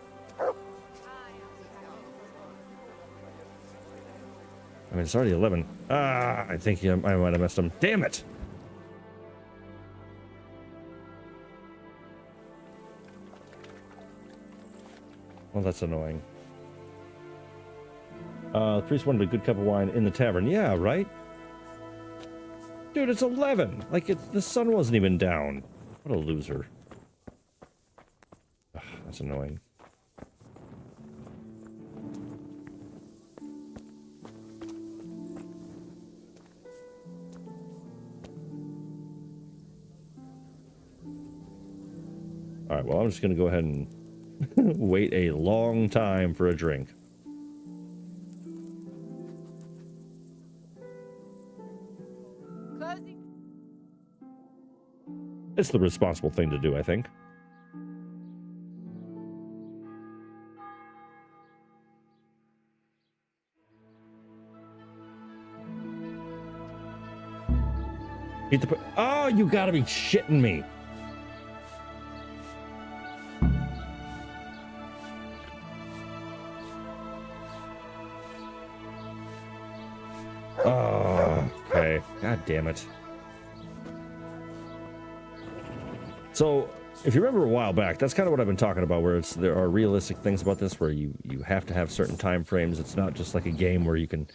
mean, it's already 11. Ah, I think I might have missed him. Damn it! Well, that's annoying. The priest wanted a good cup of wine in the tavern. Yeah, right? Dude, it's 11. Like, the sun wasn't even down. What a loser. Ugh, that's annoying. All right, well, I'm just going to go ahead and wait a long time for a drink. It's the responsible thing to do, I think. Oh, you gotta be shitting me. Oh, okay. God damn it. So, if you remember a while back, that's kind of what I've been talking about, where there are realistic things about this, where you have to have certain time frames. It's not just like a game where you can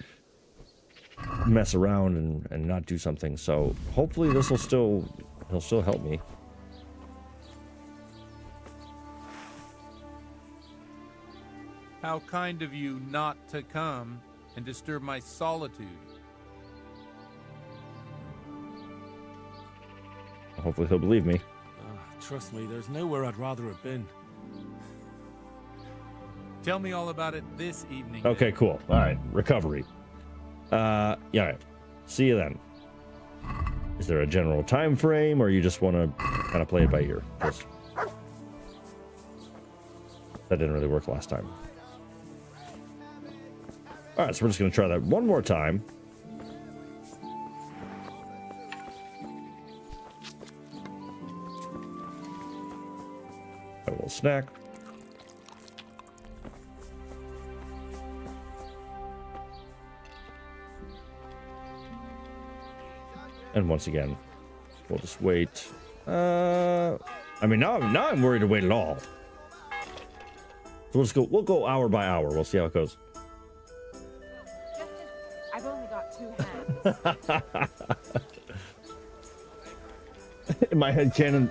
mess around and not do something. So hopefully this will still help me. How kind of you not to come and disturb my solitude. Hopefully he'll believe me. Trust me, there's nowhere I'd rather have been. Tell me all about it this evening. Okay, cool. All right, recovery. Yeah, all right. See you then. Is there a general time frame, or you just want to kind of play it by ear? Because that didn't really work last time. All right, so we're just going to try that one more time. A little snack. And once again, we'll just wait. I mean, now I'm worried to wait at all. So we'll go hour by hour. We'll see how it goes. I've only got 2 hands. In my headcanon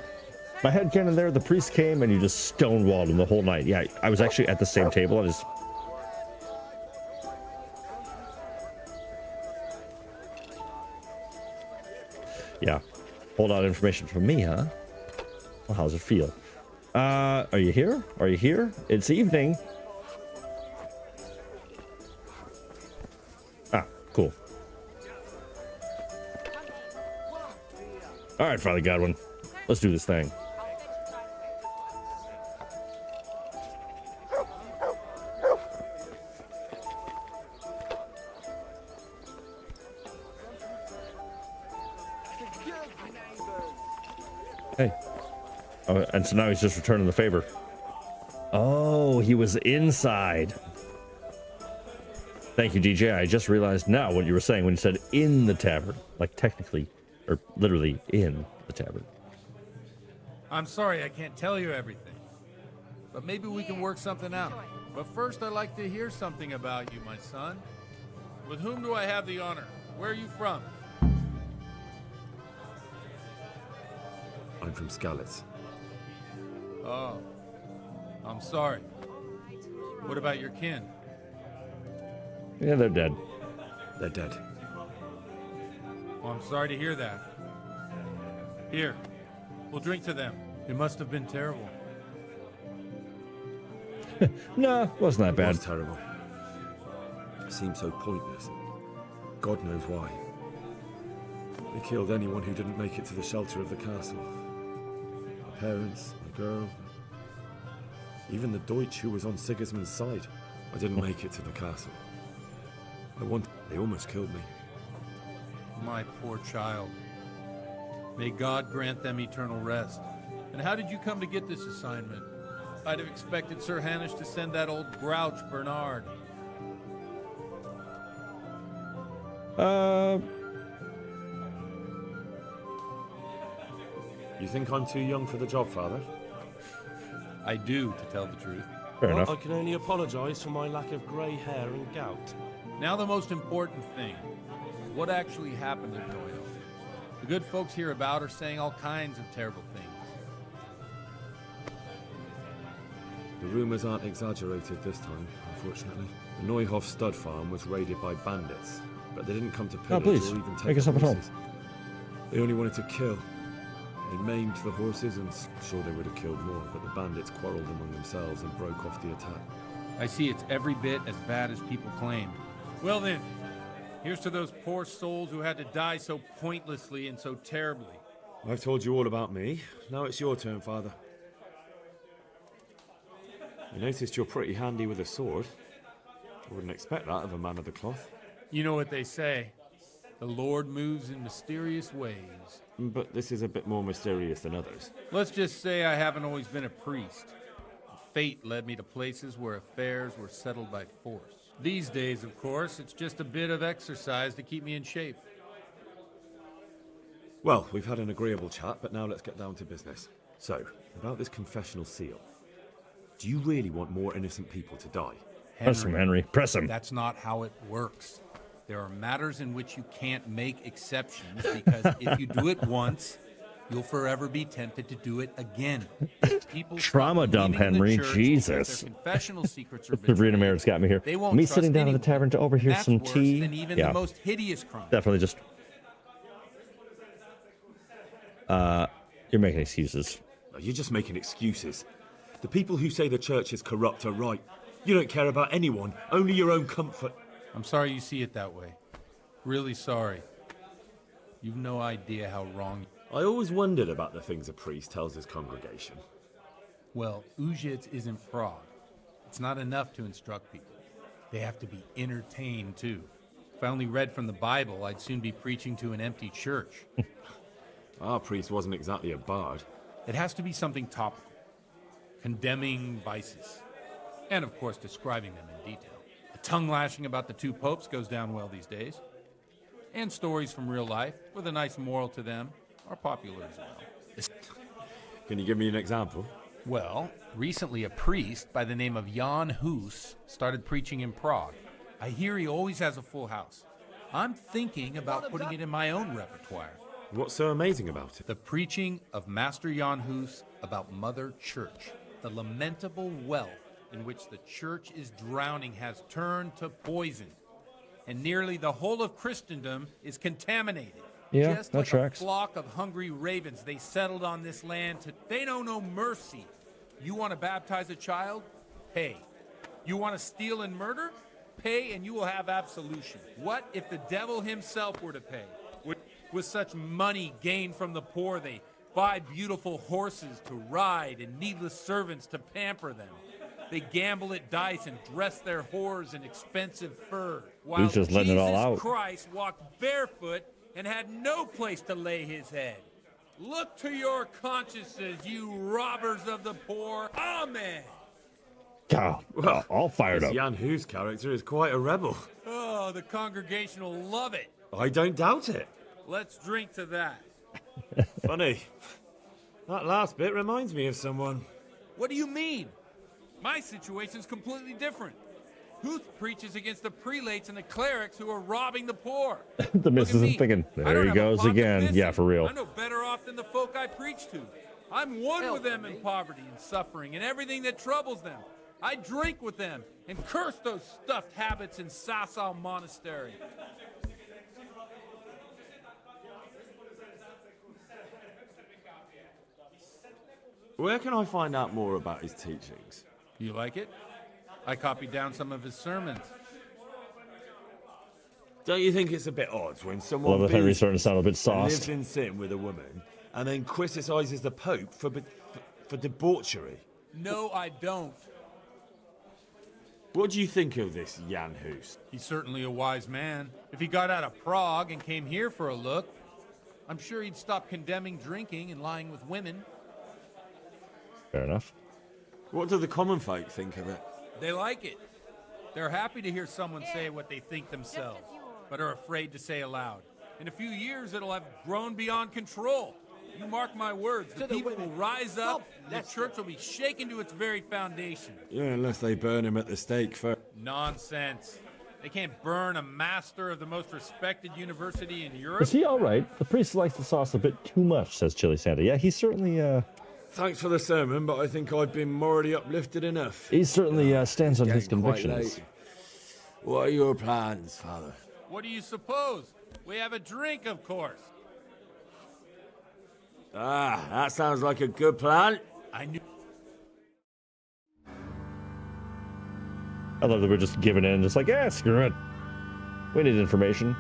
there, the priest came and you just stonewalled him the whole night. Yeah, I was actually at the same table. I just... Yeah. Hold out information from me, huh? Well, how's it feel? Are you here? Are you here? It's evening. Ah, cool. All right, Father Godwin. Let's do this thing. Hey. Oh, and so now he's just returning the favor. Oh, he was inside. Thank you, DJ. I just realized now what you were saying when you said in the tavern. Like technically, or literally in the tavern. I'm sorry I can't tell you everything. But maybe we can work something out. But first I'd like to hear something about you, my son. With whom do I have the honor? Where are you from? I'm from Skalitz. Oh, I'm sorry. What about your kin? Yeah, they're dead. They're dead. Well, I'm sorry to hear that. Here, we'll drink to them. It must have been terrible. No, wasn't that bad. It was terrible. It seemed so pointless. God knows why. They killed anyone who didn't make it to the shelter of the castle. My parents, my girl, even the Deutsch who was on Sigismund's side. I didn't make it to the castle. They almost killed me. My poor child. May God grant them eternal rest. And how did you come to get this assignment? I'd have expected Sir Hanush to send that old grouch, Bernard. You think I'm too young for the job, Father? I do, to tell the truth. Fair enough. I can only apologize for my lack of grey hair and gout. Now the most important thing. What actually happened at Neuhoff? The good folks hereabout are saying all kinds of terrible things. The rumors aren't exaggerated this time, unfortunately. The Neuhoff stud farm was raided by bandits, but they didn't come to pillage please, or even take make us up at home. horses. They only wanted to kill. They maimed the horses, and sure they would have killed more, but the bandits quarreled among themselves and broke off the attack. I see it's every bit as bad as people claim. Well then, here's to those poor souls who had to die so pointlessly and so terribly. I've told you all about me. Now it's your turn, Father. I noticed you're pretty handy with a sword. I wouldn't expect that of a man of the cloth. You know what they say. The Lord moves in mysterious ways. But this is a bit more mysterious than others. Let's just say I haven't always been a priest. Fate led me to places where affairs were settled by force. These days, of course, it's just a bit of exercise to keep me in shape. Well, we've had an agreeable chat, but now let's get down to business. So, about this confessional seal. Do you really want more innocent people to die? Press him, Henry. Press him. That's not how it works. There are matters in which you can't make exceptions because if you do it once, you'll forever be tempted to do it again. People Trauma dump, Henry. Jesus. Confessional secrets are Sabrina Merritt's got me here. They won't Me trust sitting down at the tavern to overhear That's some worse tea. than even Yeah, the most hideous crime. definitely just. You're making excuses. You're just making excuses. The people who say the church is corrupt are right. You don't care about anyone, only your own comfort. I'm sorry you see it that way. Really sorry. You've no idea how wrong. I always wondered about the things a priest tells his congregation. Well, Ujits isn't Prague. It's not enough to instruct people. They have to be entertained, too. If I only read from the Bible, I'd soon be preaching to an empty church. Our priest wasn't exactly a bard. It has to be something topical. Condemning vices. And, of course, describing them in detail. The tongue-lashing about the two popes goes down well these days. And stories from real life, with a nice moral to them, are popular as well. Can you give me an example? Well, recently a priest by the name of Jan Hus started preaching in Prague. I hear he always has a full house. I'm thinking about putting it in my own repertoire. What's so amazing about it? The preaching of Master Jan Hus about Mother Church. The lamentable wealth in which the church is drowning has turned to poison. And nearly the whole of Christendom is contaminated. Yeah, Just that like tracks. a flock of hungry ravens, they settled on this land. They know no mercy. You want to baptize a child? Pay. You want to steal and murder? Pay and you will have absolution. What if the devil himself were to pay? With such money gained from the poor, they buy beautiful horses to ride and needless servants to pamper them. They gamble at dice and dress their whores in expensive fur. While He's just letting it all out. Jesus Christ walked barefoot and had no place to lay his head. Look to your consciences, you robbers of the poor. Amen. God, all fired up. Jan Hus' character is quite a rebel. Oh, the congregation will love it. I don't doubt it. Let's drink to that. Funny. That last bit reminds me of someone. What do you mean? My situation's completely different. Huth preaches against the prelates and the clerics who are robbing the poor. The missus is thinking, there he goes again. Yeah, for real. I'm no better off than the folk I preach to. I'm one with them in poverty and suffering and everything that troubles them. I drink with them and curse those stuffed habits in Sasau Monastery. Where can I find out more about his teachings? You like it? I copied down some of his sermons. Don't you think it's a bit odd when someone Love that Henry's starting to sound a bit sauced. lives in sin with a woman and then criticizes the Pope for debauchery? No, I don't. What do you think of this Jan Hus? He's certainly a wise man. If he got out of Prague and came here for a look, I'm sure he'd stop condemning drinking and lying with women. Fair enough. What do the common folk think of it? They like it. They're happy to hear someone say what they think themselves, but are afraid to say aloud. In a few years, it'll have grown beyond control. You mark my words, the people will rise up, and the church will be shaken to its very foundation. Yeah, unless they burn him at the stake first. Nonsense. They can't burn a master of the most respected university in Europe. Is he all right? The priest likes the sauce a bit too much, says Chili Santa. Yeah, he's certainly, Thanks for the sermon, but I think I've been morally uplifted enough. he certainly stands on his Getting quite convictions. late. What are your plans, Father? What do you suppose? We have a drink, of course. Ah, that sounds like a good plan. I knew. I love that we're just giving in, just like, yeah, screw it. We need information.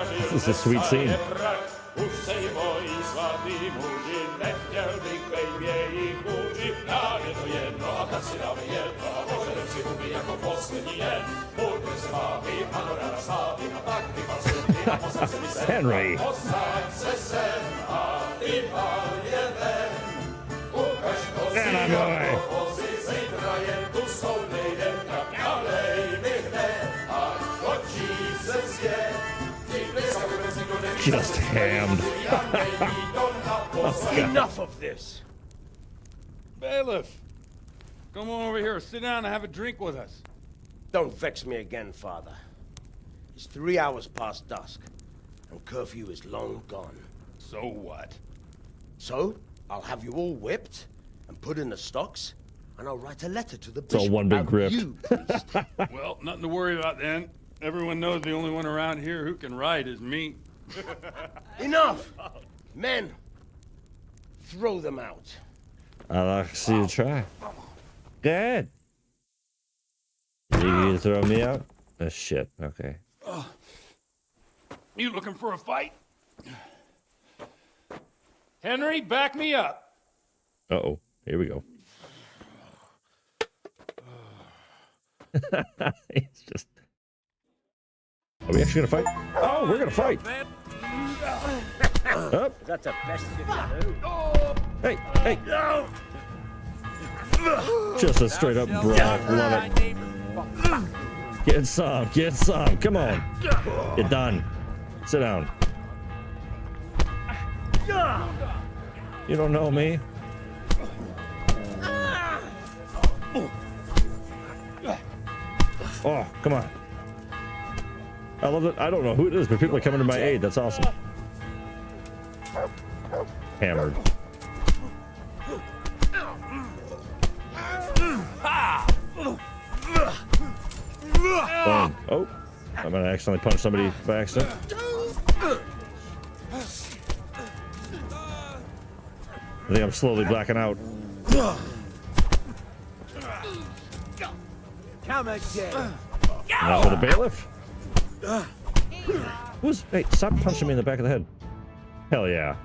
This is a sweet scene. Henry. And I'm away. Just hammed. Enough of this. Bailiff, come on over here, sit down and have a drink with us. Don't vex me again, Father. It's 3 hours past dusk, and curfew is long gone. So what? So, I'll have you all whipped and put in the stocks, and I'll write a letter to the It's all bishop one big about grift. you, priest. Well, nothing to worry about then. Everyone knows the only one around here who can write is me. Enough! Men, throw them out. I'd like to see you try. Go ahead. You throw me out? Oh, shit. Okay. You looking for a fight? Henry, back me up. Uh-oh. Here we go. It's just... Are we actually gonna fight? Oh, we're gonna fight! Up. That's the best you can do. Hey, hey! Just a straight up brawl. Love it. Get some, get some. Come on. You're done. Sit down. You don't know me. Oh, come on. I love it. I don't know who it is, but people are coming to my aid. That's awesome. Hammered. Boom. Oh, I'm gonna accidentally punch somebody by accident. I think I'm slowly blacking out. Come again. Now for the bailiff. Who's? Hey, stop punching me in the back of the head. Hell yeah.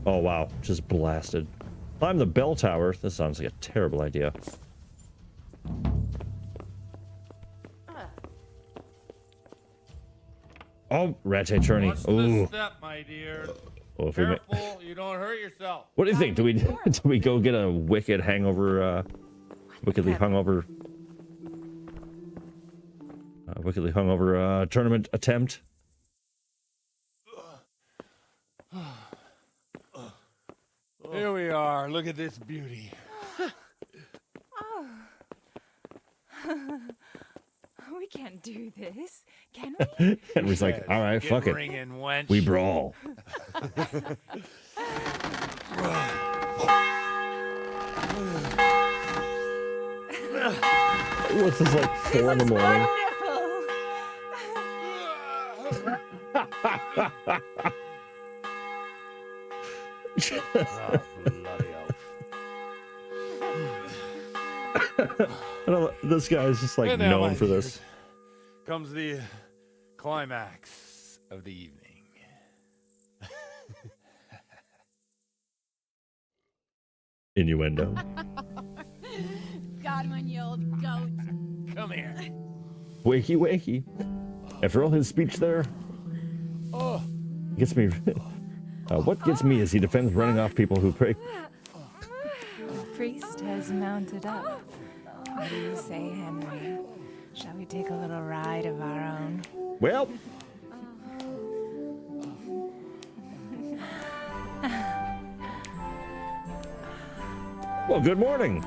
Oh wow, just blasted. Climb the bell tower. This sounds like a terrible idea. Oh, rat attorney. Ooh. Step, my dear. Oh, if we Careful, you don't hurt yourself. What do you think? Do we go get a wicked hangover? Wickedly hungover tournament attempt? Here we are. Look at this beauty. We can't do this, can we? Henry's like, all right, fuck it. Ringing, wench. We brawl. What's this, like 4 in the morning? This guy is just like And now, known my for dears, this. comes the climax of the evening. Innuendo. Got him on you old goat. Come here. Wakey, wakey. After all his speech there, gets me. What gets me is he defends running off people who pray. The priest has mounted up. What do you say, Henry? Shall we take a little ride of our own? Well. Well, good morning.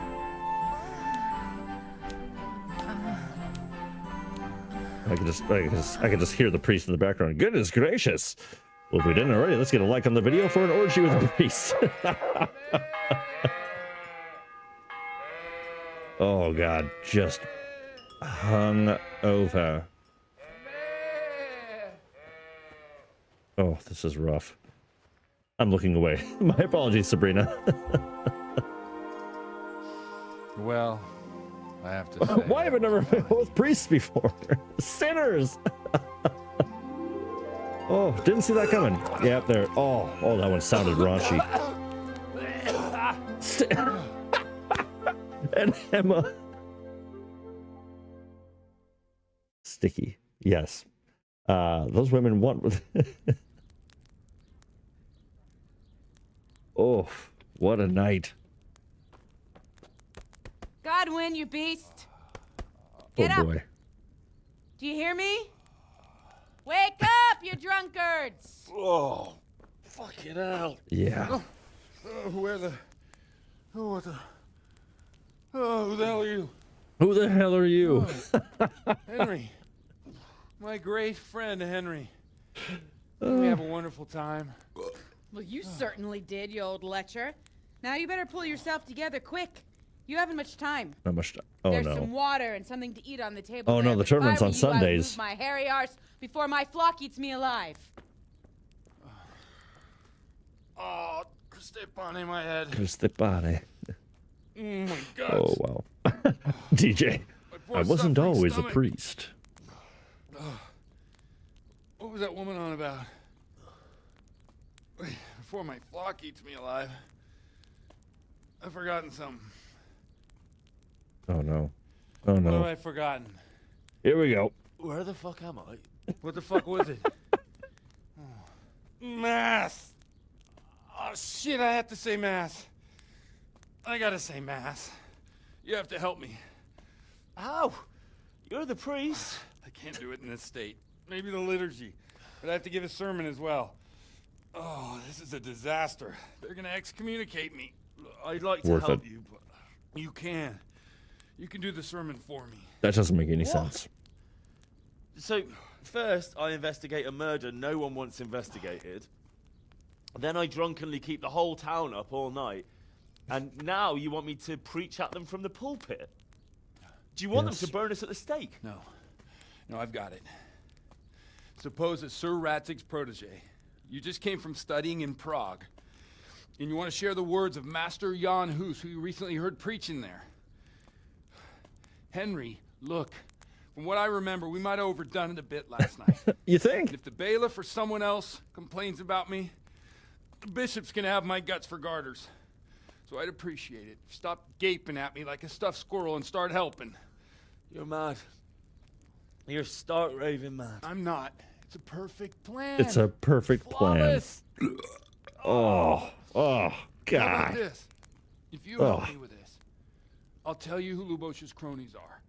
I can just hear the priest in the background. Goodness gracious! Well, if we didn't already, let's get a like on the video for an orgy with the priest. Oh God, just hung over. Oh, this is rough. I'm looking away. My apologies, Sabrina. Well, I have to say... Why have I never been with priests before? Sinners! Oh, didn't see that coming. Yeah, there. Oh, that one sounded raunchy. And Emma. Sticky. Yes. Those women want with... Oh, what a night. Godwin, you beast. Get up. Boy. Do you hear me? Wake up, you drunkards! Oh, fucking hell. Yeah. Where the... Oh, what the... Oh, who the hell are you? Who the hell are you? Henry. My great friend, Henry. We have a wonderful time. Well, you certainly did, you old lecher. Now you better pull yourself together quick. You haven't much time. Not much time. Oh, There's no. some water and something to eat on the table. Oh, no, there, the but if I tournament's were on you, I would Sundays. move my hairy arse before my flock eats me alive. Oh, step on in my head. Cristepane. Oh my God. Oh, wow. DJ, I wasn't always a priest. What was that woman on about? Before my flock eats me alive. I've forgotten something. Oh, no. Oh, What have no. I forgotten? Here we go. Where the fuck am I? What the fuck was it? Mass! Oh, shit, I have to say mass. I gotta say mass. You have to help me. How? You're the priest. I can't do it in this state. Maybe the liturgy. But I have to give a sermon as well. Oh, this is a disaster. They're gonna excommunicate me. I'd like to Worth help it. you, but You can. You can do the sermon for me. That doesn't make any sense. So, first I investigate a murder no one wants investigated. Then I drunkenly keep the whole town up all night. And now you want me to preach at them from the pulpit? Do you want them to burn us at the stake? No. No, I've got it. Suppose that Sir Ratzig's protege. You just came from studying in Prague. And you want to share the words of Master Jan Hus, who you recently heard preaching there. Henry, look. From what I remember, we might have overdone it a bit last night. You think? And if the bailiff or someone else complains about me, the bishop's gonna have my guts for garters. So I'd appreciate it. Stop gaping at me like a stuffed squirrel and start helping. You're mad. You're stark raving mad. I'm not. It's a perfect plan. It's a perfect plan. Flawless. Oh, How about God. this? If you help me with this, I'll tell you who Lubosh's cronies are.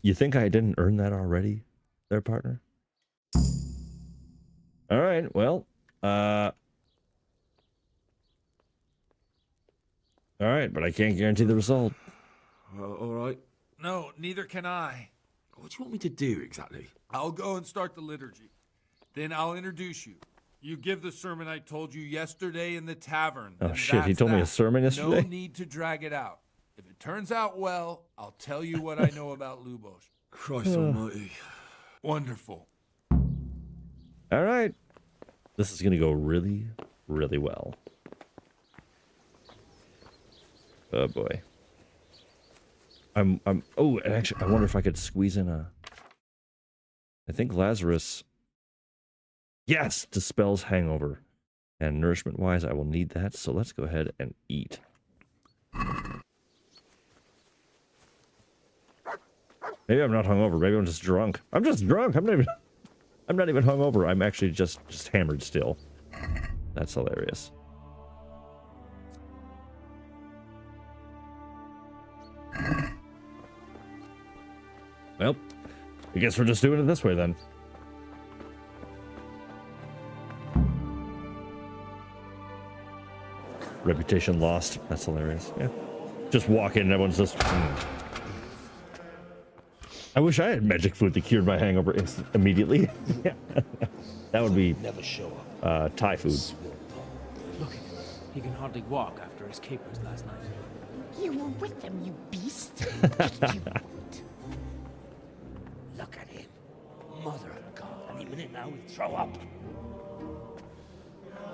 You think I didn't earn that already, there, partner? All right, well, all right, but I can't guarantee the result. All right. No, neither can I. What do you want me to do exactly? I'll go and start the liturgy. Then I'll introduce you. You give the sermon I told you yesterday in the tavern. Oh, and shit, he that's told me a that. sermon No yesterday? need to drag it out. If it turns out well, I'll tell you what I know about Lubosh. Christ almighty. Wonderful. All right. This is going to go really, really well. Oh, boy. Oh, and actually, I wonder if I could squeeze in a... I think Lazarus... Yes! Dispels hangover. And nourishment-wise, I will need that, so let's go ahead and eat. Maybe I'm not hungover. Maybe I'm just drunk. I'm just drunk. I'm not even hungover. I'm actually just hammered still. That's hilarious. Well, I guess we're just doing it this way then. Reputation lost. That's hilarious. Yeah. Just walk in and everyone's just... I wish I had magic food that cured my hangover immediately. Yeah. That would be Never show up. Thai food. Look at him. He can hardly walk after his capers last night. You were with them, you beast. Look at him. Mother of God. Any minute now he'll throw up.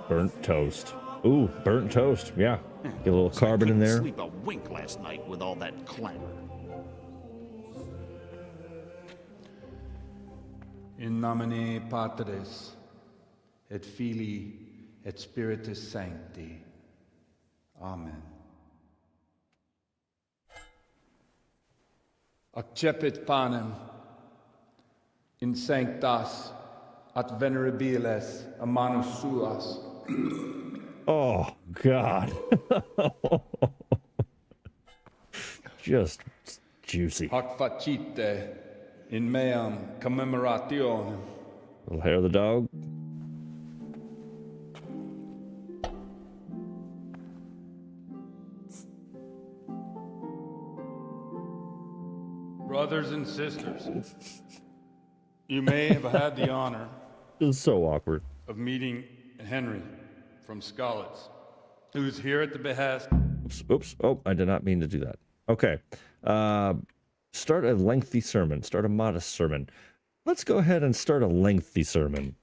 Burnt toast. Ooh, burnt toast. Yeah. Get a little carbon in there. Sleep a wink last night with all that clamor. In nomine Patris et Filii et Spiritus Sancti. Amen. Accepit panem in sanctas at venerabilis a manus suas. Oh, God. Just juicy. Hoc facite in meam commemorationem. Little hair of the dog. Brothers and sisters, you may have had the honor It's so awkward. of meeting Henry from Skalitz, who's here at the behest. Oops. Oh, I did not mean to do that. Okay. Start a lengthy sermon. Start a modest sermon. Let's go ahead and start a lengthy sermon.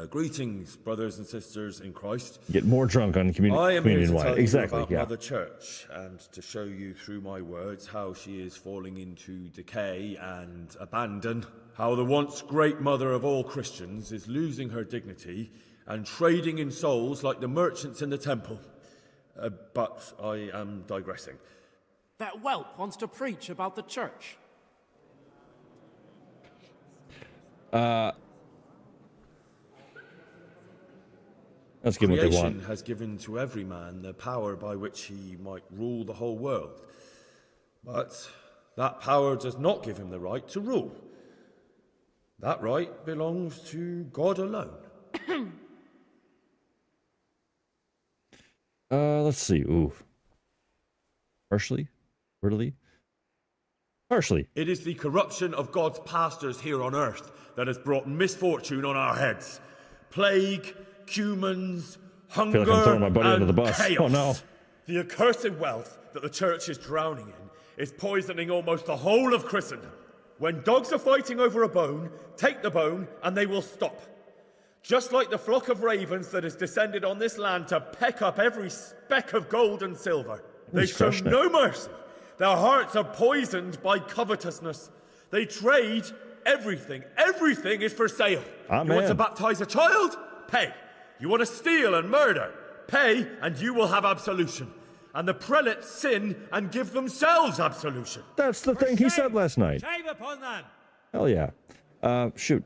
Greetings, brothers and sisters in Christ. Get more drunk on I am here communion to wine. tell Exactly. you about Yeah. Mother Church and to show you through my words how she is falling into decay and abandon. How the once great mother of all Christians is losing her dignity and trading in souls like the merchants in the temple. But I am digressing. That whelp wants to preach about the church. Let's give them what they Creation want. has given to every man the power by which he might rule the whole world. But that power does not give him the right to rule. That right belongs to God alone. Let's see. Ooh. Partially? Brutally? Partially. It is the corruption of God's pastors here on earth that has brought misfortune on our heads. Plague, cumens, hunger, I'm throwing my buddy and under the bus. chaos. Oh, no. The accursed wealth that the church is drowning in is poisoning almost the whole of Christendom. When dogs are fighting over a bone, take the bone and they will stop. Just like the flock of ravens that has descended on this land to peck up every speck of gold and silver. They show no mercy. Their hearts are poisoned by covetousness. They trade everything. Everything is for sale. Amen. You want to baptize a child? Pay. You want to steal and murder? Pay, and you will have absolution. And the prelates sin and give themselves absolution. That's the thing he said last night. Shame upon them! Hell yeah. Shoot.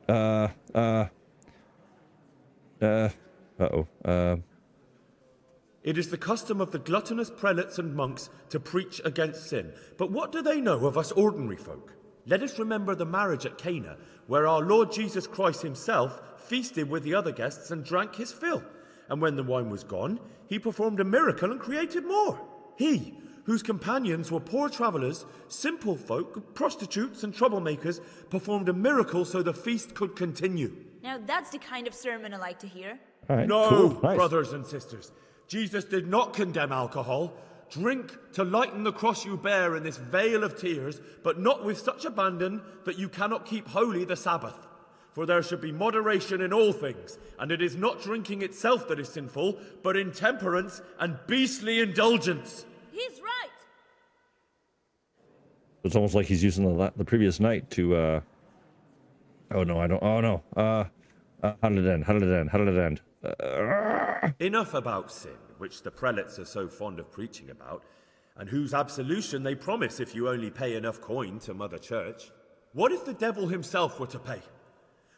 It is the custom of the gluttonous prelates and monks to preach against sin. But what do they know of us ordinary folk? Let us remember the marriage at Cana, where our Lord Jesus Christ himself feasted with the other guests and drank his fill. And when the wine was gone, he performed a miracle and created more. He, whose companions were poor travellers, simple folk, prostitutes and troublemakers, performed a miracle so the feast could continue. Now that's the kind of sermon I like to hear. No, cool. Nice. brothers and sisters. Jesus did not condemn alcohol. Drink to lighten the cross you bear in this vale of tears, but not with such abandon that you cannot keep holy the Sabbath. For there should be moderation in all things, and it is not drinking itself that is sinful, but intemperance and beastly indulgence. He's right. It's almost like he's using the previous night to, oh no, I don't, oh no. How did it end? How did it end? How did it end? Enough about sin, which the prelates are so fond of preaching about, and whose absolution they promise if you only pay enough coin to Mother Church. What if the devil himself were to pay?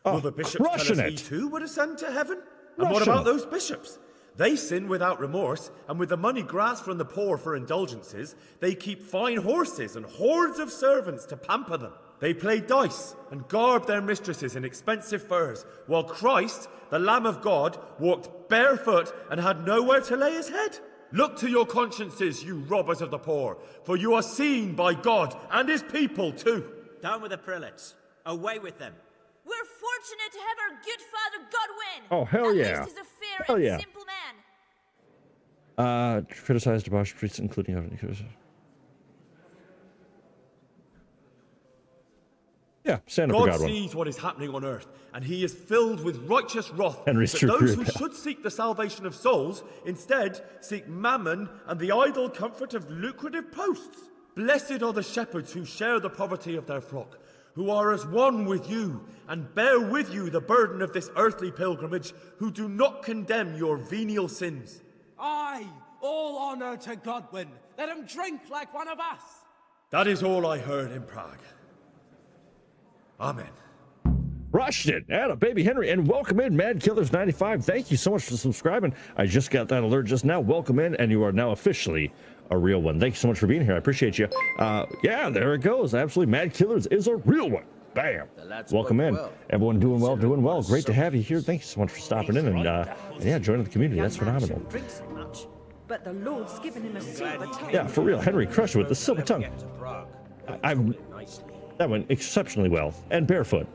Will the bishops tell us he too would ascend to heaven? And what about those bishops? They sin without remorse, and with the money grasped from the poor for indulgences, they keep fine horses and hordes of servants to pamper them. They play dice and garb their mistresses in expensive furs, while Christ, the Lamb of God, walked barefoot and had nowhere to lay his head. Look to your consciences, you robbers of the poor, for you are seen by God and his people too. Down with the prelates. Away with them. We're fortunate to have our good father Godwin. Oh, hell At yeah. least he's a fair Hell and yeah. simple man. Criticized debauched priests, including... Yeah, stand up for God Godwin. sees what is happening on earth, and he is filled with righteous wrath. Henry's But true those group. who should seek the salvation of souls, instead seek mammon and the idle comfort of lucrative posts. Blessed are the shepherds who share the poverty of their flock, who are as one with you, and bear with you the burden of this earthly pilgrimage, who do not condemn your venial sins. Aye, all honor to Godwin. Let him drink like one of us. That is all I heard in Prague. Amen. Rushed it. Atta baby Henry. And welcome in, Mad Killers 95. Thank you so much for subscribing. I just got that alert just now. Welcome in, and you are now officially a real one. Thank you so much for being here. I appreciate you. Yeah, there it goes. Absolutely. Mad Killers is a real one. Bam. Welcome in. well. Everyone doing well, doing well. Great to have you here. Thank you so much for stopping in and yeah, joining the community. That's phenomenal. Drink so much, but the Lord's given him a silver tongue. Yeah, for real. Henry crushed it with the silver tongue. That went exceptionally well. And barefoot.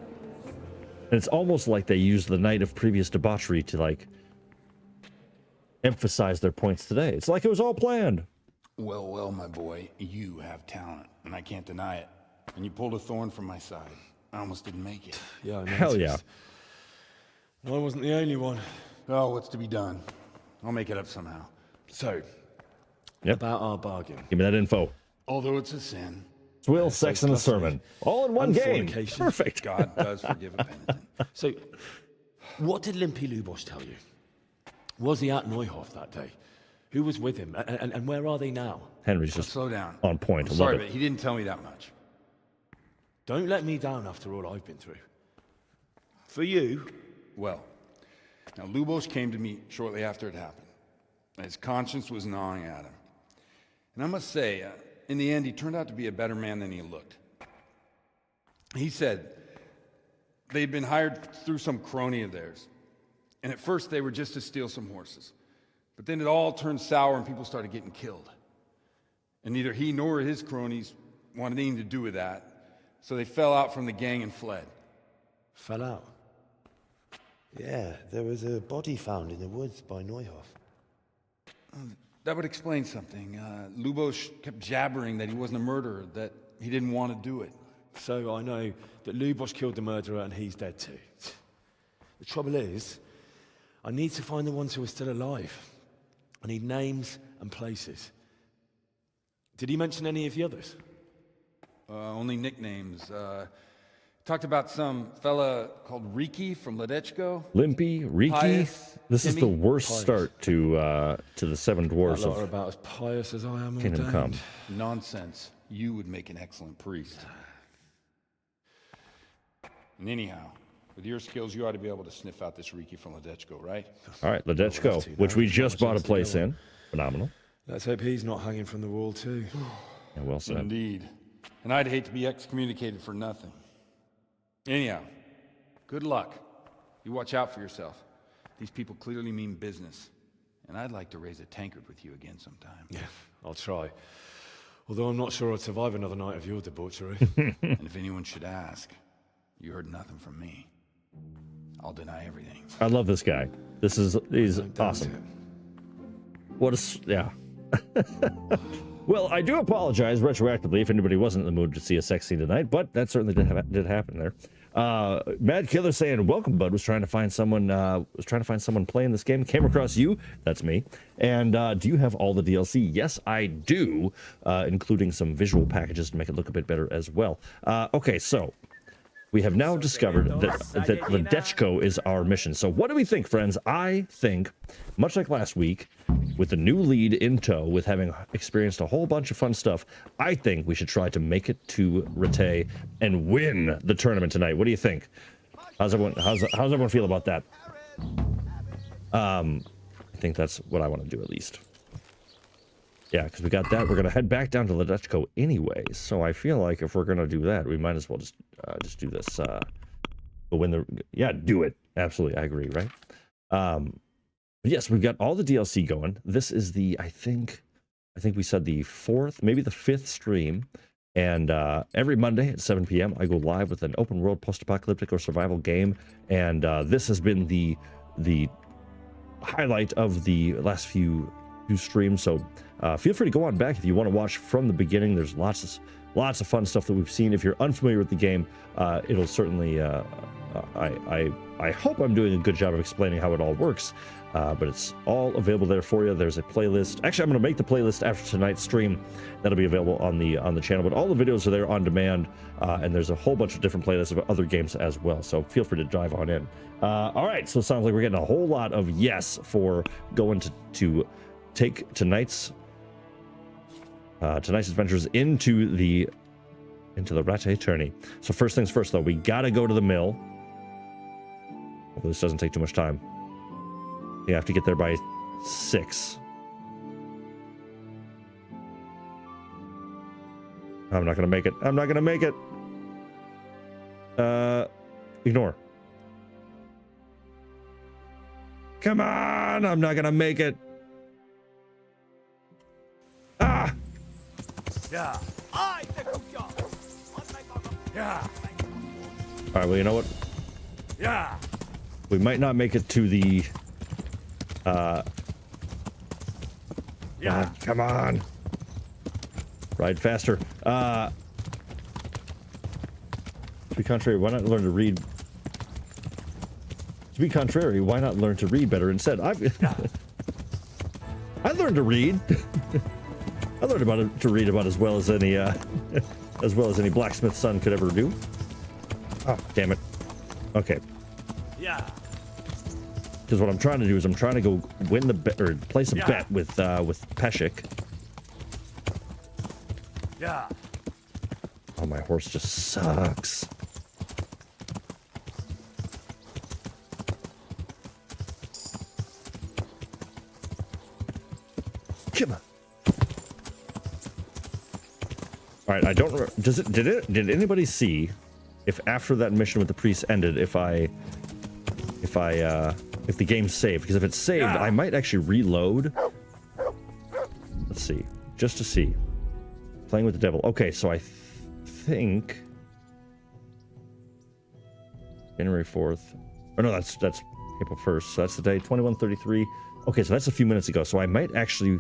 And it's almost like they used the night of previous debauchery to, like, emphasize their points today. It's like it was all planned. Well, well, my boy, you have talent, and I can't deny it. And you pulled a thorn from my side. I almost didn't make it. Yeah, I noticed. Hell yeah. I wasn't the only one. Oh, what's to be done? I'll make it up somehow. So, Yep. about our bargain. Give me that info. Although it's a sin. Will, sex, and a sermon. All in one And game. fornication. Perfect. God does forgive a penitent. So, what did Limpy Lubosh tell you? Was he at Neuhoff that day? Who was with him? And where are they now? Henry's just Slow down. on point. I'm Love sorry, it. but he didn't tell me that much. Don't let me down after all I've been through. For you, Well, now Lubosh came to me shortly after it happened. His conscience was gnawing at him. And I must say, in the end, he turned out to be a better man than he looked. He said they'd been hired through some crony of theirs. And at first, they were just to steal some horses. But then it all turned sour and people started getting killed. And neither he nor his cronies wanted anything to do with that. So they fell out from the gang and fled. fell out. Yeah, there was a body found in the woods by Neuhoff. That would explain something. Lubosh kept jabbering that he wasn't a murderer, that he didn't want to do it. So I know that Lubosh killed the murderer and he's dead too. The trouble is, I need to find the ones who are still alive. I need names and places. Did he mention any of the others? Only nicknames. Talked about some fella called Riki from Ledechko. Limpy, Riki. Pious, This is the Timmy. worst Pious. start to the Seven Dwarfs That lot are of about as pious as I am Kingdom Come. ordained. Nonsense. You would make an excellent priest. And anyhow, with your skills, you ought to be able to sniff out this Riki from Ledechko, right? All right, Ledechko, which we just bought a place in. Phenomenal. Let's hope he's not hanging from the wall too. Yeah, well said. Indeed. And I'd hate to be excommunicated for nothing. Anyhow, good luck. You watch out for yourself. These people clearly mean business. And I'd like to raise a tankard with you again sometime. Yeah, I'll try. Although I'm not sure I'd survive another night of your debauchery. And if anyone should ask, you heard nothing from me. I'll deny everything. I love this guy. He's awesome. What a yeah. Well, I do apologize retroactively if anybody wasn't in the mood to see a sex scene tonight, but that certainly did happen there. Mad Killer saying, "Welcome, bud." Was trying to find someone playing this game. Came across you. That's me. And do you have all the DLC? Yes, I do, including some visual packages to make it look a bit better as well. Okay, so we have now discovered that Ledechko is our mission. So what do we think, friends? I think, much like last week, with the new lead in tow, with having experienced a whole bunch of fun stuff, I think we should try to make it to Rete and win the tournament tonight. What do you think? How's everyone feel about that? I think that's what I want to do at least. Yeah, because we got that. We're gonna head back down to Ledechko anyways. So I feel like if we're gonna do that, we might as well just do this. But when do it. Absolutely, I agree. Right. But yes, we've got all the DLC going. This is the, I think we said the 4th, maybe the 5th stream. And every Monday at 7 p.m., I go live with an open world post-apocalyptic or survival game. And this has been the highlight of the last few streams. So feel free to go on back if you want to watch from the beginning. There's lots of fun stuff that we've seen. If you're unfamiliar with the game, it'll certainly, I hope I'm doing a good job of explaining how it all works. But it's all available there for you. There's a playlist. Actually, I'm going to make the playlist after tonight's stream. That'll be available on the channel. But all the videos are there on demand, and there's a whole bunch of different playlists of other games as well. So feel free to dive on in. All right, so it sounds like we're getting a whole lot of yes for going to take tonight's adventures into the Rattay tourney. So first things first, though, we gotta go to the mill. Hopefully this doesn't take too much time. You have to get there by 6. I'm not gonna make it. I'm not gonna make it. Ignore. Come on! I'm not gonna make it. Ah! Yeah. Yeah. All right. Well, you know what? Yeah. We might not make it to the. Yeah. Come on. Ride faster. To be contrary, why not learn to read? To be contrary, why not learn to read better instead? I learned to read. I learned to read about as well as any blacksmith's son could ever do. Oh, damn it. Okay. Yeah. Because what I'm trying to do is I'm trying to go win the bet or place a bet with Peshik. Yeah. Oh, my horse just sucks. Come on. All right, I don't remember. Did anybody see if after that mission with the priest ended, if the game's saved? Because if it's saved, I might actually reload. Let's see, just to see. Playing with the devil. Okay, so I think January 4th. Oh no, that's April 1st. So that's the day 21:33. Okay, so that's a few minutes ago. So I might actually.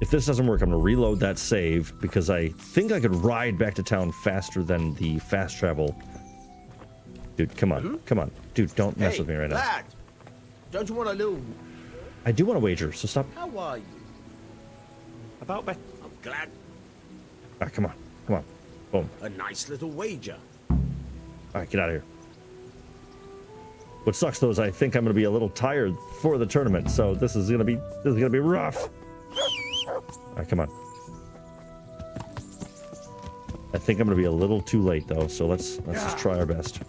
If this doesn't work, I'm going to reload that save because I think I could ride back to town faster than the fast travel. Dude, come on. Come on. Dude, don't mess with me right now. Lad, don't you want a little... I do want to wager, so stop. How are you? About better. I'm glad. Ah, come on. Come on. Boom. A nice little wager. All right, get out of here. What sucks, though, is I think I'm going to be a little tired for the tournament, so this is going to be rough. All right, come on. I think I'm going to be a little too late, though, so let's just try our best.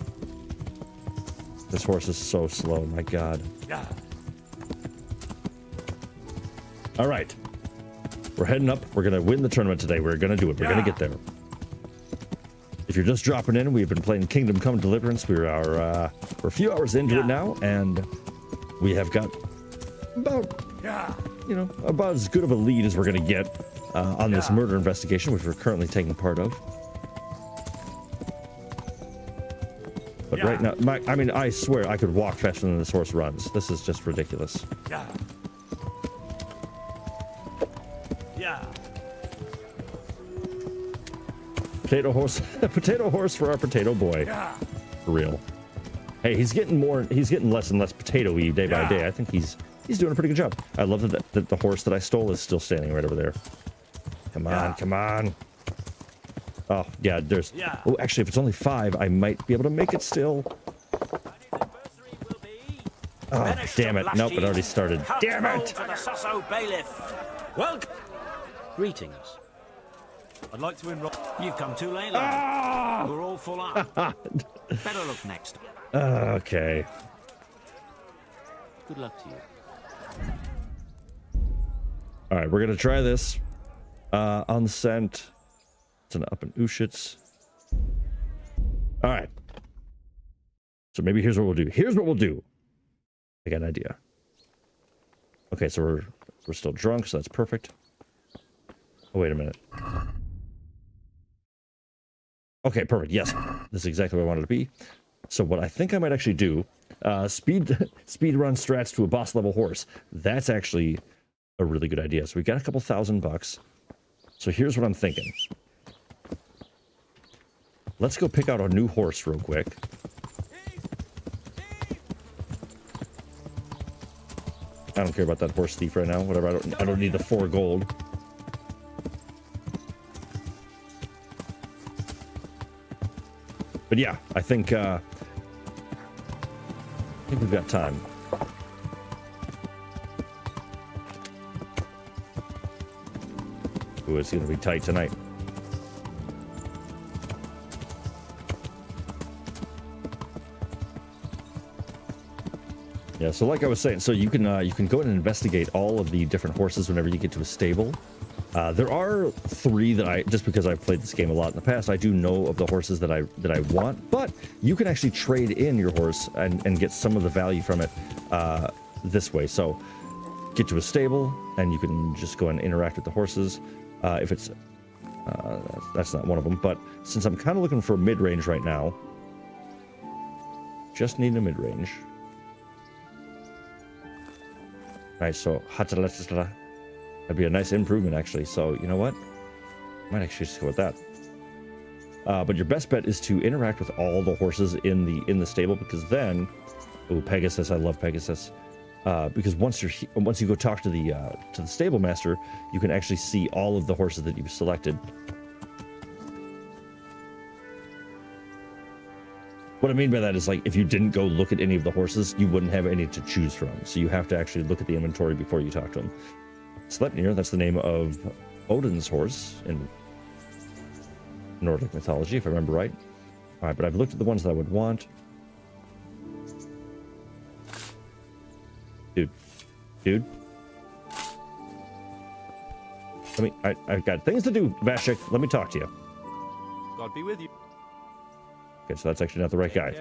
This horse is so slow, my God. Yeah. All right. We're heading up. We're going to win the tournament today. We're going to do it. We're going to get there. If you're just dropping in, we've been playing Kingdom Come Deliverance. We're a few hours into it now, and we have got about, about as good of a lead as we're going to get on this murder investigation, which we're currently taking part of. But right now, I swear I could walk faster than this horse runs. This is just ridiculous. Yeah. Yeah. Potato horse, potato horse for our potato boy. Yeah. For real. Hey, he's getting less and less potato-y day by day. I think he's doing a pretty good job. I love that the horse that I stole is still standing right over there. Come on, come on. Oh, yeah, there's... Oh, actually, if it's only 5, I might be able to make it still. Oh, damn it. Nope, it already started. Damn it! Well, greetings. I'd like to enroll. You've come too late, lad. We're all full up. Better look next time. Okay. Good luck to you. All right, we're going to try this. On the scent. It's an up in Ushitz. All right. So maybe here's what we'll do. Here's what we'll do. I got an idea. Okay, so we're still drunk, so that's perfect. Oh, wait a minute. Okay, perfect. Yes, this is exactly what I wanted to be. So what I think I might actually do, speed run strats to a boss level horse. That's actually a really good idea. So we got a couple $1,000. So here's what I'm thinking. Let's go pick out a new horse real quick. I don't care about that horse thief right now. Whatever. I don't need the 4 gold. But yeah, I think we've got time. Ooh, it's gonna be tight tonight. Yeah, so like I was saying, so you can go and investigate all of the different horses whenever you get to a stable. There are 3 that just because I've played this game a lot in the past, I do know of the horses that I want, but you can actually trade in your horse and get some of the value from it this way. So get to a stable and you can just go and interact with the horses. If it's that's not one of them, but since I'm kind of looking for mid-range right now, just need a mid-range. Nice, so that'd be a nice improvement actually. So you know what? Might actually just go with that. But your best bet is to interact with all the horses in the stable, because then, oh, Pegasus, I love Pegasus. Because once you go talk to the stable master, you can actually see all of the horses that you've selected. What I mean by that is, like, if you didn't go look at any of the horses, you wouldn't have any to choose from. So you have to actually look at the inventory before you talk to them. Sleipnir, that's the name of Odin's horse in Nordic mythology, if I remember right. All right, but I've looked at the ones that I would want. Dude. I've got things to do, Vashik. Let me talk to you. God be with you. Okay, so that's actually not the right guy.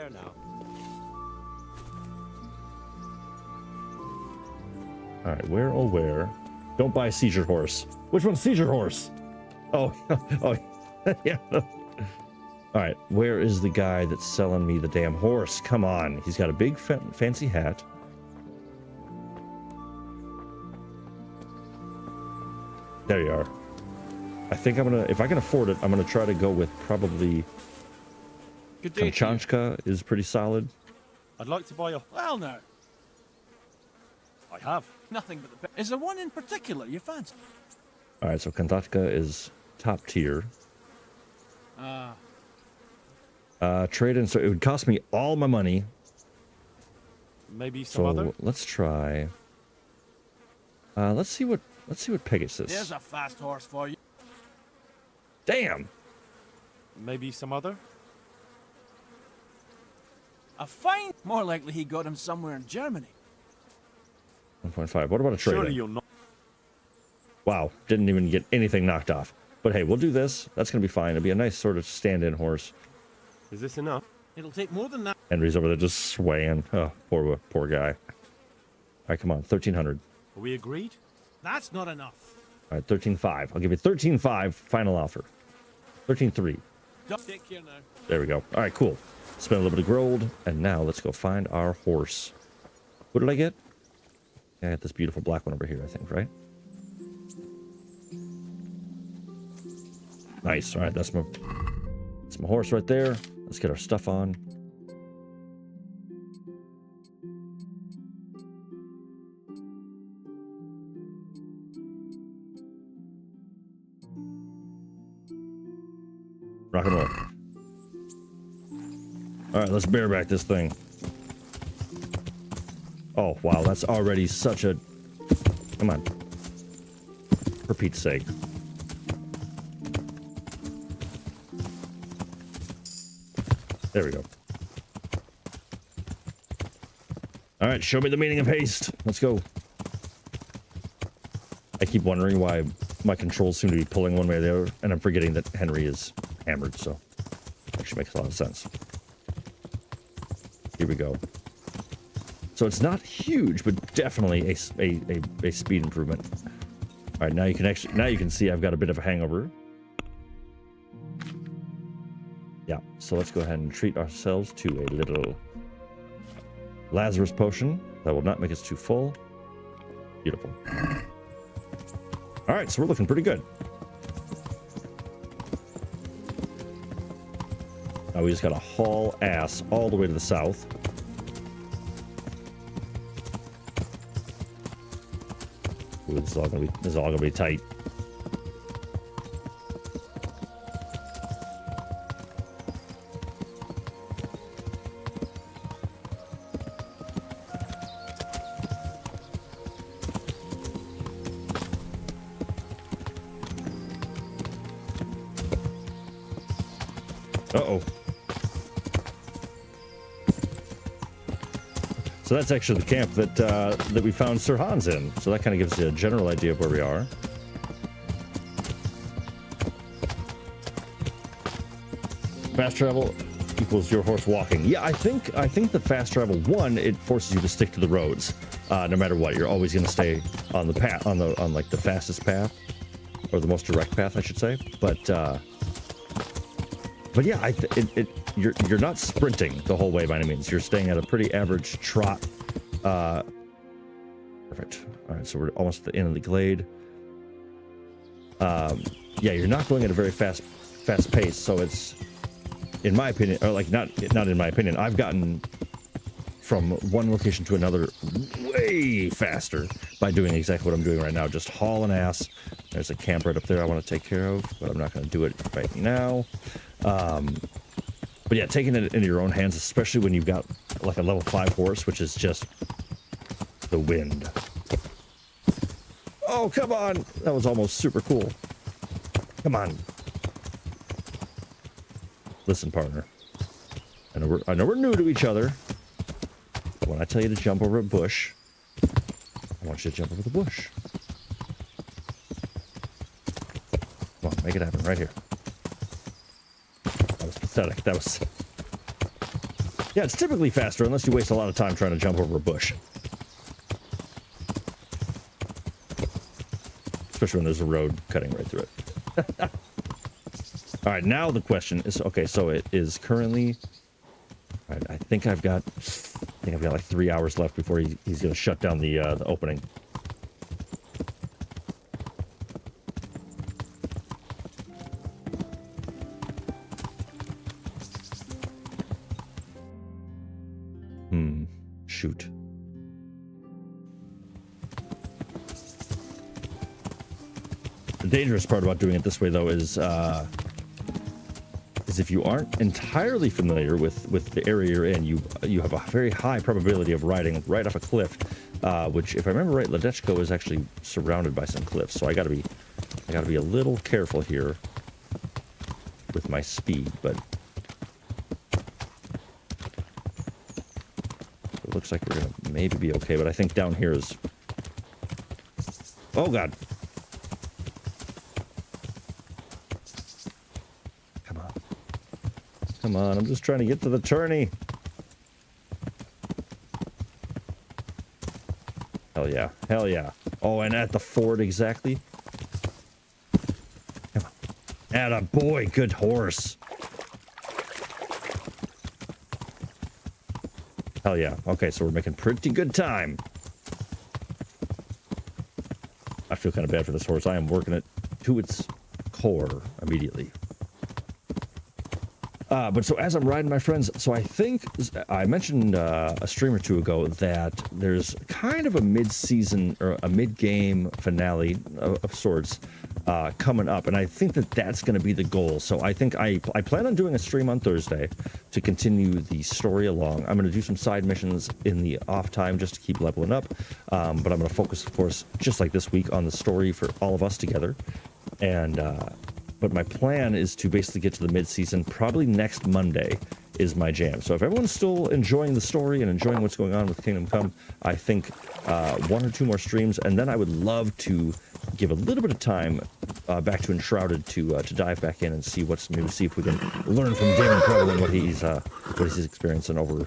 All right, where, oh where? Don't buy a seizure horse. Which one's seizure horse? Oh, oh, yeah. All right, where is the guy that's selling me the damn horse? Come on, he's got a big fancy hat. There you are. I think I'm gonna, if I can afford it, I'm gonna try to go with probably Kamchanka is pretty solid. I'd like to buy a... Well, no. I have. Nothing but the... Is there one in particular you fancy? All right, so Kamchanka is top tier. Trade in, so it would cost me all my money. Maybe some other? Let's try. Let's see what Pegasus. There's a fast horse for you. Damn. Maybe some other? A fine. More likely he got him somewhere in Germany. 1.5. What about a trade? Surely you'll not. Wow, didn't even get anything knocked off. But hey, we'll do this. That's gonna be fine. It'll be a nice sort of stand-in horse. Is this enough? It'll take more than that. Henry's over there just swaying. Oh, poor guy. All right, come on, 1,300. Are we agreed? That's not enough. All right, 13.5. I'll give you 13.5 final offer. 13.3. Take care now. There we go. All right, cool. Spend a little bit of gold, and now let's go find our horse. What did I get? I got this beautiful black one over here, I think, right? Nice. All right, that's my horse right there. Let's get our stuff on. Rock and roll. All right, let's bareback this thing. Oh, wow, that's already such a... Come on. For Pete's sake. There we go. All right, show me the meaning of haste. Let's go. I keep wondering why my controls seem to be pulling one way or the other, and I'm forgetting that Henry is hammered, so actually makes a lot of sense. Here we go. So it's not huge, but definitely a speed improvement. All right, now you can see I've got a bit of a hangover. Yeah, so let's go ahead and treat ourselves to a little Lazarus potion. That will not make us too full. Beautiful. All right, so we're looking pretty good. Now we just gotta haul ass all the way to the south. Ooh, this is all gonna be tight. Uh-oh. So that's actually the camp that we found Sir Hans in. So that kind of gives you a general idea of where we are. Fast travel equals your horse walking. Yeah, I think the fast travel one, it forces you to stick to the roads, no matter what. You're always going to stay on the path, on like the fastest path, or the most direct path, I should say. But yeah, you're not sprinting the whole way by any means. You're staying at a pretty average trot. Perfect. All right, so we're almost at the end of the glade. Yeah, you're not going at a very fast pace. So it's, in my opinion, or like not in my opinion, I've gotten from one location to another way faster by doing exactly what I'm doing right now, just hauling ass. There's a camp right up there I want to take care of, but I'm not going to do it right now. But yeah, taking it into your own hands, especially when you've got like a level 5 horse, which is just the wind. Oh, come on. That was almost super cool. Come on. Listen, partner. I know we're new to each other, but when I tell you to jump over a bush, I want you to jump over the bush. Come on, make it happen right here. That was pathetic. That was... Yeah, it's typically faster unless you waste a lot of time trying to jump over a bush. Especially when there's a road cutting right through it. All right, now the question is, okay, so it is currently... All right, I think I've got like 3 hours left before he's going to shut down the opening. Shoot. The dangerous part about doing it this way, though, is if you aren't entirely familiar with the area you're in, you have a very high probability of riding right off a cliff, which, if I remember right, Ledechko is actually surrounded by some cliffs, so I gotta be a little careful here with my speed, but it looks like we're gonna maybe be okay, but I think down here is... Oh, God. Come on, I'm just trying to get to the tourney. Hell yeah, hell yeah. Oh, and at the ford exactly. Come on. Atta boy, good horse. Hell yeah. Okay, so we're making pretty good time. I feel kind of bad for this horse. I am working it to its core immediately. But so as I'm riding, my friends, so I think I mentioned a stream or two ago that there's kind of a mid-season or a mid-game finale of sorts coming up, and I think that's going to be the goal. So I think I plan on doing a stream on Thursday to continue the story along. I'm going to do some side missions in the off time just to keep leveling up, but I'm going to focus, of course, just like this week, on the story for all of us together. And but my plan is to basically get to the mid-season. Probably next Monday is my jam. So if everyone's still enjoying the story and enjoying what's going on with Kingdom Come, I think 1 or 2 more streams, and then I would love to give a little bit of time back to Enshrouded to dive back in and see what's new, see if we can learn from Damon Preble and what he's experiencing over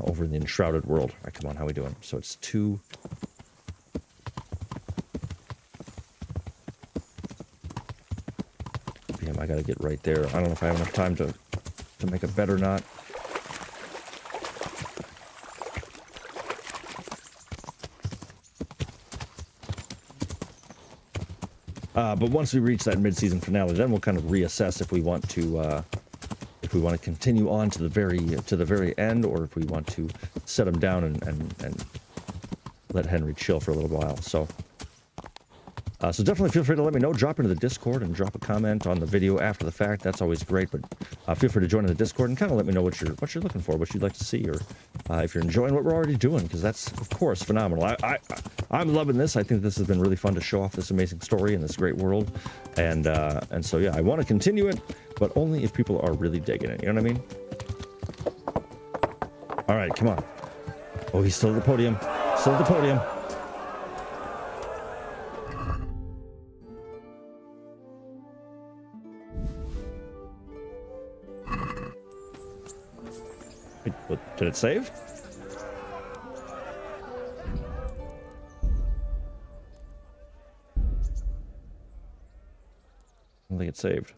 over in the Enshrouded World. All right, come on, how we doing? So it's 2. Damn, I gotta get right there. I don't know if I have enough time to make a bet or not. But once we reach that mid-season finale, then we'll kind of reassess if we want to continue on to the very end, or if we want to set him down and let Henry chill for a little while. So definitely feel free to let me know. Drop into the Discord and drop a comment on the video after the fact. That's always great. But feel free to join in the Discord and kind of let me know what you're looking for, what you'd like to see, or if you're enjoying what we're already doing, because that's of course phenomenal. I'm loving this. I think this has been really fun to show off this amazing story in this great world, and so yeah, I want to continue it, but only if people are really digging it. You know what I mean? All right, come on. Oh, he's still at the podium. Still at the podium. Did it save? I don't think it saved.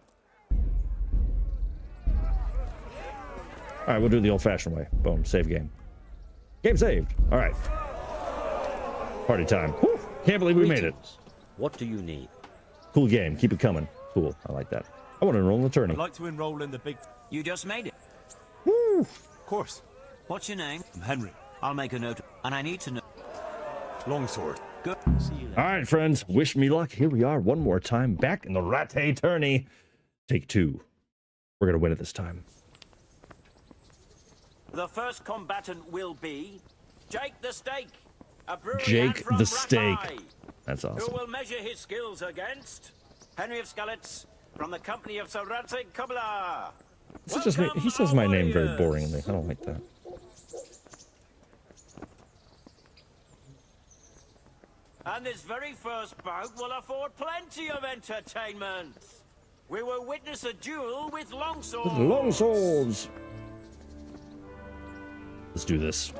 All right, we'll do it the old-fashioned way. Boom, save game. Game saved. All right. Party time. Whew. Can't believe we made it. What do you need? Cool game. Keep it coming. Cool. I like that. I want to enroll in the tourney. I'd like to enroll in the big... You just made it. Woo! Of course. What's your name? I'm Henry. I'll make a note. And I need to know... Longsword. Good. See you later. All right, friends. Wish me luck. Here we are one more time. Back in the Rattay tourney. Take 2. We're going to win it this time. The first combatant will be Jake the Steak. A brewery Jake from the Steak. Rattay, That's awesome. who will measure his skills against Henry of Skalitz from the company of Sir Ratzig Kubla. He says my name very boringly. I don't like that. And this very first bout will afford plenty of entertainment. We will witness a duel with longswords. With longswords. Let's do this.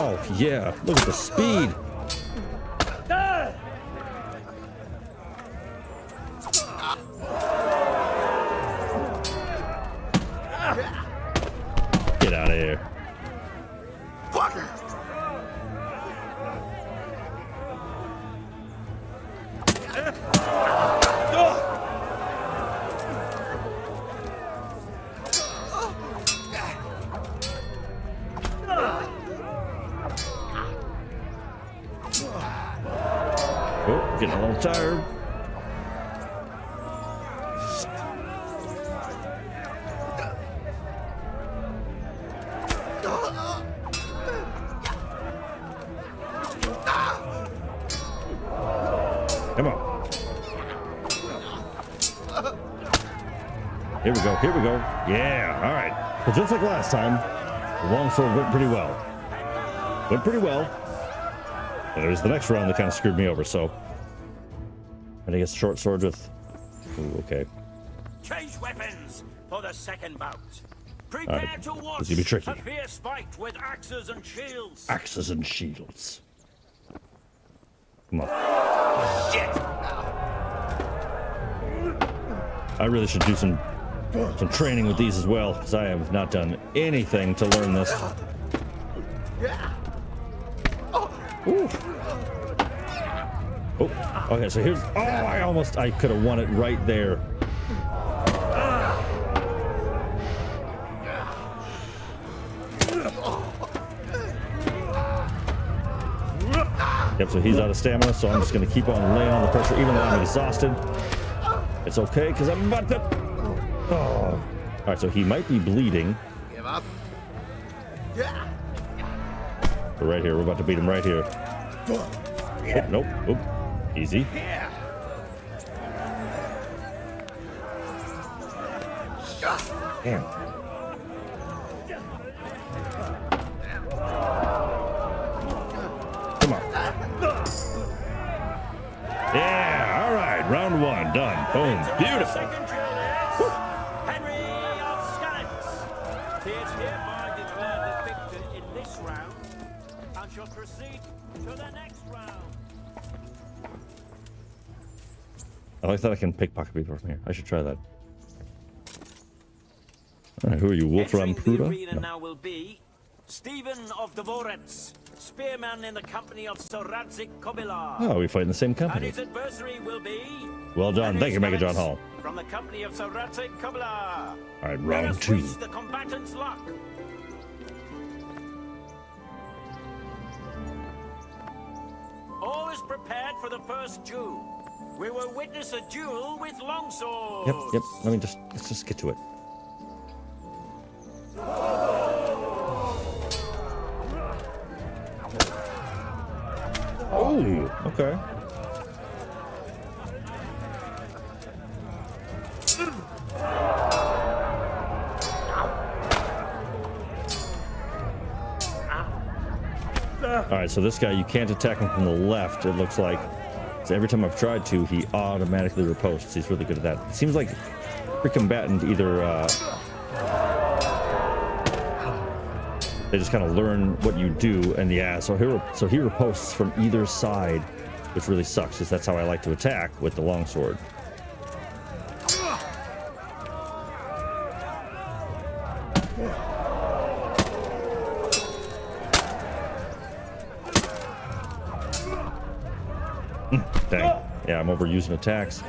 Oh, yeah. Look at the speed. Get out of here. Fucker! Oh, getting a little tired. Come on. Here we go. Here we go. Yeah. All right. Well, just like last time, the longsword went pretty well. Went pretty well. And it was the next round that kind of screwed me over, so. And I guess short sword with. Ooh, okay. Change weapons for the second bout. Prepare right. to watch This is gonna be tricky. a fierce fight with axes and shields. Axes and shields. Come on. Shit. I really should do some training with these as well, because I have not done anything to learn this. Ooh. Oh, okay, so here's... Oh, I could have won it right there. Yep, so he's out of stamina, so I'm just going to keep on laying on the pressure, even though I'm exhausted. It's okay, because I'm about to... Oh. All right, so he might be bleeding. Give up. We're right here. We're about to beat him right here. Oh, nope. Oop. Easy. Damn. Come on. Yeah. All right. Round 1 done. Boom. Beautiful. shall proceed to the next round. I like that I can pickpocket people from here. I should try that. All right, who are you, Wolfram Entering the Pruda? arena No. now will be Stephen of Deliverance, spearman in the company of Sir Radzik Kobila. Oh, we fight in the same And company. his adversary will be Well done. Thank you, Mega John Hall. from the company of Sir Radzik Kobila. All right, Let round us 2. wish the combatants luck. All is prepared for the first duel. We will witness a duel with longswords. Yep. Let's just get to it. Oh, okay. All right, so this guy, you can't attack him from the left, it looks like. So every time I've tried to, he automatically riposts. He's really good at that. It seems like every combatant either they just kind of learn what you do, and yeah, so he riposts from either side, which really sucks, because that's how I like to attack with the longsword. Dang. Yeah, I'm overusing attacks.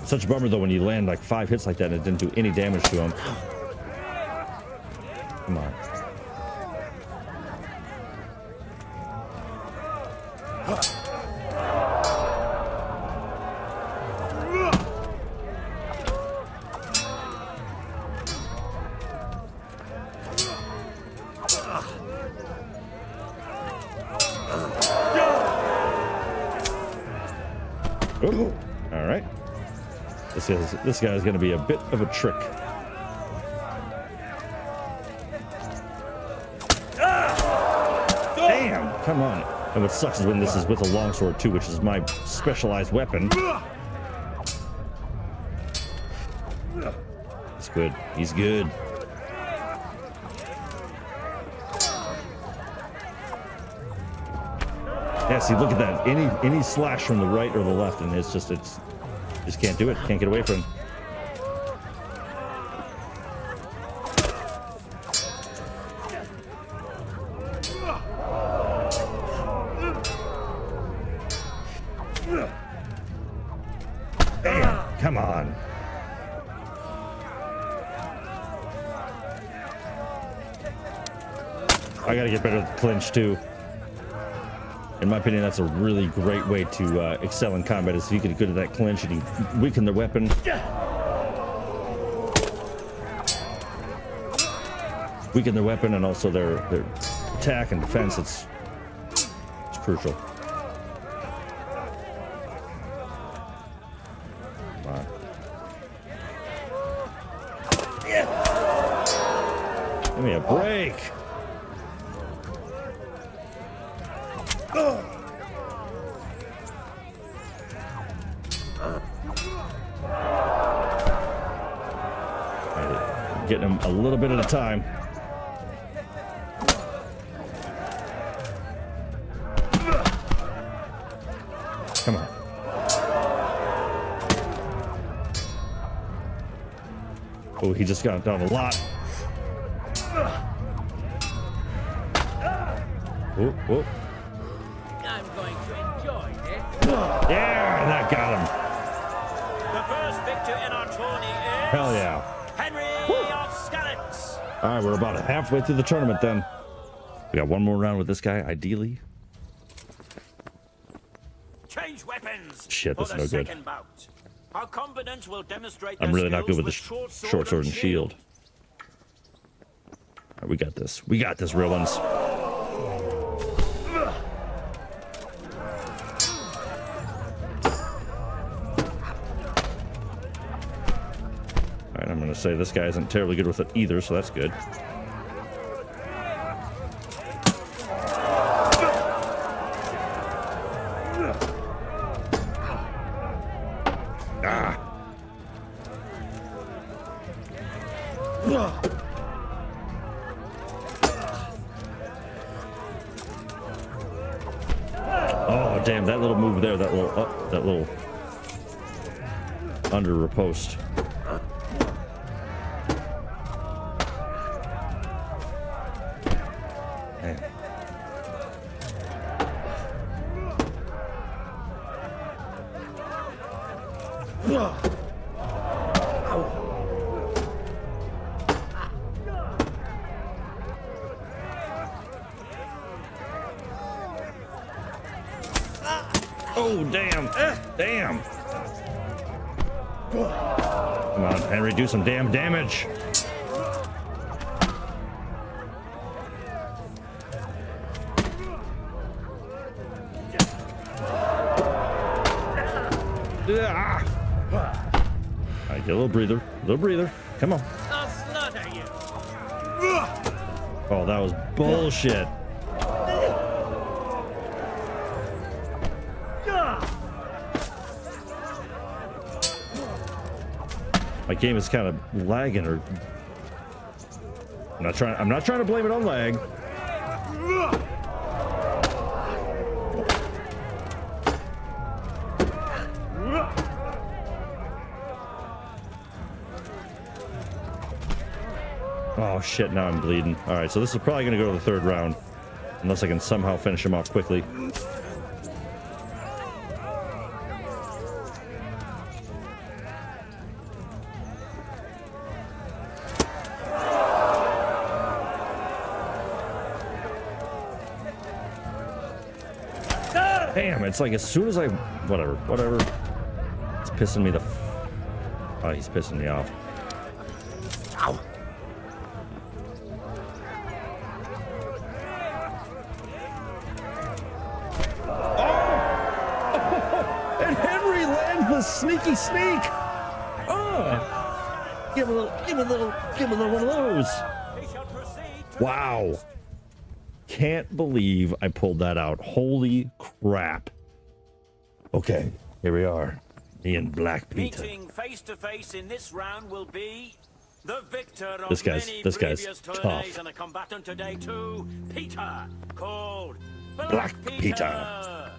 Such a bummer though when you land like 5 hits like that and it didn't do any damage to him. Come on. Ooh. All right. This guy's going to be a bit of a trick. Damn! Come on. And what sucks is when this is with a longsword too, which is my specialized weapon. He's good. He's good. Yeah, see, look at that. Any slash from the right or the left, and it's just can't do it. Can't get away from him. Damn, come on. I gotta get better at the clinch too. In my opinion, that's a really great way to excel in combat, is if you get good at that clinch and you weaken their weapon. Weaken their weapon and also their attack and defense. It's crucial. Come on. Give me a break. Getting him a little bit at a time. Come on. Oh, he just got down a lot. Oh, oh. I'm going to enjoy this. Yeah, that got him. The first victor in our tourney is Hell yeah. Henry of Skalitz. All right, we're about halfway through the tournament then. We got one more round with this guy, ideally. Change weapons. Shit, this is for no the good. second bout. Our combatants will demonstrate I'm their really not good skills with the short sword and shield. All right, we got this. We got this, real ones. All right, I'm going to say this guy isn't terribly good with it either, so that's good. Ah. Oh damn, that little move there, that little under riposte. Man. Oh, damn. Damn. Come on, Henry, do some damn damage. Ah. All right, get a little breather. Come on. I'll slaughter you. Oh, that was bullshit. My game is kind of lagging, or I'm not trying to blame it on lag. Oh shit, now I'm bleeding. All right, so this is probably going to go to the third round unless I can somehow finish him off quickly. Damn, it's like as soon as I... Whatever. It's pissing me the... Oh, he's pissing me off. Ow. Oh! And Henry lands the sneaky sneak! Oh! Give him a little one of those! Wow. Can't believe I pulled that out. Holy crap. Okay, here we are. Me and Black Peter. Meeting face to face in this round will be the victor of This guy's previous tough. tourneys and a combatant today too, Peter, called Black Peter.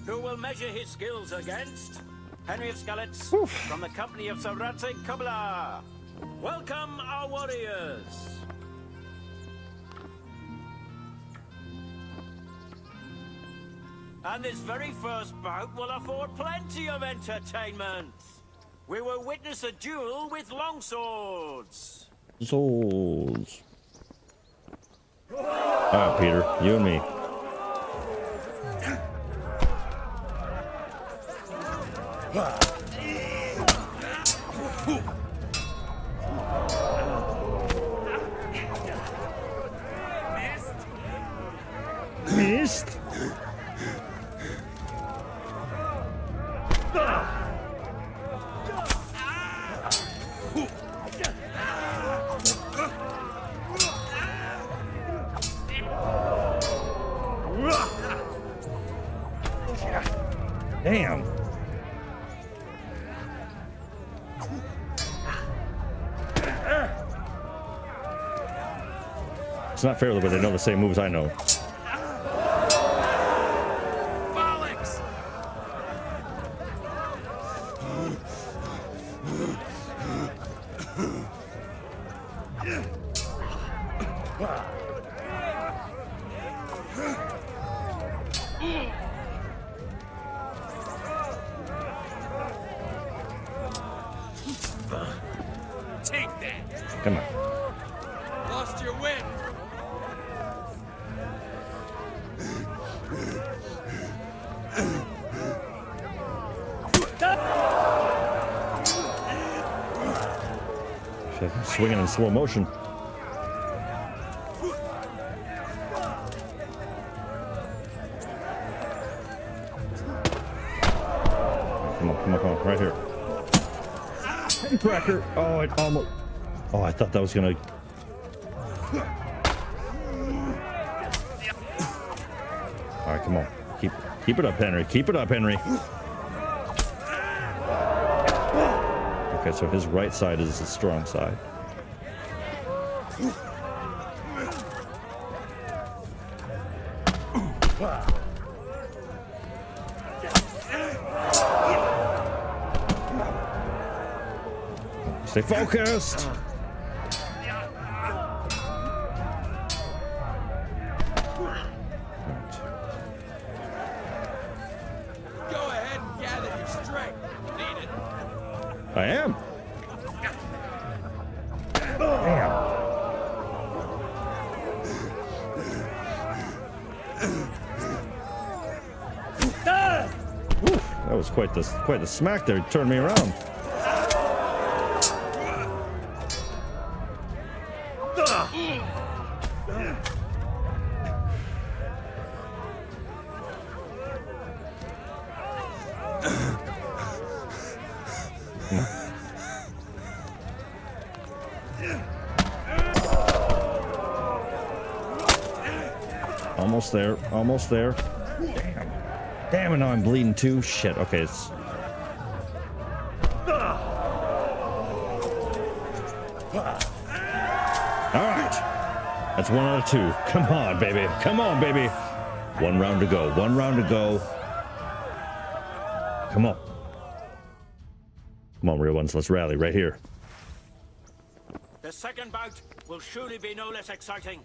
who will measure his skills against Henry of Skalitz from the company of Sir Ratzig Kubla. Welcome, our warriors. And this very first bout will afford plenty of entertainment. We will witness a duel with longswords. Souls. All right, Peter, you and me. Missed. Damn. It's not fair the way they know the same moves I know. Bollocks! Take that. Come on. Lost your wind. Shit, I'm swinging in slow motion. Come on, right here. Cracker. Oh, it almost. Oh, I thought that was gonna. All right, come on. Keep it up, Henry. Keep it up, Henry. Okay, so his right side is the strong side. Stay focused. Go ahead and gather your strength. Need it. I am. Damn. Oof, that was quite the smack there. He turned me around. Almost there. Almost there. Damn. Damn it, now I'm bleeding too. Shit. Okay, it's... Alright. That's 1 out of 2. Come on, baby. Come on, baby. 1 round to go. 1 round to go. Come on. Come on, real ones. Let's rally right here. The second bout will surely be no less exciting.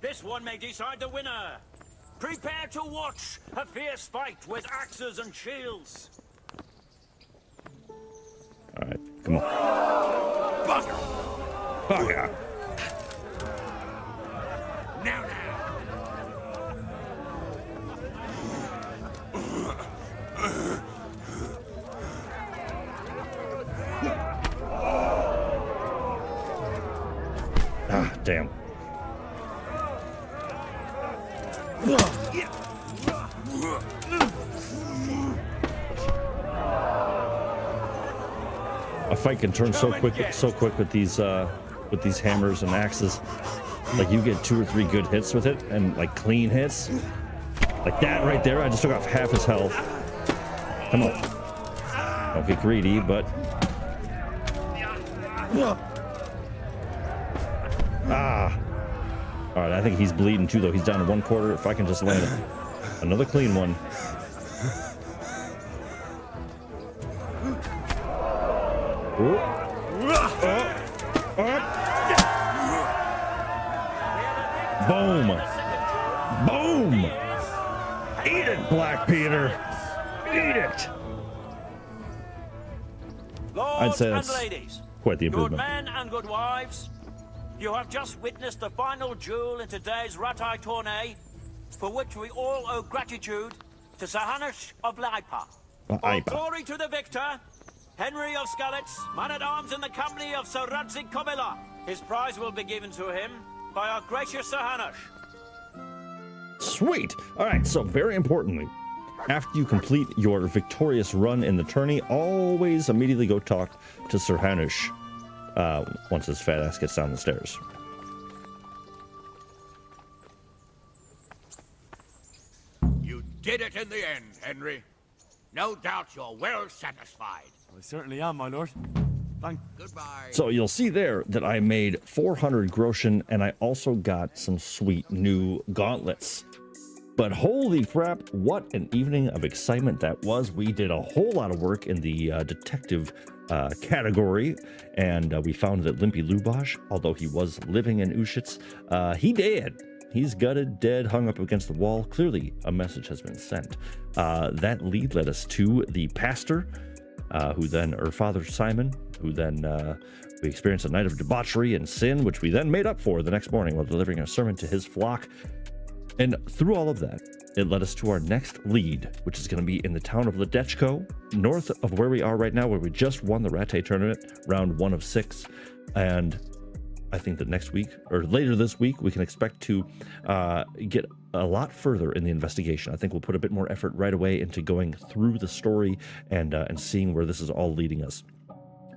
This one may decide the winner. Prepare to watch a fierce fight with axes and shields. All right, come on. Bugger! Bugger! Now. Ah, damn. A fight can turn so quick with these hammers and axes. Like you get 2 or 3 good hits with it, and like clean hits, like that right there. I just took off half his health. Come on, don't get greedy, but ah. All right, I think he's bleeding too, though. He's down to 1/4. If I can just land another clean one. Ooh. Boom. Boom. Eat it, Black Peter. Eat it. I'd say that's quite the improvement. Good men and good wives, you have just witnessed the final duel in today's Ratai tourney, for which we all owe gratitude to Sahanish of Laipa. All glory to the victor, Henry of Skalitz, man-at-arms in the company of Sir Radzik Kovila. His prize will be given to him by our gracious Sahanish. Sweet. All right, so very importantly, after you complete your victorious run in the tourney, always immediately go talk to Sir Hanush once his fat ass gets down the stairs. You did it in the end, Henry. No doubt you're well satisfied. I certainly am, my lord. Goodbye. So you'll see there that I made 400 groschen, and I also got some sweet new gauntlets. But holy crap, what an evening of excitement that was. We did a whole lot of work in the detective category, and we found that Limpy Lubosh, although he was living in Ushitz, he dead. He's gutted, dead, hung up against the wall. Clearly, a message has been sent. That lead led us to the pastor, who then, or Father Simon, who then we experienced a night of debauchery and sin, which we then made up for the next morning while delivering a sermon to his flock. And through all of that, it led us to our next lead, which is going to be in the town of Ledechko, north of where we are right now, where we just won the Rattay tournament, round 1 of 6. And I think that next week, or later this week, we can expect to get a lot further in the investigation. I think we'll put a bit more effort right away into going through the story and seeing where this is all leading us.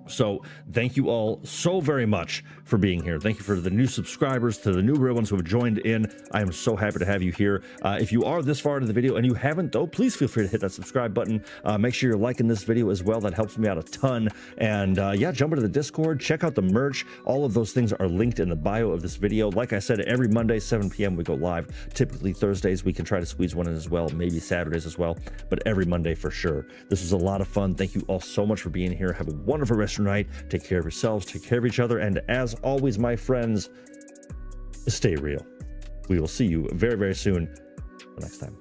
So thank you all so very much for being here. Thank you for the new subscribers, to the new real ones who have joined in. I am so happy to have you here. If you are this far into the video and you haven't though, please feel free to hit that subscribe button. Make sure you're liking this video as well. That helps me out a ton. And yeah, jump into the Discord, check out the merch. All of those things are linked in the bio of this video. Like I said, every Monday, 7 p.m. we go live. Typically Thursdays, we can try to squeeze one in as well, maybe Saturdays as well, but every Monday for sure. This was a lot of fun. Thank you all so much for being here. Have a wonderful rest of your night. Take care of yourselves, take care of each other, and as always, my friends, stay real. We will see you very, very soon. Next time.